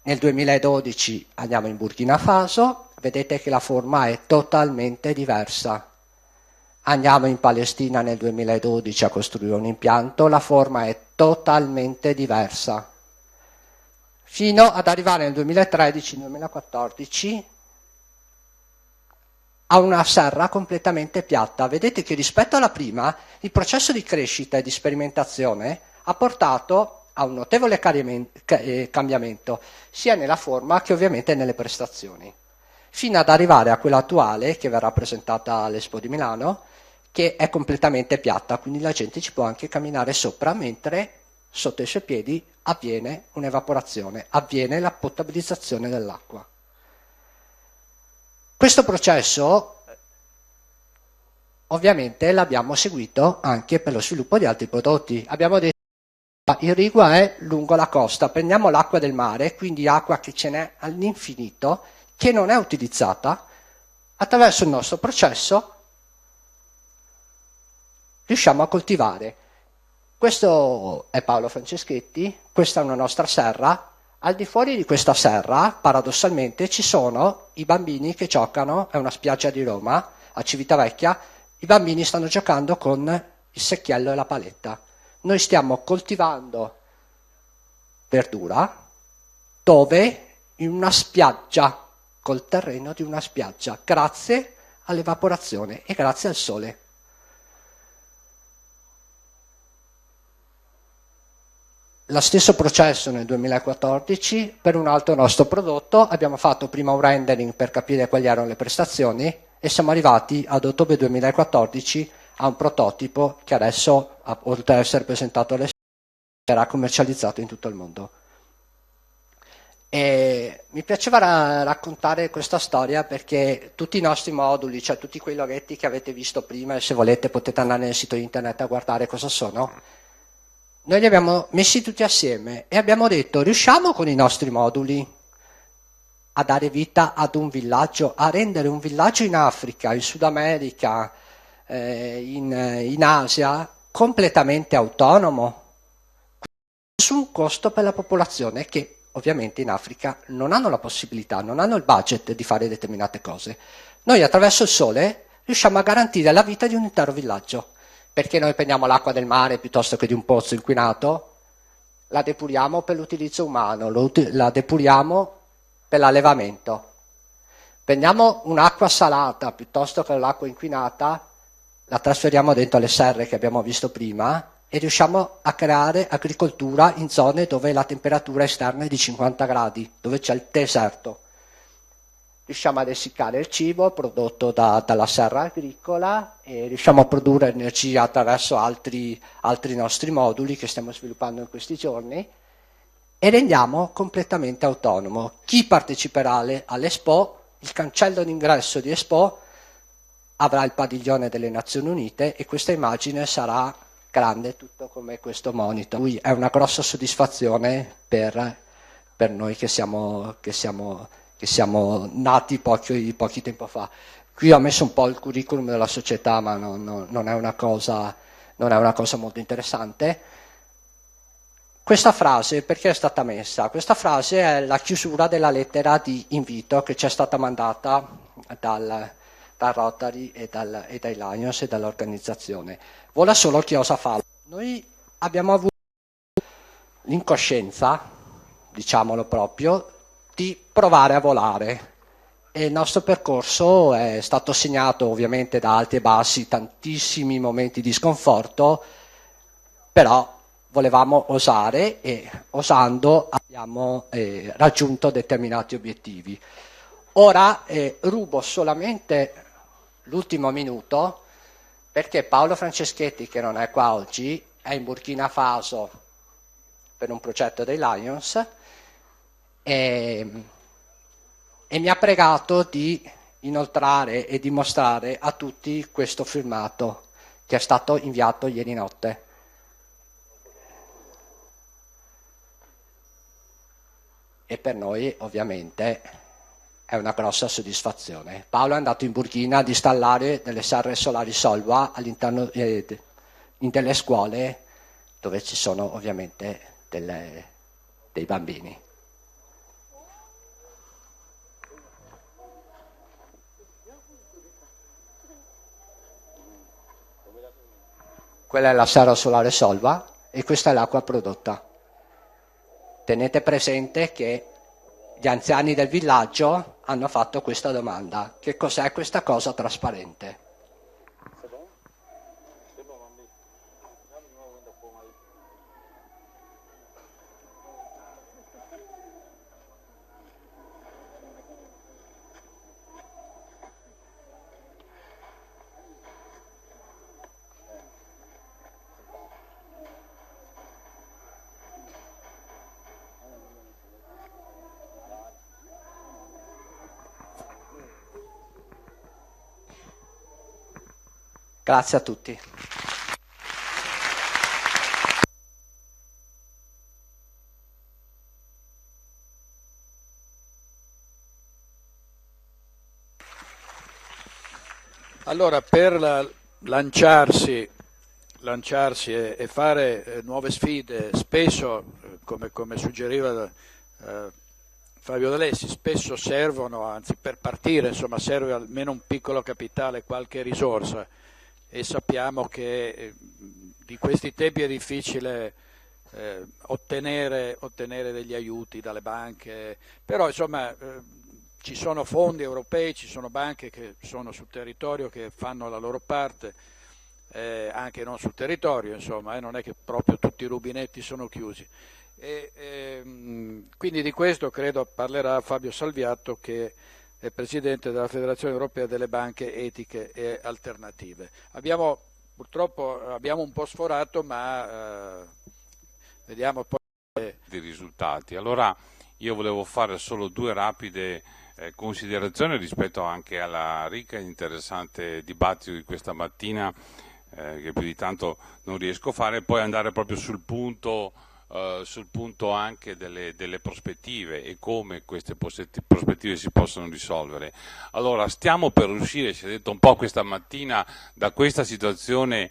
Nel 2012 andiamo in Burkina Faso, vedete che la forma è totalmente diversa. Andiamo in Palestina nel 2012 a costruire un impianto, la forma è totalmente diversa. Fino ad arrivare nel 2013-2014 a una serra completamente piatta. Vedete che rispetto alla prima il processo di crescita e di sperimentazione ha portato a un notevole cambiamento, sia nella forma che ovviamente nelle prestazioni, fino ad arrivare a quella attuale che verrà presentata all'Expo di Milano, che è completamente piatta, quindi la gente ci può anche camminare sopra, mentre sotto i suoi piedi avviene un'evaporazione, avviene la potabilizzazione dell'acqua. Questo processo ovviamente l'abbiamo seguito anche per lo sviluppo di altri prodotti. Abbiamo detto che irrigua è lungo la costa, prendiamo l'acqua del mare, quindi acqua che ce n'è all'infinito, che non è utilizzata, attraverso il nostro processo riusciamo a coltivare. Questo è Paolo Franceschetti, questa è una nostra serra. Al di fuori di questa serra, paradossalmente, ci sono i bambini che giocano, è una spiaggia di Roma, a Civitavecchia, i bambini stanno giocando con il secchiello e la paletta. Noi stiamo coltivando verdura dove? In una spiaggia, col terreno di una spiaggia, grazie all'evaporazione e grazie al sole. Lo stesso processo nel 2014 per un altro nostro prodotto, abbiamo fatto prima un rendering per capire quali erano le prestazioni e siamo arrivati ad ottobre 2014 a un prototipo che adesso, oltre ad essere presentato all'Expo, verrà commercializzato in tutto il mondo. E mi piaceva raccontare questa storia perché tutti i nostri moduli, cioè tutti quei loghetti che avete visto prima, e se volete potete andare nel sito internet a guardare cosa sono, noi li abbiamo messi tutti assieme e abbiamo detto: riusciamo con i nostri moduli a dare vita ad un villaggio, a rendere un villaggio in Africa, in Sud America, in Asia, completamente autonomo, nessun costo per la popolazione, che ovviamente in Africa non hanno la possibilità, non hanno il budget di fare determinate cose. Noi attraverso il sole riusciamo a garantire la vita di un intero villaggio. Perché noi prendiamo l'acqua del mare piuttosto che di un pozzo inquinato, la depuriamo per l'utilizzo umano, la depuriamo per l'allevamento. Prendiamo un'acqua salata piuttosto che l'acqua inquinata, la trasferiamo dentro le serre che abbiamo visto prima e riusciamo a creare agricoltura in zone dove la temperatura esterna è di 50 gradi, dove c'è il deserto. Riusciamo ad essiccare il cibo prodotto dalla serra agricola e riusciamo a produrre energia attraverso altri nostri moduli che stiamo sviluppando in questi giorni e rendiamo completamente autonomo. Chi parteciperà all'Expo, il cancello d'ingresso di Expo avrà il padiglione delle Nazioni Unite e questa immagine sarà grande, tutto come questo monitor. Lui è una grossa soddisfazione per noi che siamo nati pochi tempo fa. Qui ho messo un po' il curriculum della società, ma non è una cosa molto interessante. Questa frase, perché è stata messa? Questa frase è la chiusura della lettera di invito che ci è stata mandata dal Rotary e dai Lions e dall'organizzazione. Vola solo chi osa farlo. Noi abbiamo avuto l'incoscienza, diciamolo proprio, di provare a volare e il nostro percorso è stato segnato ovviamente da alti e bassi, tantissimi momenti di sconforto, però volevamo osare e osando abbiamo raggiunto determinati obiettivi. Ora rubo solamente l'ultimo minuto perché Paolo Franceschetti, che non è qua oggi, è in Burkina Faso per un progetto dei Lions e mi ha pregato di inoltrare e di mostrare a tutti questo filmato che è stato inviato ieri notte. E per noi ovviamente è una grossa soddisfazione. Paolo è andato in Burkina ad installare delle serre solari Solva all'interno in delle scuole dove ci sono ovviamente dei bambini. Quella è la serra solare Solva e questa è l'acqua prodotta. Tenete presente che gli anziani del villaggio hanno fatto questa domanda: che cos'è questa cosa trasparente? Grazie a tutti. Allora, per lanciarsi e fare nuove sfide, spesso, come suggeriva Fabio D'Alessi, spesso servono, anzi per partire, insomma, serve almeno un piccolo capitale, qualche risorsa. E sappiamo che di questi tempi è difficile ottenere degli aiuti dalle banche, però insomma ci sono fondi europei, ci sono banche che sono sul territorio, che fanno la loro parte, anche non sul territorio, insomma, non è che proprio tutti i rubinetti sono chiusi. Quindi di questo credo parlerà Fabio Salviatto, che è presidente della Federazione Europea delle Banche Etiche e Alternative. Purtroppo abbiamo un po' sforato, ma vediamo poi dei risultati. Allora io volevo fare solo due rapide considerazioni rispetto anche alla ricca e interessante dibattito di questa mattina, che più di tanto non riesco a fare, e poi andare proprio sul punto anche delle prospettive e come queste prospettive si possono risolvere. Allora, stiamo per uscire, si è detto un po' questa mattina, da questa situazione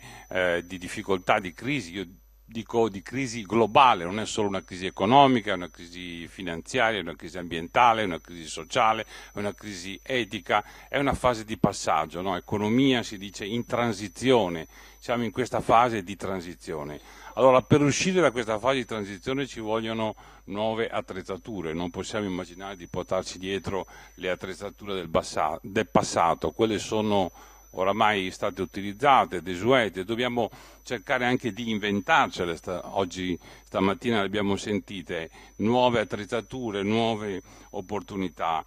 di difficoltà, di crisi. Io dico di crisi globale, non è solo una crisi economica, è una crisi finanziaria, è una crisi ambientale, è una crisi sociale, è una crisi etica, è una fase di passaggio, no? Economia si dice in transizione, siamo in questa fase di transizione. Allora, per uscire da questa fase di transizione ci vogliono nuove attrezzature, non possiamo immaginare di portarci dietro le attrezzature del passato, quelle sono oramai state utilizzate, desuete, dobbiamo cercare anche di inventarcele. Oggi, stamattina le abbiamo sentite, nuove attrezzature, nuove opportunità.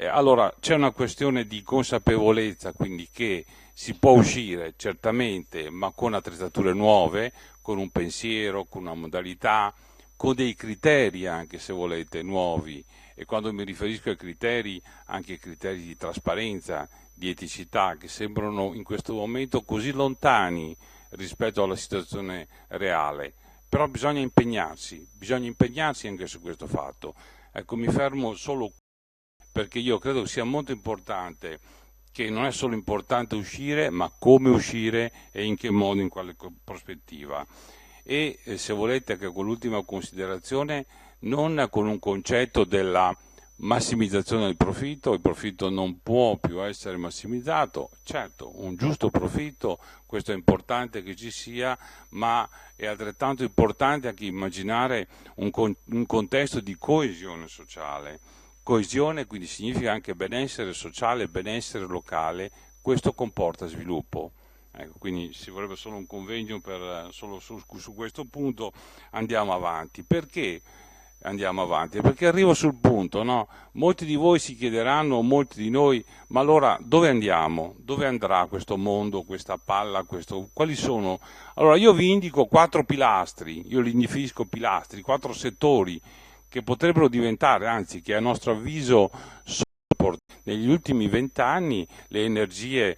Allora c'è una questione di consapevolezza, quindi che si può uscire certamente, ma con attrezzature nuove, con un pensiero, con una modalità, con dei criteri anche, se volete, nuovi. E quando mi riferisco ai criteri, anche criteri di trasparenza, di eticità, che sembrano in questo momento così lontani rispetto alla situazione reale. Però bisogna impegnarsi anche su questo fatto. Ecco, mi fermo solo perché io credo che sia molto importante, che non è solo importante uscire, ma come uscire e in che modo, in quale prospettiva. E se volete, anche con l'ultima considerazione, non con un concetto della massimizzazione del profitto. Il profitto non può più essere massimizzato, certo un giusto profitto, questo è importante che ci sia, ma è altrettanto importante anche immaginare un contesto di coesione sociale. Coesione quindi significa anche benessere sociale, benessere locale, questo comporta sviluppo. Ecco, quindi ci vorrebbe solo un convegno solo su questo punto. Andiamo avanti. Perché andiamo avanti? Perché arrivo sul punto, no? Molti di voi si chiederanno, molti di noi, ma allora dove andiamo? Dove andrà questo mondo, questa palla, quali sono? Allora io vi indico 4 pilastri, io li definisco pilastri, 4 settori che potrebbero diventare, anzi che a nostro avviso negli ultimi 20 anni le energie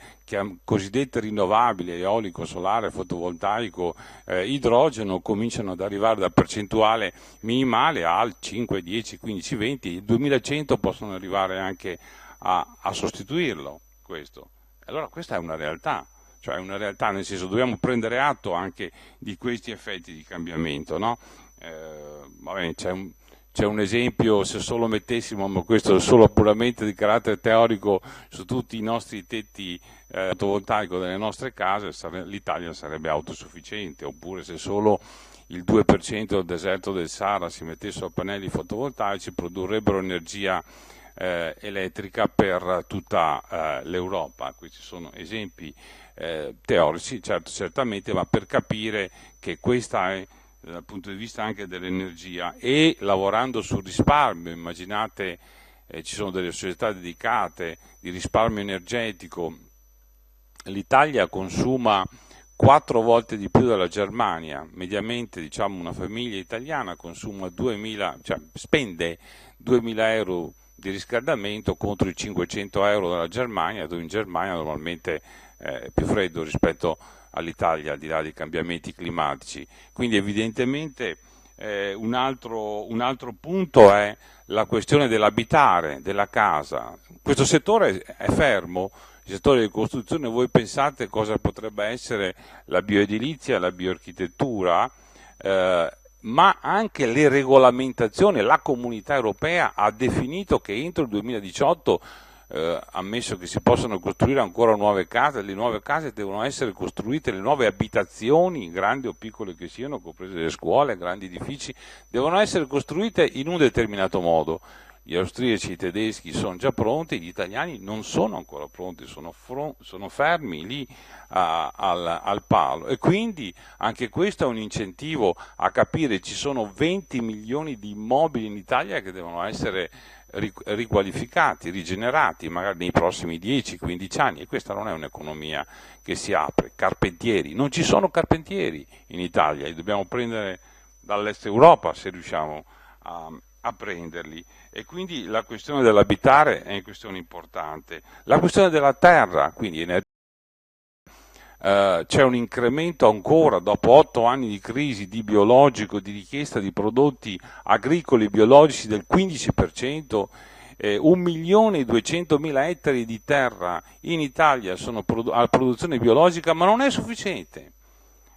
cosiddette rinnovabili, eolico, solare, fotovoltaico, idrogeno, cominciano ad arrivare da percentuale minimale al 5, 10, 15, 20, il 2100 possono arrivare anche a sostituirlo questo. Allora questa è una realtà, cioè una realtà nel senso dobbiamo prendere atto anche di questi effetti di cambiamento, no? Va bene, c'è un esempio, se solo mettessimo, ma questo è solo puramente di carattere teorico, su tutti i nostri tetti fotovoltaici delle nostre case, l'Italia sarebbe autosufficiente, oppure se solo il 2% del deserto del Sahara si mettesse a pannelli fotovoltaici produrrebbero energia elettrica per tutta l'Europa. Questi sono esempi teorici, certamente, ma per capire che questa è dal punto di vista anche dell'energia e lavorando sul risparmio. Immaginate, ci sono delle società dedicate di risparmio energetico. L'Italia consuma 4 volte di più della Germania, mediamente diciamo una famiglia italiana consuma spende 2.000 euro di riscaldamento contro i 500 euro della Germania, dove in Germania normalmente è più freddo rispetto all'Italia, al di là dei cambiamenti climatici. Quindi evidentemente un altro punto è la questione dell'abitare, della casa. Questo settore è fermo, il settore di costruzione. Voi pensate cosa potrebbe essere la bioedilizia, la bioarchitettura, ma anche le regolamentazioni. La Comunità Europea ha definito che entro il 2018, ammesso che si possano costruire ancora nuove case, le nuove case devono essere costruite, le nuove abitazioni, grandi o piccole che siano, comprese le scuole, grandi edifici, devono essere costruite in un determinato modo. Gli austriaci e i tedeschi sono già pronti, gli italiani non sono ancora pronti, sono fermi lì al palo, e quindi anche questo è un incentivo a capire. Ci sono 20 milioni di immobili in Italia che devono essere riqualificati, rigenerati magari nei prossimi 10-15 anni, e questa non è un'economia che si apre. Carpentieri, non ci sono carpentieri in Italia, li dobbiamo prendere dall'est Europa se riusciamo a prenderli, e quindi la questione dell'abitare è una questione importante. La questione della terra, quindi c'è un incremento ancora dopo 8 anni di crisi di biologico, di richiesta di prodotti agricoli biologici del 15%, 1.200.000 ettari di terra in Italia sono a produzione biologica, ma non è sufficiente.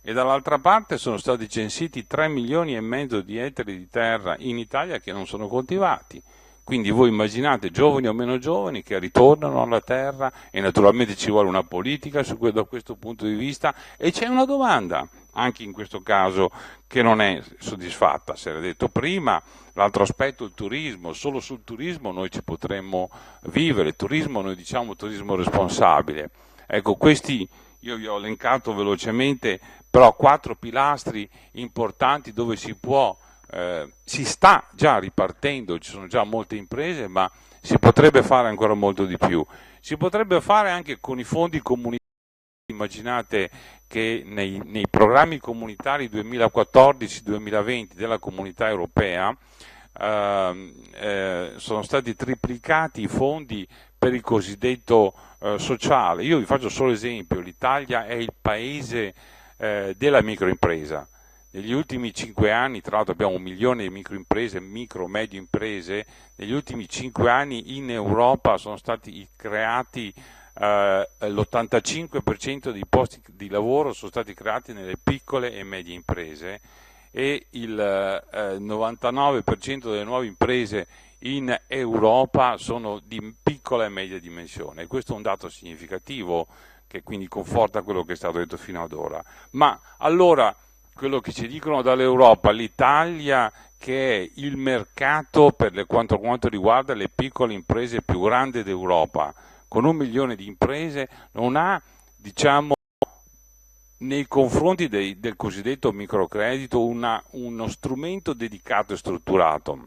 E dall'altra parte sono stati censiti 3,5 milioni di ettari di terra in Italia che non sono coltivati. Quindi voi immaginate giovani o meno giovani che ritornano alla terra, e naturalmente ci vuole una politica da questo punto di vista, e c'è una domanda anche in questo caso che non è soddisfatta. Si era detto prima, l'altro aspetto, il turismo. Solo sul turismo noi ci potremmo vivere. Turismo, noi diciamo turismo responsabile. Ecco, questi io vi ho elencato velocemente, però 4 pilastri importanti dove si sta già ripartendo, ci sono già molte imprese, ma si potrebbe fare ancora molto di più. Si potrebbe fare anche con i fondi comunitari. Immaginate che nei programmi comunitari 2014-2020 della Comunità Europea sono stati triplicati i fondi per il cosiddetto sociale. Io vi faccio solo esempio, l'Italia è il paese della microimpresa. Negli ultimi 5 anni, tra l'altro abbiamo 1 milione di microimprese, micro-medio imprese, negli ultimi 5 anni in Europa sono stati creati l'85% dei posti di lavoro sono stati creati nelle piccole e medie imprese e il 99% delle nuove imprese in Europa sono di piccola e media dimensione. Questo è un dato significativo che quindi conforta quello che è stato detto fino ad ora. Ma allora quello che ci dicono dall'Europa, l'Italia che è il mercato per quanto riguarda le piccole imprese più grande d'Europa, con 1 milione di imprese, non ha, diciamo, nei confronti del cosiddetto microcredito uno strumento dedicato e strutturato.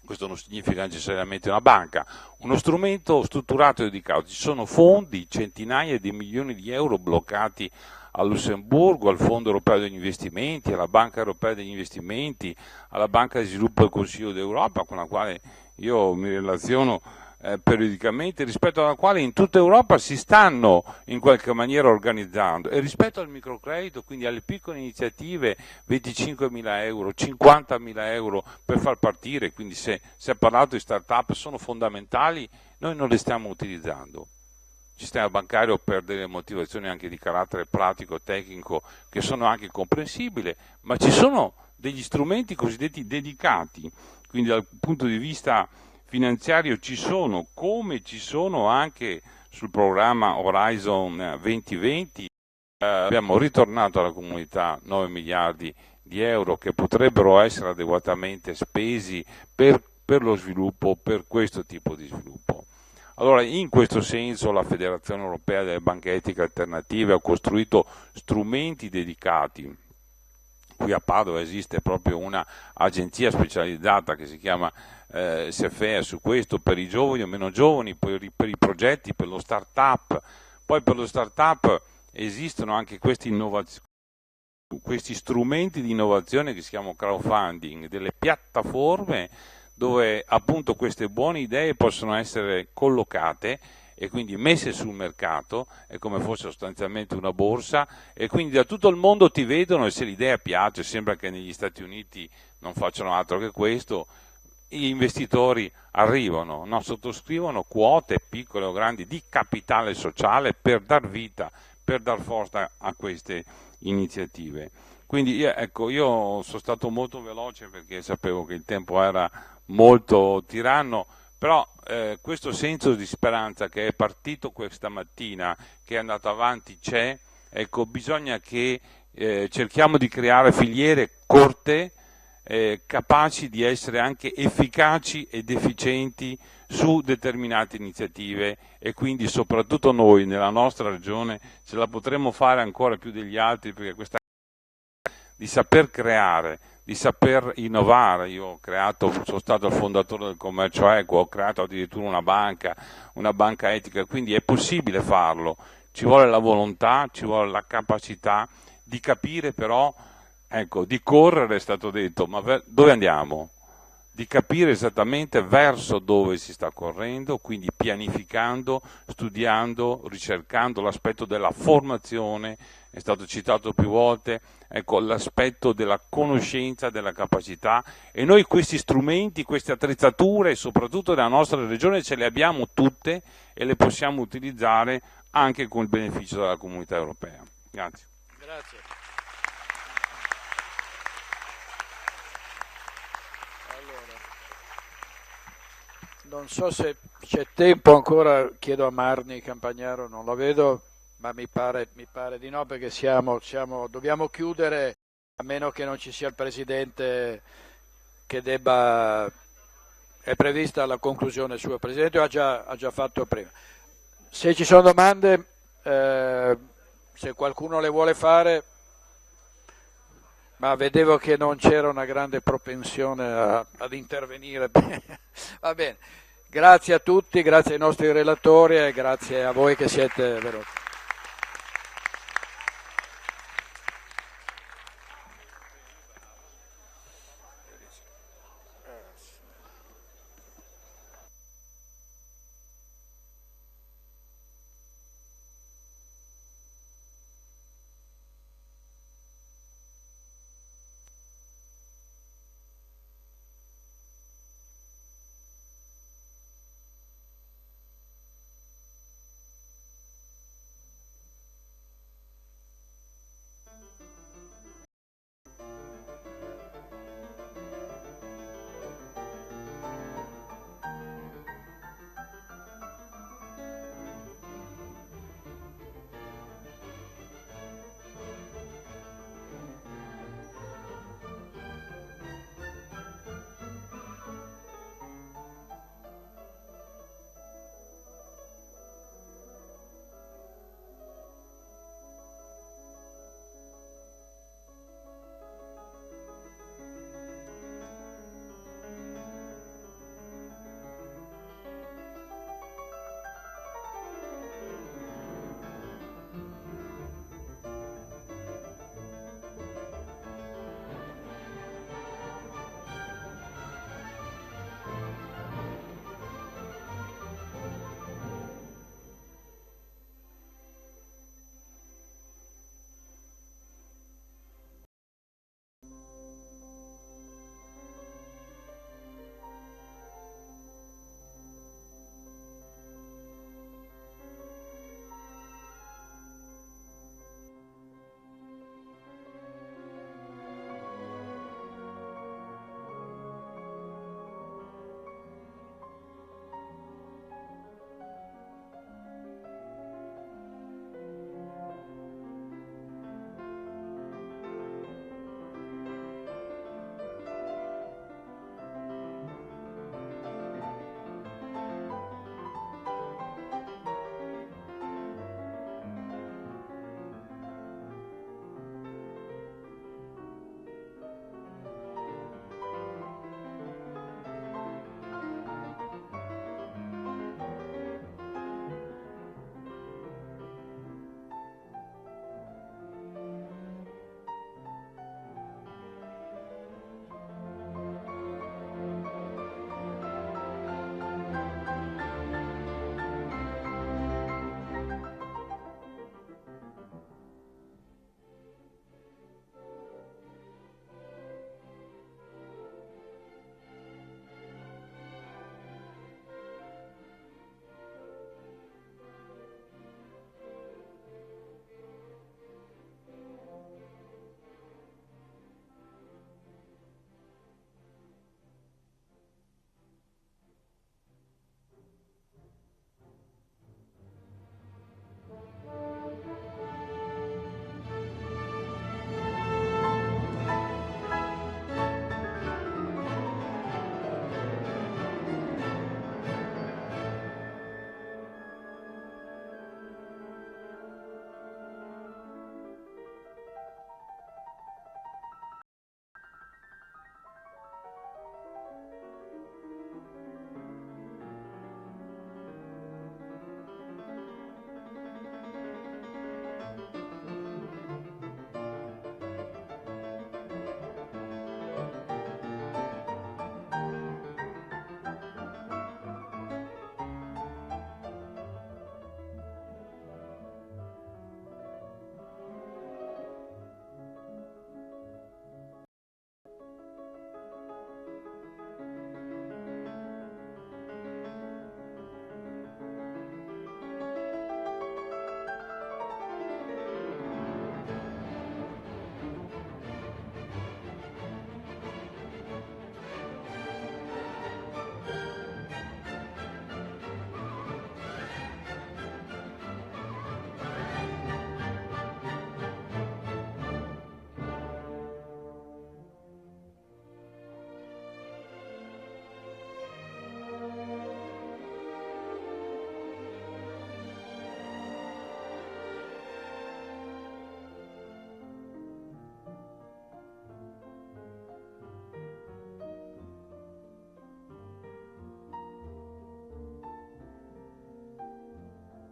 Questo non significa necessariamente una banca, uno strumento strutturato e dedicato. Ci sono fondi, centinaia di milioni di euro bloccati a Lussemburgo, al Fondo Europeo degli Investimenti, alla Banca Europea degli Investimenti, alla Banca di Sviluppo del Consiglio d'Europa, con la quale io mi relaziono periodicamente, rispetto alla quale in tutta Europa si stanno in qualche maniera organizzando, e rispetto al microcredito, quindi alle piccole iniziative, 25.000 euro, 50.000 euro per far partire, quindi se si è parlato di start-up sono fondamentali, noi non le stiamo utilizzando. Il sistema bancario per delle motivazioni anche di carattere pratico, tecnico, che sono anche comprensibili, ma ci sono degli strumenti cosiddetti dedicati, quindi dal punto di vista finanziario ci sono, come ci sono anche sul programma Horizon 2020, abbiamo ritornato alla comunità 9 miliardi di euro che potrebbero essere adeguatamente spesi per lo sviluppo, per questo tipo di sviluppo. Allora, in questo senso la Federazione Europea delle Banche Etiche Alternative ha costruito strumenti dedicati. Qui a Padova esiste proprio un'agenzia specializzata che si chiama SFEA su questo, per i giovani o meno giovani, per i progetti, per lo start-up. Poi per lo start-up esistono anche questi strumenti di innovazione che si chiamano crowdfunding, delle piattaforme dove appunto queste buone idee possono essere collocate e quindi messe sul mercato, è come fosse sostanzialmente una borsa, e quindi da tutto il mondo ti vedono, e se l'idea piace, sembra che negli Stati Uniti non facciano altro che questo, gli investitori arrivano, sottoscrivono quote piccole o grandi di capitale sociale per dar vita, per dar forza a queste iniziative. Quindi io sono stato molto veloce perché sapevo che il tempo era molto tiranno, però questo senso di speranza che è partito questa mattina, che è andato avanti, c'è. Ecco, bisogna che cerchiamo di creare filiere corte, capaci di essere anche efficaci ed efficienti su determinate iniziative, e quindi soprattutto noi nella nostra regione ce la potremmo fare ancora più degli altri, perché questa di saper creare, di saper innovare. Io sono stato il fondatore del Commercio Equo, ho creato addirittura una banca etica, quindi è possibile farlo. Ci vuole la volontà, ci vuole la capacità di capire, però, di correre è stato detto, ma dove andiamo? Di capire esattamente verso dove si sta correndo, quindi pianificando, studiando, ricercando l'aspetto della formazione, è stato citato più volte, l'aspetto della conoscenza, della capacità, e noi questi strumenti, queste attrezzature, soprattutto nella nostra regione, ce le abbiamo tutte e le possiamo utilizzare anche con il beneficio della Comunità Europea. Grazie. Grazie. Non so se c'è tempo ancora, chiedo a Marni Campagnaro, non lo vedo, ma mi pare di no, perché dobbiamo chiudere, a meno che non ci sia il Presidente che è prevista la conclusione sua. Il Presidente ha già fatto prima. Se ci sono domande Se qualcuno le vuole fare, ma vedevo che non c'era una grande propensione ad intervenire. Va bene, grazie a tutti, grazie ai nostri relatori e grazie a voi che siete venuti.